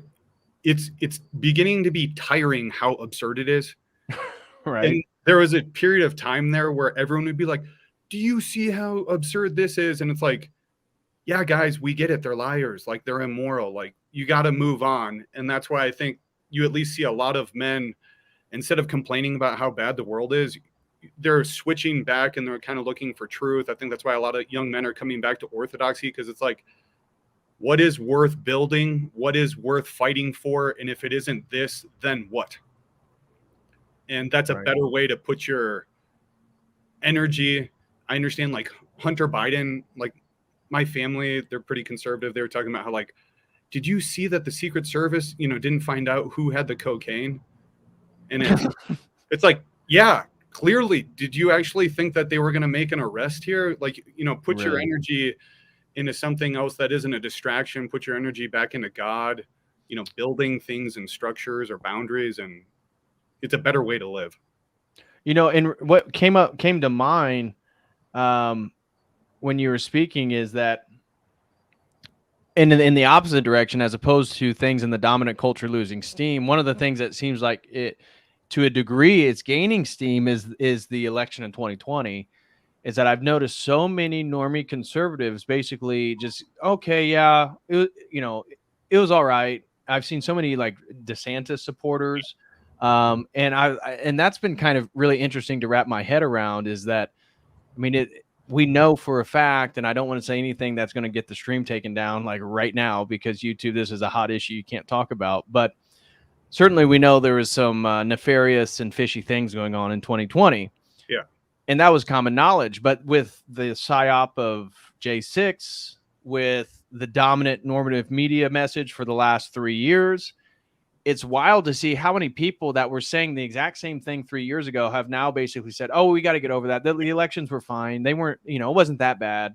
it's beginning to be tiring how absurd it is. Right. And there was a period of time there where everyone would be like, do you see how absurd this is? And it's like, yeah, guys, we get it. They're liars. Like they're immoral. Like you got to move on. And that's why I think you at least see a lot of men, instead of complaining about how bad the world is, they're switching back and they're kind of looking for truth. I think that's why a lot of young men are coming back to orthodoxy, because it's like, what is worth building? What is worth fighting for? And if it isn't this, then what? And that's a better way to put your energy. I understand like Hunter Biden, like my family, they're pretty conservative. They were talking about how like, did you see that the Secret Service, didn't find out who had the cocaine? And it's like, yeah, clearly, did you actually think that they were going to make an arrest here? Like, put your energy into something else that isn't a distraction. Put your energy back into God, building things and structures or boundaries. And it's a better way to live. And what came to mind when you were speaking is that And in the opposite direction, as opposed to things in the dominant culture losing steam, one of the things that seems like it, to a degree, it's gaining steam is the election in 2020. Is that I've noticed so many normie conservatives basically just, okay, yeah, it was all right. I've seen so many like DeSantis supporters, and and that's been kind of really interesting to wrap my head around. Is that, I mean, we know for a fact, and I don't want to say anything that's going to get the stream taken down like right now, because YouTube, this is a hot issue you can't talk about. But certainly we know there was some nefarious and fishy things going on in 2020. Yeah. And that was common knowledge. But with the psyop of J6, with the dominant normative media message for the last 3 years, it's wild to see how many people that were saying the exact same thing 3 years ago have now basically said, oh, we got to get over that. The elections were fine. They weren't, it wasn't that bad.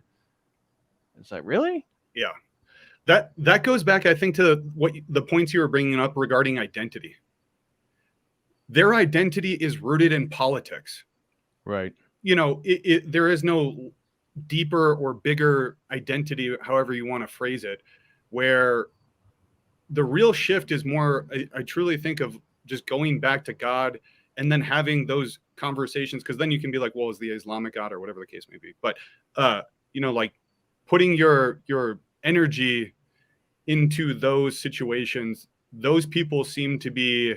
It's like, really? Yeah. That goes back, I think, to what the points you were bringing up regarding identity. Their identity is rooted in politics. Right. There is no deeper or bigger identity, however you want to phrase it, where the real shift is more, I truly think, of just going back to God and then having those conversations, because then you can be like, well, is the Islamic God or whatever the case may be. But, like putting your energy into those situations, those people seem to be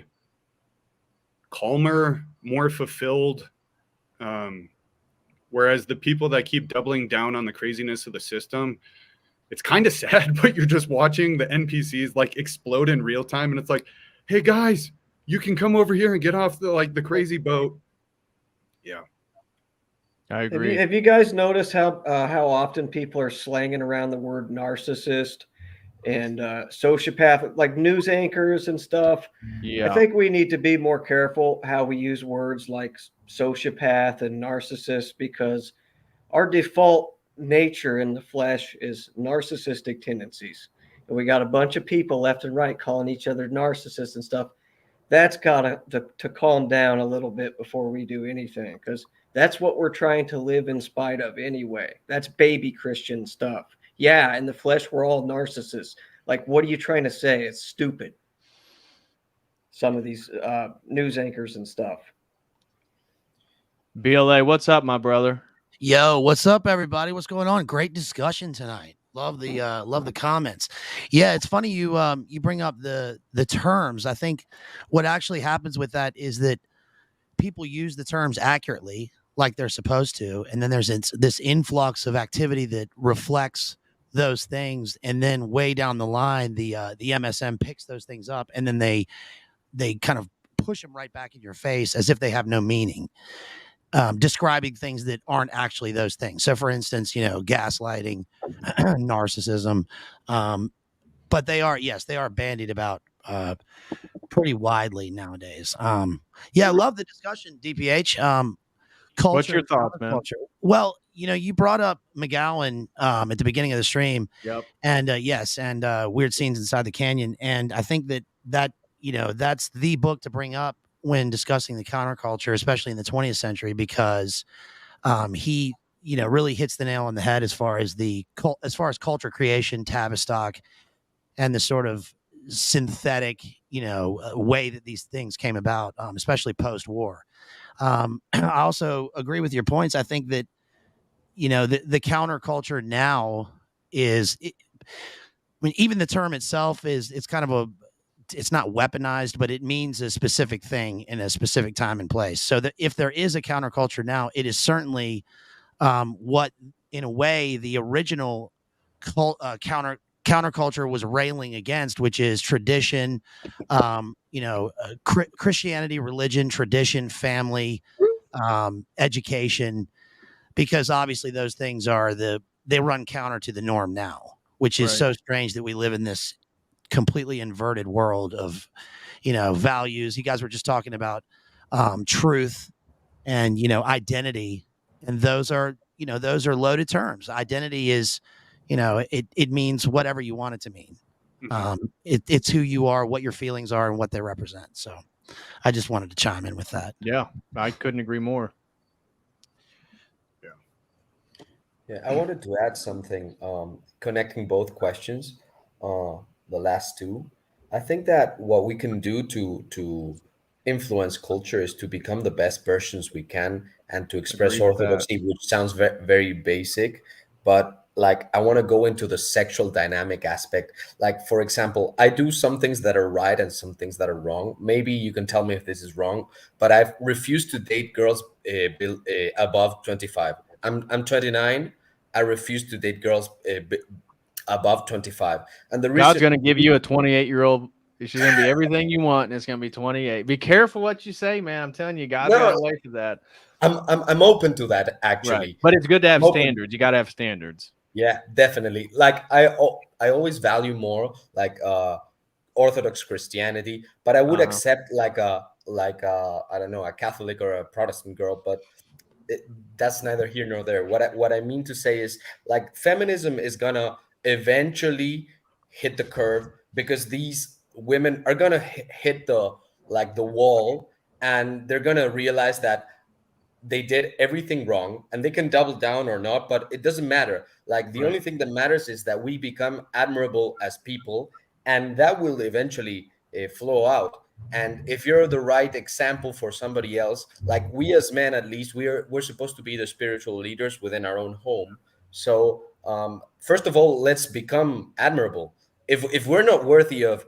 calmer, more fulfilled. Whereas the people that keep doubling down on the craziness of the system, it's kind of sad, but you're just watching the NPCs like explode in real time. And it's like, hey guys, you can come over here and get off the crazy boat. Yeah. I agree. Have you guys noticed how often people are slanging around the word narcissist and sociopath, like news anchors and stuff? Yeah. I think we need to be more careful how we use words like sociopath and narcissist, because our default nature in the flesh is narcissistic tendencies. And we got a bunch of people left and right calling each other narcissists and stuff. That's got to calm down a little bit before we do anything, because that's what we're trying to live in spite of anyway. That's baby Christian stuff. Yeah, in the flesh, we're all narcissists. Like, what are you trying to say? It's stupid. Some of these news anchors and stuff. BLA, what's up, my brother? Yo, what's up, everybody? What's going on? Great discussion tonight. Love the comments. Yeah, it's funny you bring up the terms. I think what actually happens with that is that people use the terms accurately, like they're supposed to, and then there's this influx of activity that reflects those things, and then way down the line, the MSM picks those things up, and then they kind of push them right back in your face as if they have no meaning. Describing things that aren't actually those things. So, for instance, gaslighting, narcissism, but they are bandied about pretty widely nowadays. Yeah, I love the discussion, DPH. Culture. What's your thoughts, man? Culture. Well, you brought up McGowan at the beginning of the stream. Yep. And yes, and Weird Scenes Inside the Canyon. And I think that that's the book to bring up when discussing the counterculture, especially in the 20th century, because he, really hits the nail on the head as far as culture creation, Tavistock, and the sort of synthetic, way that these things came about, especially post-war. I also agree with your points. I think that, the counterculture now is, even the term itself it's kind of it's not weaponized, but it means a specific thing in a specific time and place. So that if there is a counterculture now, it is certainly what, in a way, the original counterculture was railing against, which is tradition, Christianity, religion, tradition, family, education, because obviously those things they run counter to the norm now, which is so strange that we live in this completely inverted world of, values. You guys were just talking about truth and, identity, and those are loaded terms. Identity is, it means whatever you want it to mean. It's who you are, what your feelings are, and what they represent. So I just wanted to chime in with that. Yeah, I couldn't agree more. Yeah, I wanted to add something, connecting both questions. the last two. I think that what we can do to influence culture is to become the best versions we can and to express Agree with that. orthodoxy, which sounds very basic, but like I want to go into the sexual dynamic aspect. Like, for example, I do some things that are right and some things that are wrong. Maybe you can tell me if this is wrong, but I've refused to date girls above 25. I'm 29. I refuse to date girls above 25. And the God's reason, going to give you a 28-year-old. She's going to be everything you want, and it's going to be 28. Be careful what you say, man. I'm telling you, God's got a way for that. I'm open to that, actually. Right. But it's good to have standards. You got to have standards. Yeah, definitely. Like I always value more like Orthodox Christianity, but I would accept like a I don't know, a Catholic or a Protestant girl, but that's neither here nor there. What I mean to say is like feminism is gonna eventually hit the curve because these women are gonna hit the wall, and they're gonna realize that they did everything wrong, and they can double down or not, but it doesn't matter. Like the only thing that matters is that we become admirable as people, and that will eventually flow out. And if you're the right example for somebody else, like we as men, at least we're supposed to be the spiritual leaders within our own home. So first of all, let's become admirable. If we're not worthy of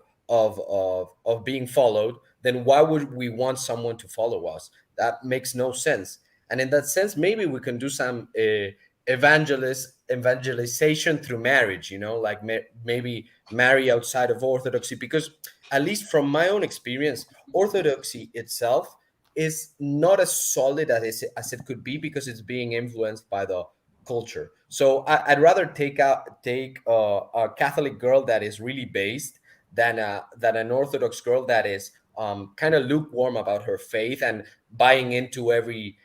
being followed, then why would we want someone to follow us? That makes no sense. And in that sense, maybe we can do some evangelization through marriage, like maybe marry outside of Orthodoxy, because at least from my own experience, Orthodoxy itself is not as solid as it could be because it's being influenced by the culture. So I'd rather take a Catholic girl that is really based than an Orthodox girl that is kind of lukewarm about her faith and buying into every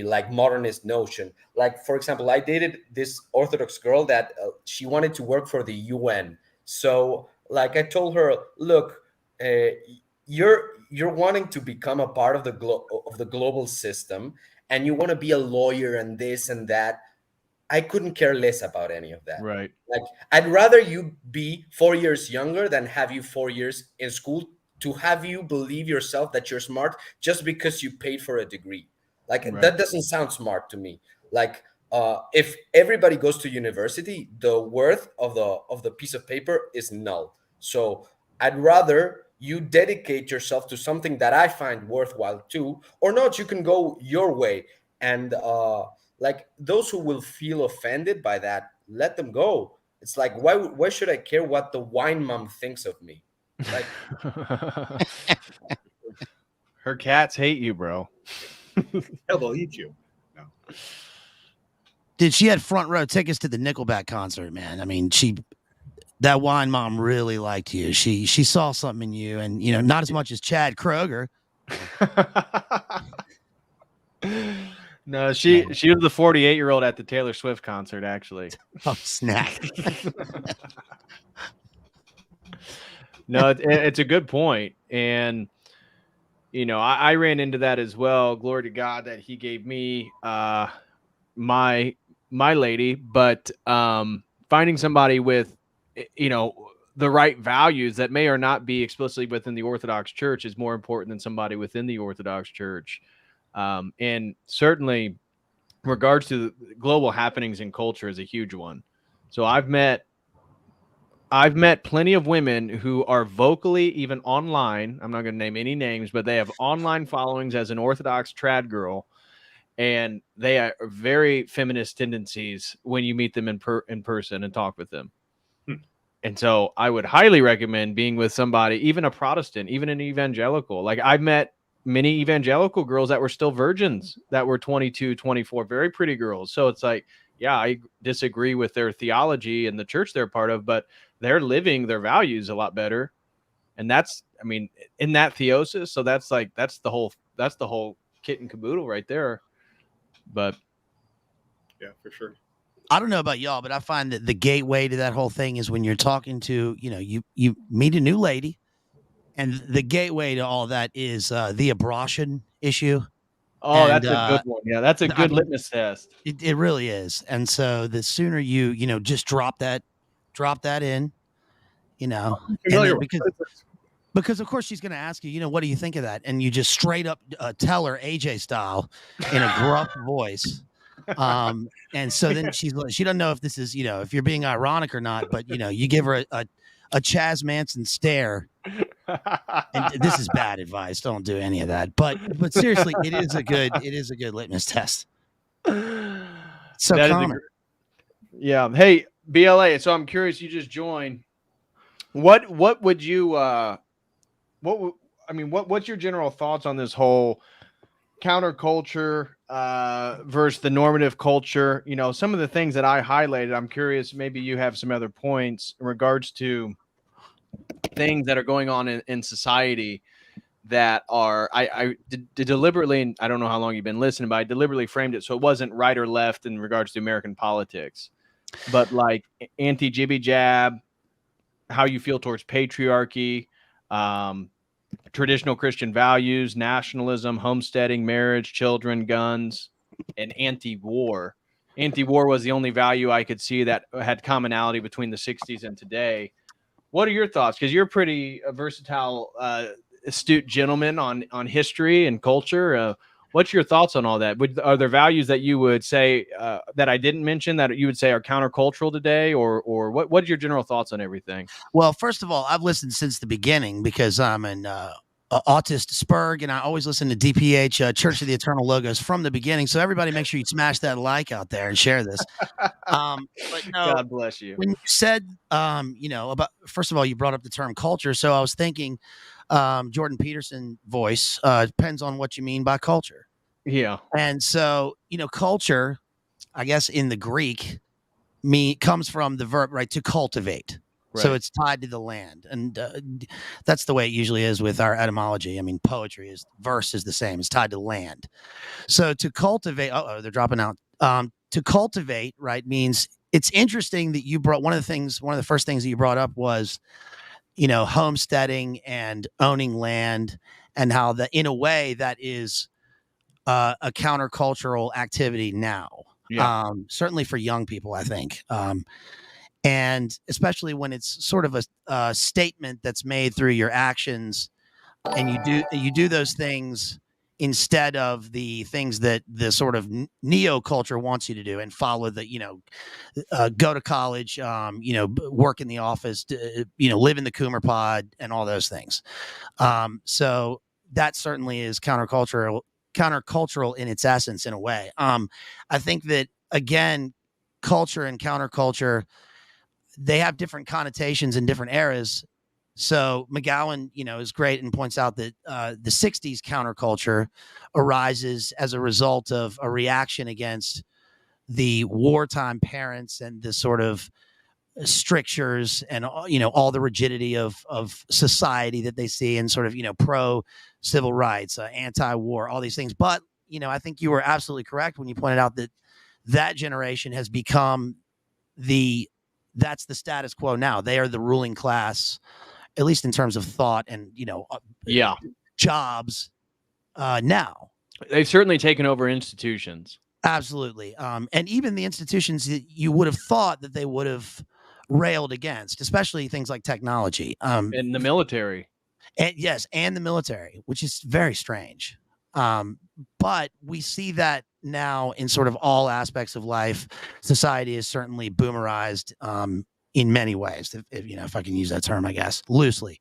like modernist notion. Like, for example, I dated this Orthodox girl that she wanted to work for the UN. So like I told her, look, you're wanting to become a part of the global system, and you want to be a lawyer and this and that. I couldn't care less about any of that. Right. Like, I'd rather you be 4 years younger than have you 4 years in school to have you believe yourself that you're smart just because you paid for a degree. Like, that doesn't sound smart to me. Like, if everybody goes to university, the worth of the piece of paper is null. So I'd rather you dedicate yourself to something that I find worthwhile too, or not. You can go your way, and like those who will feel offended by that, let them go. It's like, why should I care what the wine mom thinks of me? Like, her cats hate you, bro. They'll eat you. No. Dude, she had front row tickets to the Nickelback concert, man. I mean, that wine mom really liked you. She saw something in you, and not as much as Chad Kroger. No, she was the 48-year-old at the Taylor Swift concert, actually. Oh, snap. No, it's a good point. And, I ran into that as well. Glory to God that he gave me my lady. But finding somebody with, the right values that may or not be explicitly within the Orthodox Church is more important than somebody within the Orthodox Church. And certainly in regards to global happenings in culture is a huge one. So I've met plenty of women who are vocally, even online, I'm not going to name any names, but they have online followings as an Orthodox trad girl, and they are very feminist tendencies when you meet them in person and talk with them. And so I would highly recommend being with somebody, even a Protestant, even an evangelical. Like, I've met many evangelical girls that were still virgins that were 22, 24, very pretty girls. So it's like, yeah, I disagree with their theology and the church they're part of, but they're living their values a lot better. And that's, I mean, in that theosis. So that's the whole kit and caboodle right there. But yeah, for sure. I don't know about y'all, but I find that the gateway to that whole thing is when you're talking to, you meet a new lady, and the gateway to all that is the abortion issue. Oh, and, that's a good one. Yeah, that's a good litmus test. It really is. And so the sooner you just drop that in, and then because of course she's going to ask you, what do you think of that? And you just straight up tell her AJ style in a gruff voice. And so then she doesn't know if this is, if you're being ironic or not, but you give her a Chaz Manson stare. And this is bad advice. Don't do any of that. But seriously, it is a good litmus test. So common. Yeah. Hey, BLA. So I'm curious, you just joined. What would you what's your general thoughts on this whole counterculture versus the normative culture? Some of the things that I highlighted, I'm curious, maybe you have some other points in regards to things that are going on in society that are, I deliberately, and I don't know how long you've been listening, but I deliberately framed it so it wasn't right or left in regards to American politics, but like anti-jibby jab, how you feel towards patriarchy, traditional Christian values, nationalism, homesteading, marriage, children, guns, and anti-war. Anti-war was the only value I could see that had commonality between the 60s and today. What are your thoughts? Because you're pretty versatile, astute gentleman on history and culture. What's your thoughts on all that? Are there values that you would say that I didn't mention that you would say are countercultural today, or what are your general thoughts on everything? Well, first of all, I've listened since the beginning because I'm an autist Spurg, and I always listen to DPH, Church of the Eternal Logos, from the beginning. So everybody, make sure you smash that like out there and share this. But no, God bless you. When you said, about, first of all, you brought up the term culture, so I was thinking, Jordan Peterson voice depends on what you mean by culture. Yeah. And so, culture, I guess in the Greek, comes from the verb, right, to cultivate. Right. So it's tied to the land. And that's the way it usually is with our etymology. I mean, poetry verse is the same. It's tied to land. So to cultivate, they're dropping out. To cultivate, right, means it's interesting that you brought one of the first things that you brought up was, homesteading and owning land, and how that in a way that is a countercultural activity now. Yeah. Certainly for young people, I think. And especially when it's sort of a statement that's made through your actions, and you do those things instead of the things that the sort of neo culture wants you to do, and follow the, go to college, work in the office, live in the Coomer pod and all those things. So that certainly is countercultural in its essence, in a way. I think that, again, culture and counterculture, they have different connotations in different eras. So McGowan, is great and points out that the 60s counterculture arises as a result of a reaction against the wartime parents and the sort of strictures and, all the rigidity of society that they see, and sort of, pro civil rights, anti-war, all these things. But, I think you were absolutely correct when you pointed out that generation has become that's the status quo now. They are the ruling class, at least in terms of thought and, jobs now. They've certainly taken over institutions. Absolutely. And even the institutions that you would have thought that they would have railed against, especially things like technology. And the military. And the military, which is very strange. But we see that now in sort of all aspects of life. Society is certainly boomerized in many ways, if I can use that term, I guess, loosely.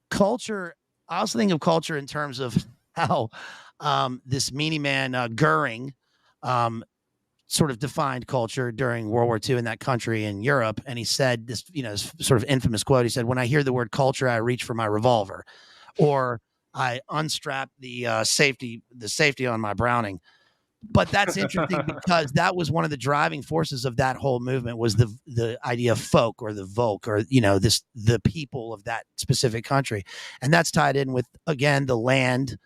Culture, I also think of culture in terms of how this meanie man Goering sort of defined culture during World War II in that country in Europe. And he said this, this sort of infamous quote. He said, "When I hear the word culture, I reach for my revolver, or I unstrap the safety on my Browning." But that's interesting because that was one of the driving forces of that whole movement, was the idea of folk, or the Volk, or, the people of that specific country. And that's tied in with, again, the land,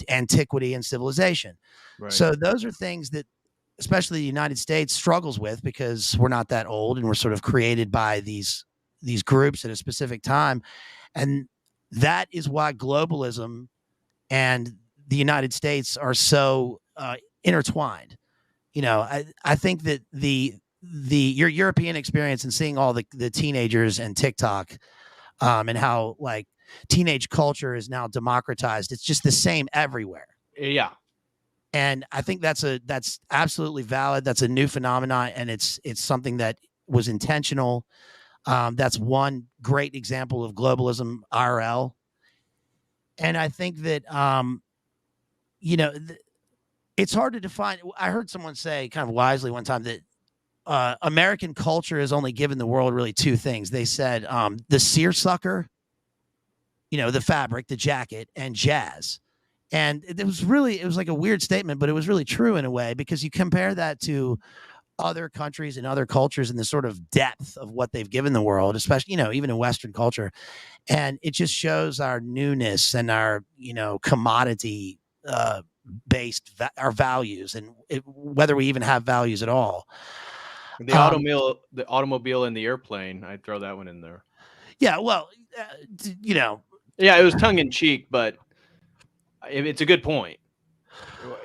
antiquity, and civilization. Right. So those are things that especially the United States struggles with, because we're not that old and we're sort of created by these groups at a specific time. And that is why globalism and the United States are so intertwined. I think that the your European experience and seeing all the teenagers and TikTok, and how like teenage culture is now democratized. It's just the same everywhere. Yeah. And I think that's absolutely valid. That's a new phenomenon, and it's something that was intentional. That's one great example of globalism IRL. And I think that it's hard to define. I heard someone say kind of wisely one time that American culture has only given the world really two things. They said the seersucker, the fabric, the jacket, and jazz. And it was like a weird statement, but it was really true in a way, because you compare that to other countries and other cultures and the sort of depth of what they've given the world, especially, even in Western culture. And it just shows our newness and our, commodity based our values, and whether we even have values at all. The automobile and the airplane, I'd throw that one in there. Yeah, well, Yeah, it was tongue in cheek, but it's a good point.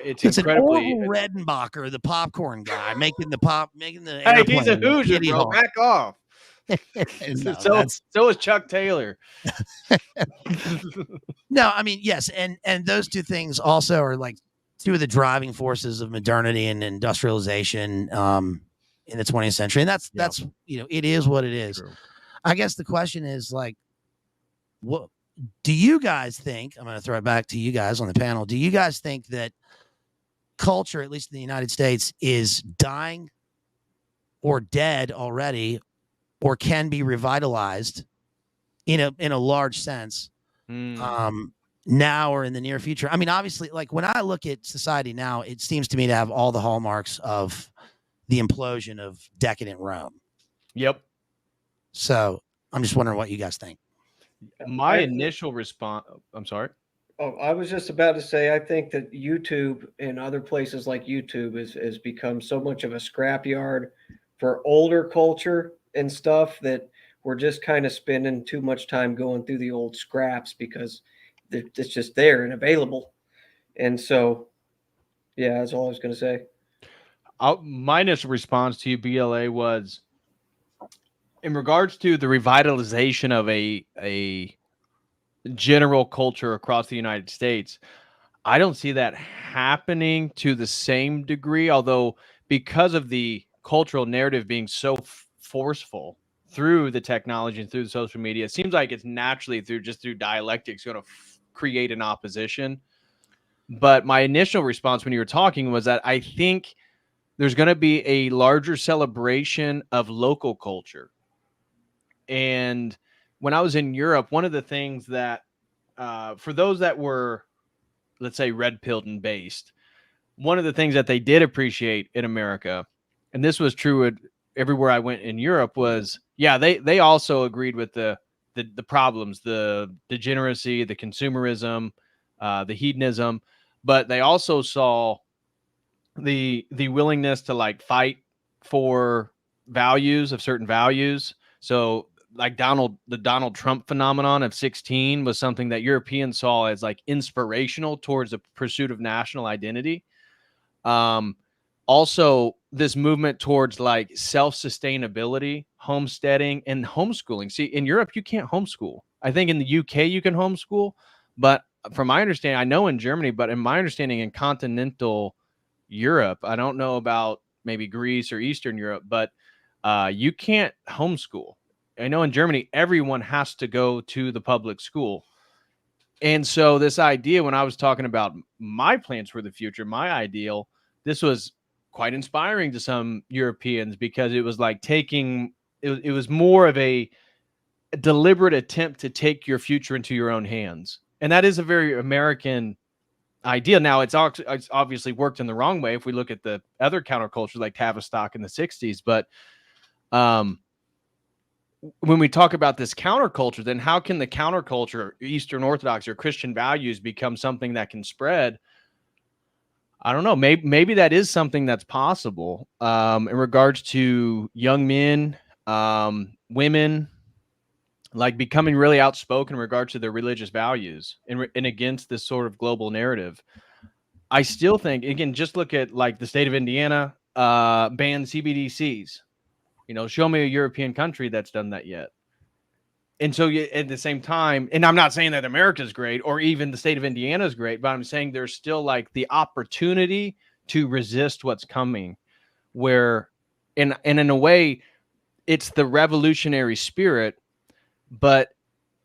It's incredibly an Orville Redenbacher, the popcorn guy, making the hey, he's a Hoosier, bro. Back off. No, so is Chuck Taylor. No, I mean, yes, and those two things also are like two of the driving forces of modernity and industrialization in the 20th century, and that's it is what it is. True. I guess the question is like, what do you guys think? I'm going to throw it back to you guys on the panel. Do you guys think that culture, at least in the United States, is dying or dead already, or can be revitalized in a large sense now or in the near future? I mean, obviously, like when I look at society now, it seems to me to have all the hallmarks of the implosion of decadent Rome. Yep. So I'm just wondering what you guys think. My initial response, I'm sorry. Oh, I was just about to say, I think that YouTube and other places like YouTube has become so much of a scrapyard for older culture and stuff that we're just kind of spending too much time going through the old scraps because it's just there and available. And so, yeah, that's all I was going to say. My initial response to you, BLA, was in regards to the revitalization of a general culture across the United States. I don't see that happening to the same degree, although because of the cultural narrative being so forceful through the technology and through the social media, it seems like it's naturally through dialectics going to create an opposition. But my initial response when you were talking was that I think there's going to be a larger celebration of local culture. And when I was in Europe, one of the things that for those that were, let's say, red-pilled and based, one of the things that they did appreciate in America, and this was true everywhere I went in Europe, was, they also agreed with the problems, the degeneracy, the consumerism, the hedonism, but they also saw the willingness to like fight for values of certain values. So like the Donald Trump phenomenon of 16 was something that Europeans saw as like inspirational towards the pursuit of national identity. Also this movement towards like self-sustainability, homesteading, and homeschooling. See, in Europe, you can't homeschool. I think in the UK you can homeschool, but from my understanding, I know in Germany, but in my understanding in continental Europe, I don't know about maybe Greece or Eastern Europe, but you can't homeschool. I know in Germany, everyone has to go to the public school. And so this idea, when I was talking about my plans for the future, my ideal, this was quite inspiring to some Europeans because it was like it was more of a deliberate attempt to take your future into your own hands. And that is a very American idea. Now, it's obviously worked in the wrong way if we look at the other counterculture like Tavistock in the 60s. But when we talk about this counterculture, then how can the counterculture, Eastern Orthodox or Christian values, become something that can spread? I don't know. Maybe that is something that's possible in regards to young men, women, like becoming really outspoken in regards to their religious values and against this sort of global narrative. I still think, again, just look at like the state of Indiana, ban CBDCs. Show me a European country that's done that yet. And so at the same time, and I'm not saying that America's great or even the state of Indiana is great, but I'm saying there's still like the opportunity to resist what's coming, where and in a way it's the revolutionary spirit, but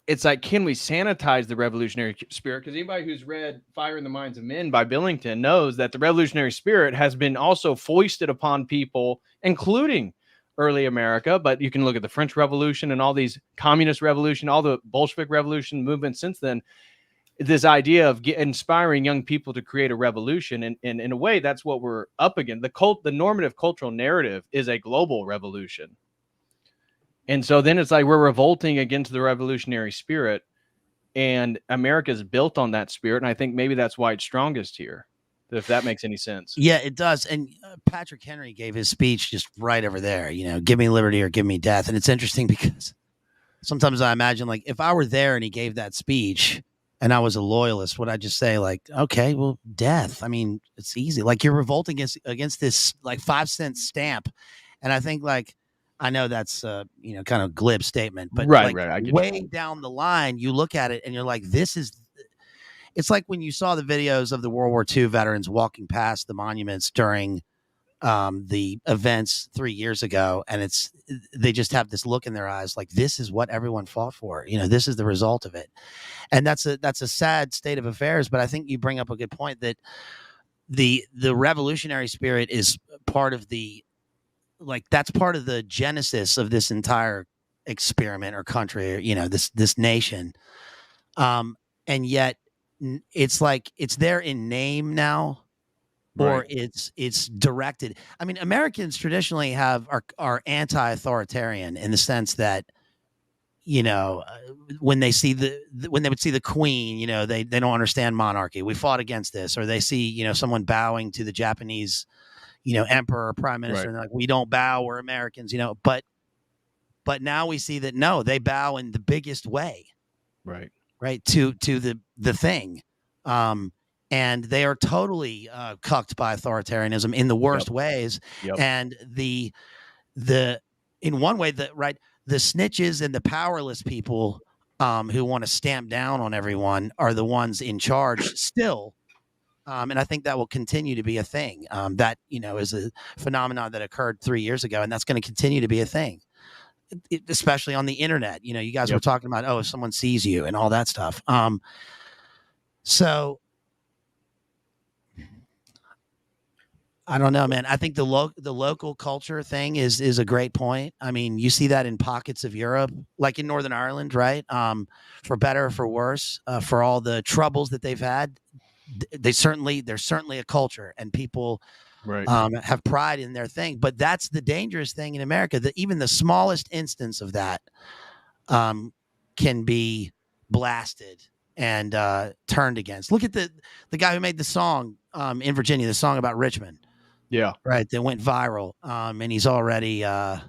it's like, can we sanitize the revolutionary spirit? Because anybody who's read Fire in the Minds of Men by Billington knows that the revolutionary spirit has been also foisted upon people, including early America. But you can look at the French Revolution and all these communist revolution, all the Bolshevik revolution movements since then. This idea of inspiring young people to create a revolution. And in a way, that's what we're up against. The normative cultural narrative is a global revolution. And so then it's like we're revolting against the revolutionary spirit, and America's built on that spirit. And I think maybe that's why it's strongest here, if that makes any sense. Yeah, it does. And Patrick Henry gave his speech just right over there, give me liberty or give me death. And it's interesting because sometimes I imagine, like, if I were there and he gave that speech and I was a loyalist, would I just say, like, okay, well, death. I mean, it's easy. Like, you're revolting against this like 5-cent stamp. And I think, like, I know that's kind of glib statement, but right. I get way down the line, you look at it and you're like, it's like when you saw the videos of the World War II veterans walking past the monuments during the events 3 years ago, and they just have this look in their eyes, like, this is what everyone fought for. This is the result of it, and that's a sad state of affairs. But I think you bring up a good point that the revolutionary spirit is part of that's part of the genesis of this entire experiment or country, or, this nation. And yet it's like, it's there in name now, or it's directed. I mean, Americans traditionally are anti-authoritarian in the sense that, when they see when they would see the Queen, they don't understand monarchy. We fought against this. Or they see, someone bowing to the Japanese emperor or prime minister, and they're like, we don't bow, we're Americans, but now we see that, no, they bow in the biggest way, right to the thing, and they are totally cucked by authoritarianism in the worst ways. And the in one way, the snitches and the powerless people who want to stamp down on everyone are the ones in charge still. And I think that will continue to be a thing. That, is a phenomenon that occurred 3 years ago, and that's going to continue to be a thing, especially on the internet. You guys were talking about, if someone sees you and all that stuff. So I don't know, man. I think the local culture thing is a great point. I mean, you see that in pockets of Europe, like in Northern Ireland, right? For better or for worse, for all the troubles that they've had. There's certainly a culture, and people have pride in their thing. But that's the dangerous thing in America, that even the smallest instance of that can be blasted and turned against. Look at the guy who made the song in Virginia, the song about Richmond. Yeah. Right. That went viral. And he's already a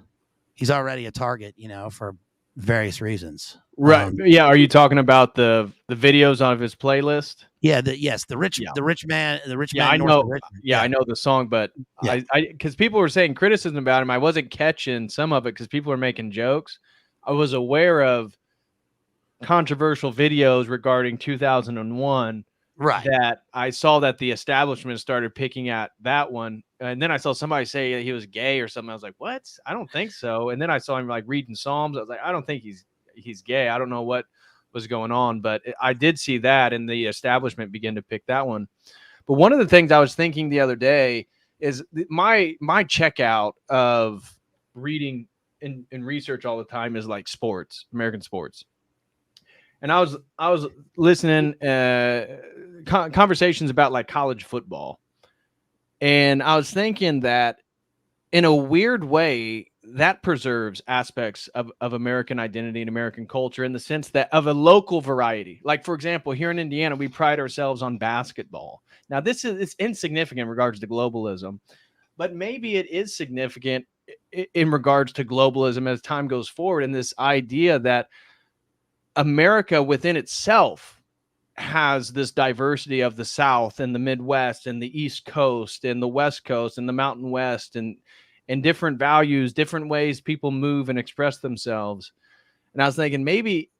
target, for various reasons. Right. Are you talking about the videos on his playlist? Yeah. The rich man. Yeah, I know. I know the song, but because people were saying criticism about him, I wasn't catching some of it because people were making jokes. I was aware of controversial videos regarding 2001. Right. That I saw that the establishment started picking at that one. And then I saw somebody say he was gay or something. I was like, what? I don't think so. And then I saw him like reading Psalms. I was like, I don't think he's gay. I don't know what was going on, but I did see that, and the establishment began to pick that one. But one of the things I was thinking the other day is my checkout of reading and research all the time is like sports, American sports. And I was listening conversations about like college football. And I was thinking that in a weird way, that preserves aspects of American identity and American culture in the sense that of a local variety. Like, for example, here in Indiana, we pride ourselves on basketball. Now, it's insignificant in regards to globalism, but maybe it is significant in regards to globalism as time goes forward, and this idea that America within itself has this diversity of the South and the Midwest and the East Coast and the West Coast and the Mountain West. And and different values, different ways people move and express themselves. And I was thinking maybe,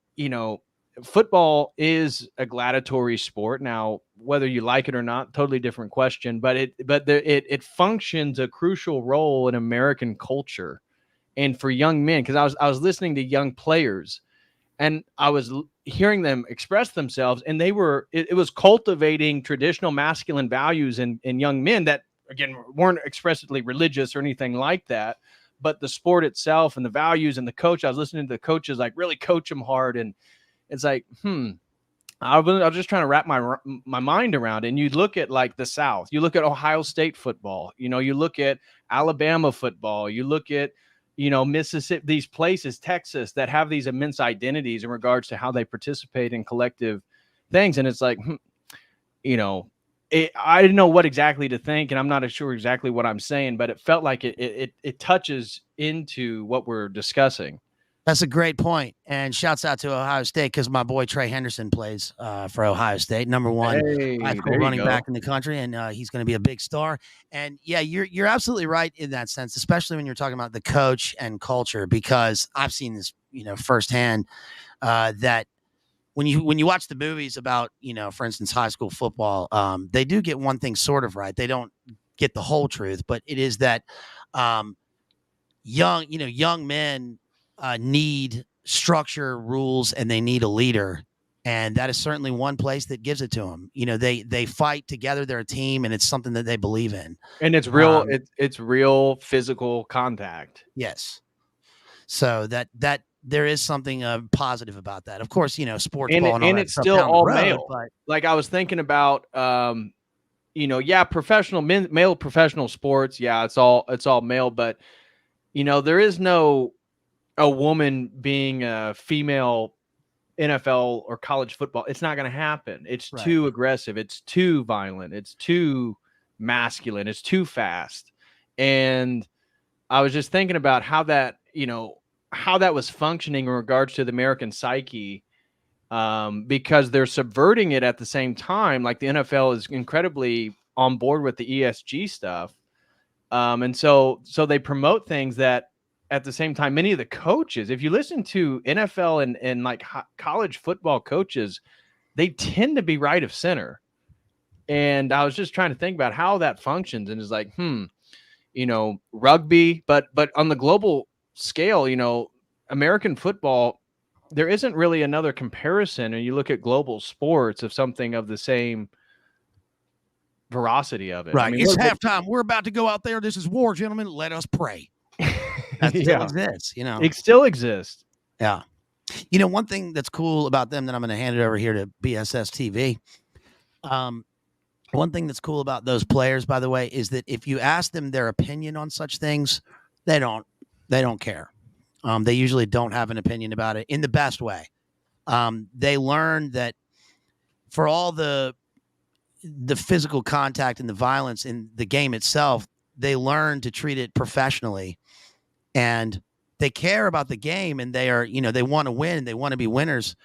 football is a gladiatory sport. Now, whether you like it or not, totally different question, but it functions a crucial role in American culture and for young men. Cause I was listening to young players and I was hearing them express themselves, and it was cultivating traditional masculine values in young men that, again, weren't expressly religious or anything like that, but the sport itself and the values and the coach. I was listening to the coaches like really coach them hard, and it's like, I was just trying to wrap my mind around it. And you look at like the South, you look at Ohio State football, you look at Alabama football, you look at Mississippi, these places, Texas, that have these immense identities in regards to how they participate in collective things. And it's like, I didn't know what exactly to think, and I'm not sure exactly what I'm saying, but it felt like it touches into what we're discussing. That's a great point. And shouts out to Ohio State, because my boy Trey Henderson plays for Ohio State, number one high school running back in the country, and he's going to be a big star. And yeah, you're absolutely right in that sense, especially when you're talking about the coach and culture, because I've seen this, firsthand, that when you watch the movies about, for instance, high school football, they do get one thing sort of right. They don't get the whole truth, but it is that young men need structure, rules, and they need a leader. And that is certainly one place that gives it to them. They fight together. They're a team, and it's something that they believe in. And it's real. It's real physical contact. Yes. So that there is something positive about that. Of course, sports and ball and it's still all male. But like I was thinking about, professional male professional sports. Yeah, it's all male, but there is no a woman being a female NFL or college football. It's not going to happen. It's too aggressive. It's too violent. It's too masculine. It's too fast. And I was just thinking about how that was functioning in regards to the American psyche, because they're subverting it at the same time. Like the NFL is incredibly on board with the ESG stuff. And so they promote things that, at the same time, many of the coaches, if you listen to NFL and like college football coaches, they tend to be right of center. And I was just trying to think about how that functions, and it's like, rugby, but on the global scale, American football, there isn't really another comparison. And you look at global sports of something of the same veracity of it. Right. It's halftime. We're about to go out there. This is war, gentlemen. Let us pray. That still exists, It still exists. Yeah. One thing that's cool about them, that I'm going to hand it over here to BSS TV. One thing that's cool about those players, by the way, is that if you ask them their opinion on such things, they don't care. They usually don't have an opinion about it in the best way. They learn that for all the physical contact and the violence in the game itself, they learn to treat it professionally. And they care about the game, and they are, they want to win. They want to be winners,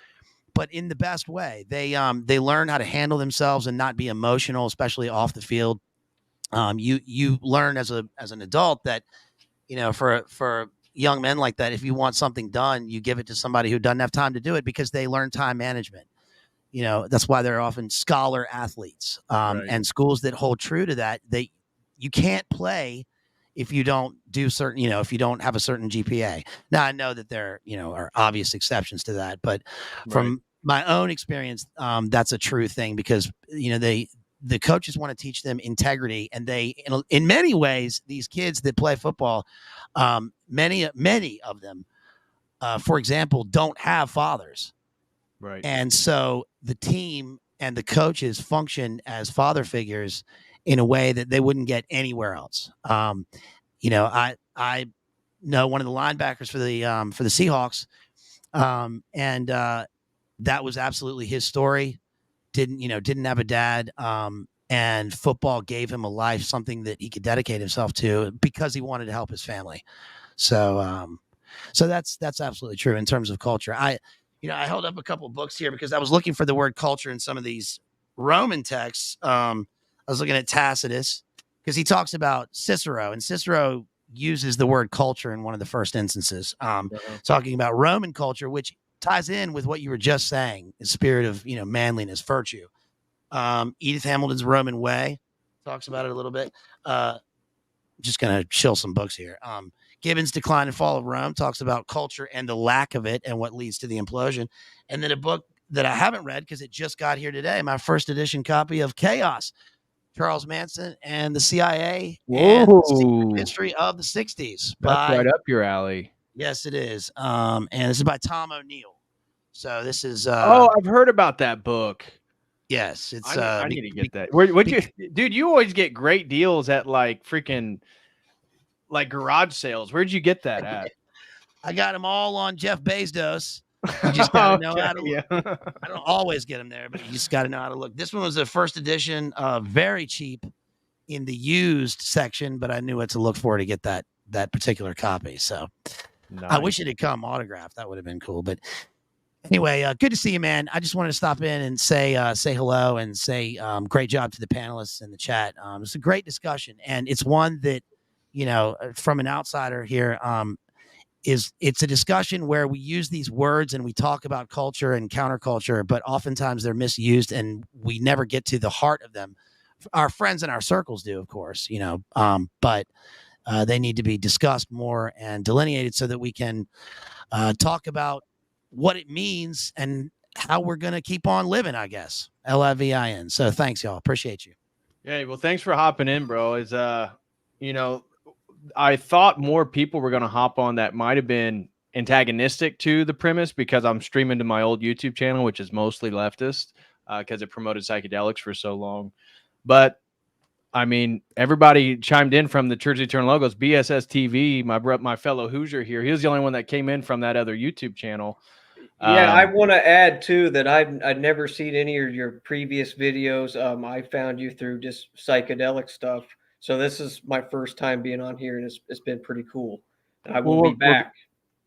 but in the best way. They learn how to handle themselves and not be emotional, especially off the field. You learn as an adult that, for young men like that, if you want something done, you give it to somebody who doesn't have time to do it, because they learn time management. That's why they're often scholar athletes. And schools that hold true to that, you can't play if you don't do certain, if you don't have a certain GPA. Now, I know that there, are obvious exceptions to that, but from my own experience, that's a true thing, because, the coaches want to teach them integrity, and they, in many ways, these kids that play football, many of them, for example, don't have fathers. Right. And so the team and the coaches function as father figures in a way that they wouldn't get anywhere else. I know one of the linebackers for the Seahawks, and that was absolutely his story. Didn't have a dad, and football gave him a life, something that he could dedicate himself to, because he wanted to help his family. So that's absolutely true in terms of culture. I held up a couple of books here because I was looking for the word culture in some of these Roman texts. I was looking at Tacitus, because he talks about Cicero, and Cicero uses the word culture in one of the first instances, talking about Roman culture, which ties in with what you were just saying, the spirit of, manliness, virtue. Edith Hamilton's Roman Way talks about it a little bit. Just going to shill some books here. Gibbon's Decline and Fall of Rome talks about culture and the lack of it and what leads to the implosion. And then a book that I haven't read because it just got here today, my first edition copy of Chaos, Charles Manson and the CIA and the secret history of the 60s. That's right up your alley. Yes, it is. And this is by Tom O'Neill. So this is I've heard about that book. Yes, it's I need to get that. Would you, dude? You always get great deals at like freaking like garage sales. Where'd you get that at? I got them all on Jeff Bezos. You just gotta know how to look. I don't always get them there, but you just gotta know how to look. This one was the first edition, very cheap in the used section, but I knew what to look for to get that particular copy. So nice. I wish it had come autographed. That would have been cool. But anyway, good to see you, man. I just wanted to stop in and say hello and say great job to the panelists in the chat. It's a great discussion, and it's one that, from an outsider here, it's a discussion where we use these words and we talk about culture and counterculture, but oftentimes they're misused and we never get to the heart of them. Our friends in our circles do, of course, but they need to be discussed more and delineated so that we can talk about what it means and how we're going to keep on living, I guess. LIVIN. So thanks, y'all. Appreciate you. Yeah. Well, thanks for hopping in, bro. I thought more people were going to hop on that might have been antagonistic to the premise because I'm streaming to my old YouTube channel, which is mostly leftist because it promoted psychedelics for so long. But I mean, everybody chimed in from the Church of Eternal Logos, BSS TV, my fellow Hoosier here. He was the only one that came in from that other YouTube channel. Yeah, I want to add too that I'd never seen any of your previous videos. I found you through just psychedelic stuff. So this is my first time being on here, and it's been pretty cool. I will be back.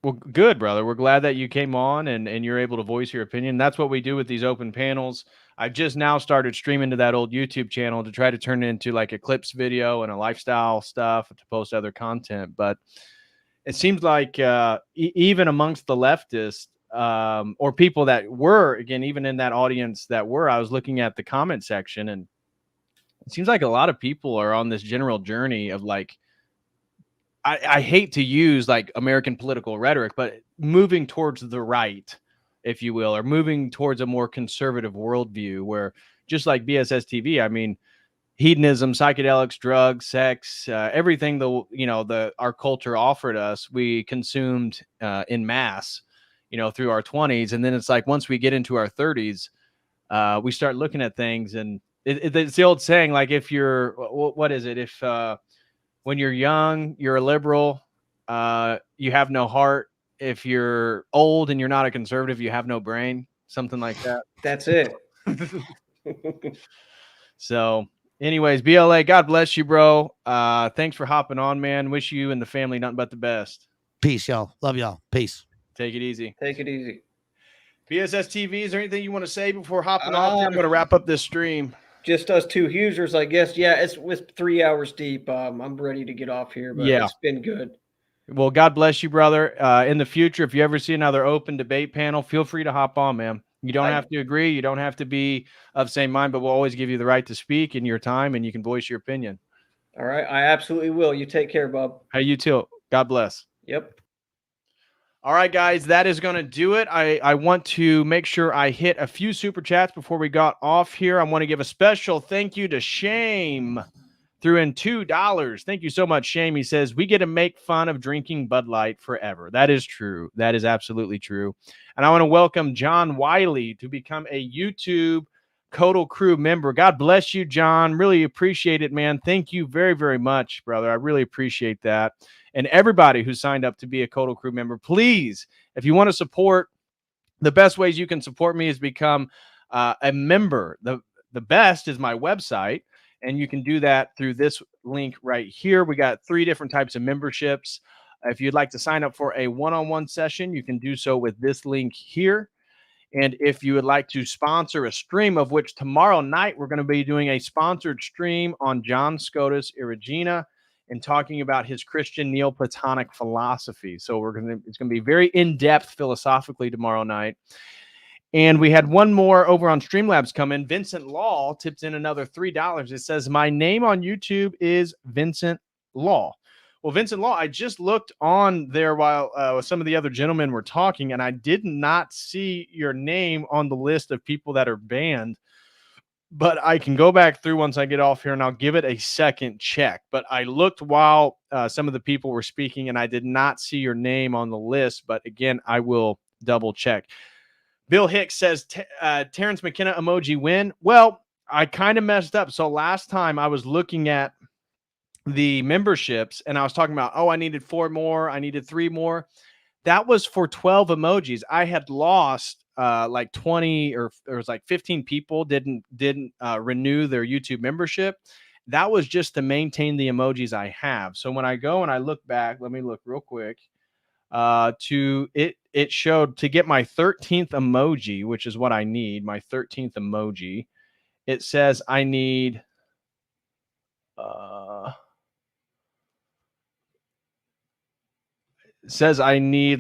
Well, good, brother. We're glad that you came on and you're able to voice your opinion. That's what we do with these open panels. I just now started streaming to that old YouTube channel to try to turn it into like a clips video and a lifestyle stuff to post other content. But it seems like even amongst the leftists or people that were, again, even in that audience I was looking at the comment section, and it seems like a lot of people are on this general journey of like, I hate to use like American political rhetoric, but moving towards the right, if you will, or moving towards a more conservative worldview where just like BSS TV, I mean, hedonism, psychedelics, drugs, sex, everything our culture offered us, we consumed in mass, through our 20s. And then it's like once we get into our 30s, we start looking at things, and it's the old saying, like if you're, what is it? If when you're young, you're a liberal, you have no heart. If you're old and you're not a conservative, you have no brain, something like that. That's it. So anyways, BLA, God bless you, bro. Thanks for hopping on, man. Wish you and the family nothing but the best. Peace, y'all. Love y'all. Peace. Take it easy. Take it easy. BSS TV, is there anything you want to say before hopping off? I'm going to wrap up this stream. Just us two Hoosiers, I guess. Yeah, it's 3 hours deep. I'm ready to get off here, but it's been good. Well, God bless you, brother. In the future, if you ever see another open debate panel, feel free to hop on, man. You don't have to agree. You don't have to be of same mind, but we'll always give you the right to speak in your time, and you can voice your opinion. All right. I absolutely will. You take care, Bob. Hey, you too. God bless. Yep. All right, guys, that is going to do it. I want to make sure I hit a few super chats before we got off here. I want to give a special thank you to Shame. Threw in $2. Thank you so much, Shame. He says, we get to make fun of drinking Bud Light forever. That is true. That is absolutely true. And I want to welcome John Wiley to become a YouTube COTEL crew member. God bless you, John. Really appreciate it, man. Thank you very, very much, brother. I really appreciate that. And everybody who signed up to be a COTEL crew member, please, if you want to support, the best ways you can support me is become a member. The best is my website, and you can do that through this link right here. We got 3 different types of memberships. If you'd like to sign up for a one-on-one session, you can do so with this link here. And if you would like to sponsor a stream, of which tomorrow night we're going to be doing a sponsored stream on John Scotus Irigena. and talking about his Christian Neoplatonic philosophy. So it's gonna be very in-depth philosophically tomorrow night. And we had one more over on Streamlabs come in. Vincent Law tipped in another $3. It says, my name on YouTube is Vincent Law. Well, Vincent Law, I just looked on there while some of the other gentlemen were talking, and I did not see your name on the list of people that are banned. But I can go back through once I get off here, and I'll give it a second check. But I looked while some of the people were speaking, and I did not see your name on the list. But again, I will double check. Bill Hicks says, Terrence McKenna emoji win. Well, I kind of messed up. So last time I was looking at the memberships and I was talking about, I needed 4 more. I needed 3 more. That was for 12 emojis. I had lost like 20 or there was like 15 people didn't renew their YouTube membership. That was just to maintain the emojis I have. So when I go and I look back, let me look real quick. It showed to get my 13th emoji, which is what I need, my 13th emoji. It says I need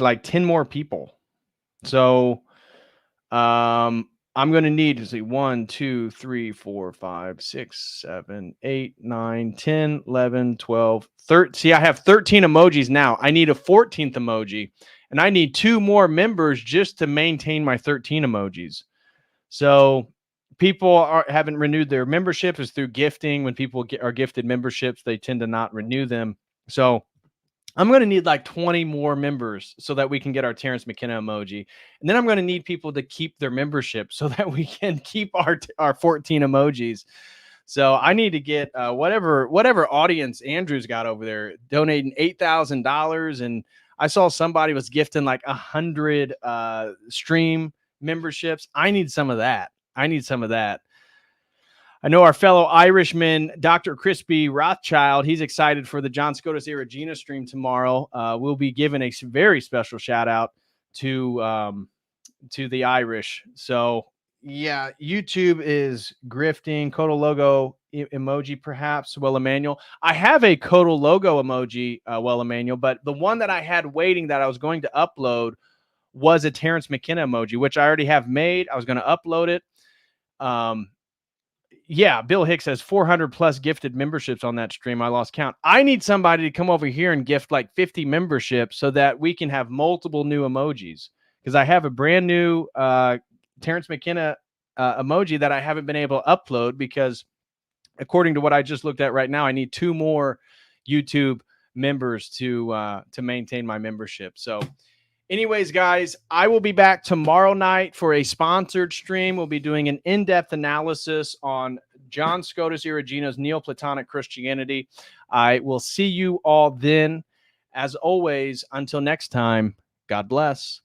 like 10 more people. So I'm going to need to see 1, 2, 3, 4, 5, 6, 7, 8, 9, 10, 11, 12, 13. See, I have 13 emojis now. I need a 14th emoji, and I need 2 more members just to maintain my 13 emojis. So people haven't renewed their membership is through gifting. When people are gifted memberships, they tend to not renew them. So I'm going to need like 20 more members so that we can get our Terrence McKenna emoji. And then I'm going to need people to keep their membership so that we can keep our 14 emojis. So I need to get whatever audience Andrew's got over there donating $8,000. And I saw somebody was gifting like 100 stream memberships. I need some of that. I know our fellow Irishman, Dr. Crispy Rothschild, he's excited for the John Scotus Regina stream tomorrow. We'll be giving a very special shout out to the Irish. So yeah, YouTube is grifting. COTEL logo emoji, perhaps. Well, Emmanuel, I have a COTEL logo emoji. Well, Emmanuel, but the one that I had waiting that I was going to upload was a Terrence McKenna emoji, which I already have made. I was going to upload it. Yeah, Bill Hicks has 400 plus gifted memberships on that stream. I lost count. I need somebody to come over here and gift like 50 memberships so that we can have multiple new emojis. Because I have a brand new Terrence McKenna emoji that I haven't been able to upload because according to what I just looked at right now, I need 2 more YouTube members to maintain my membership. So anyways, guys, I will be back tomorrow night for a sponsored stream. We'll be doing an in-depth analysis on John Scotus Regina's Neoplatonic Christianity. I will see you all then. As always, until next time, God bless.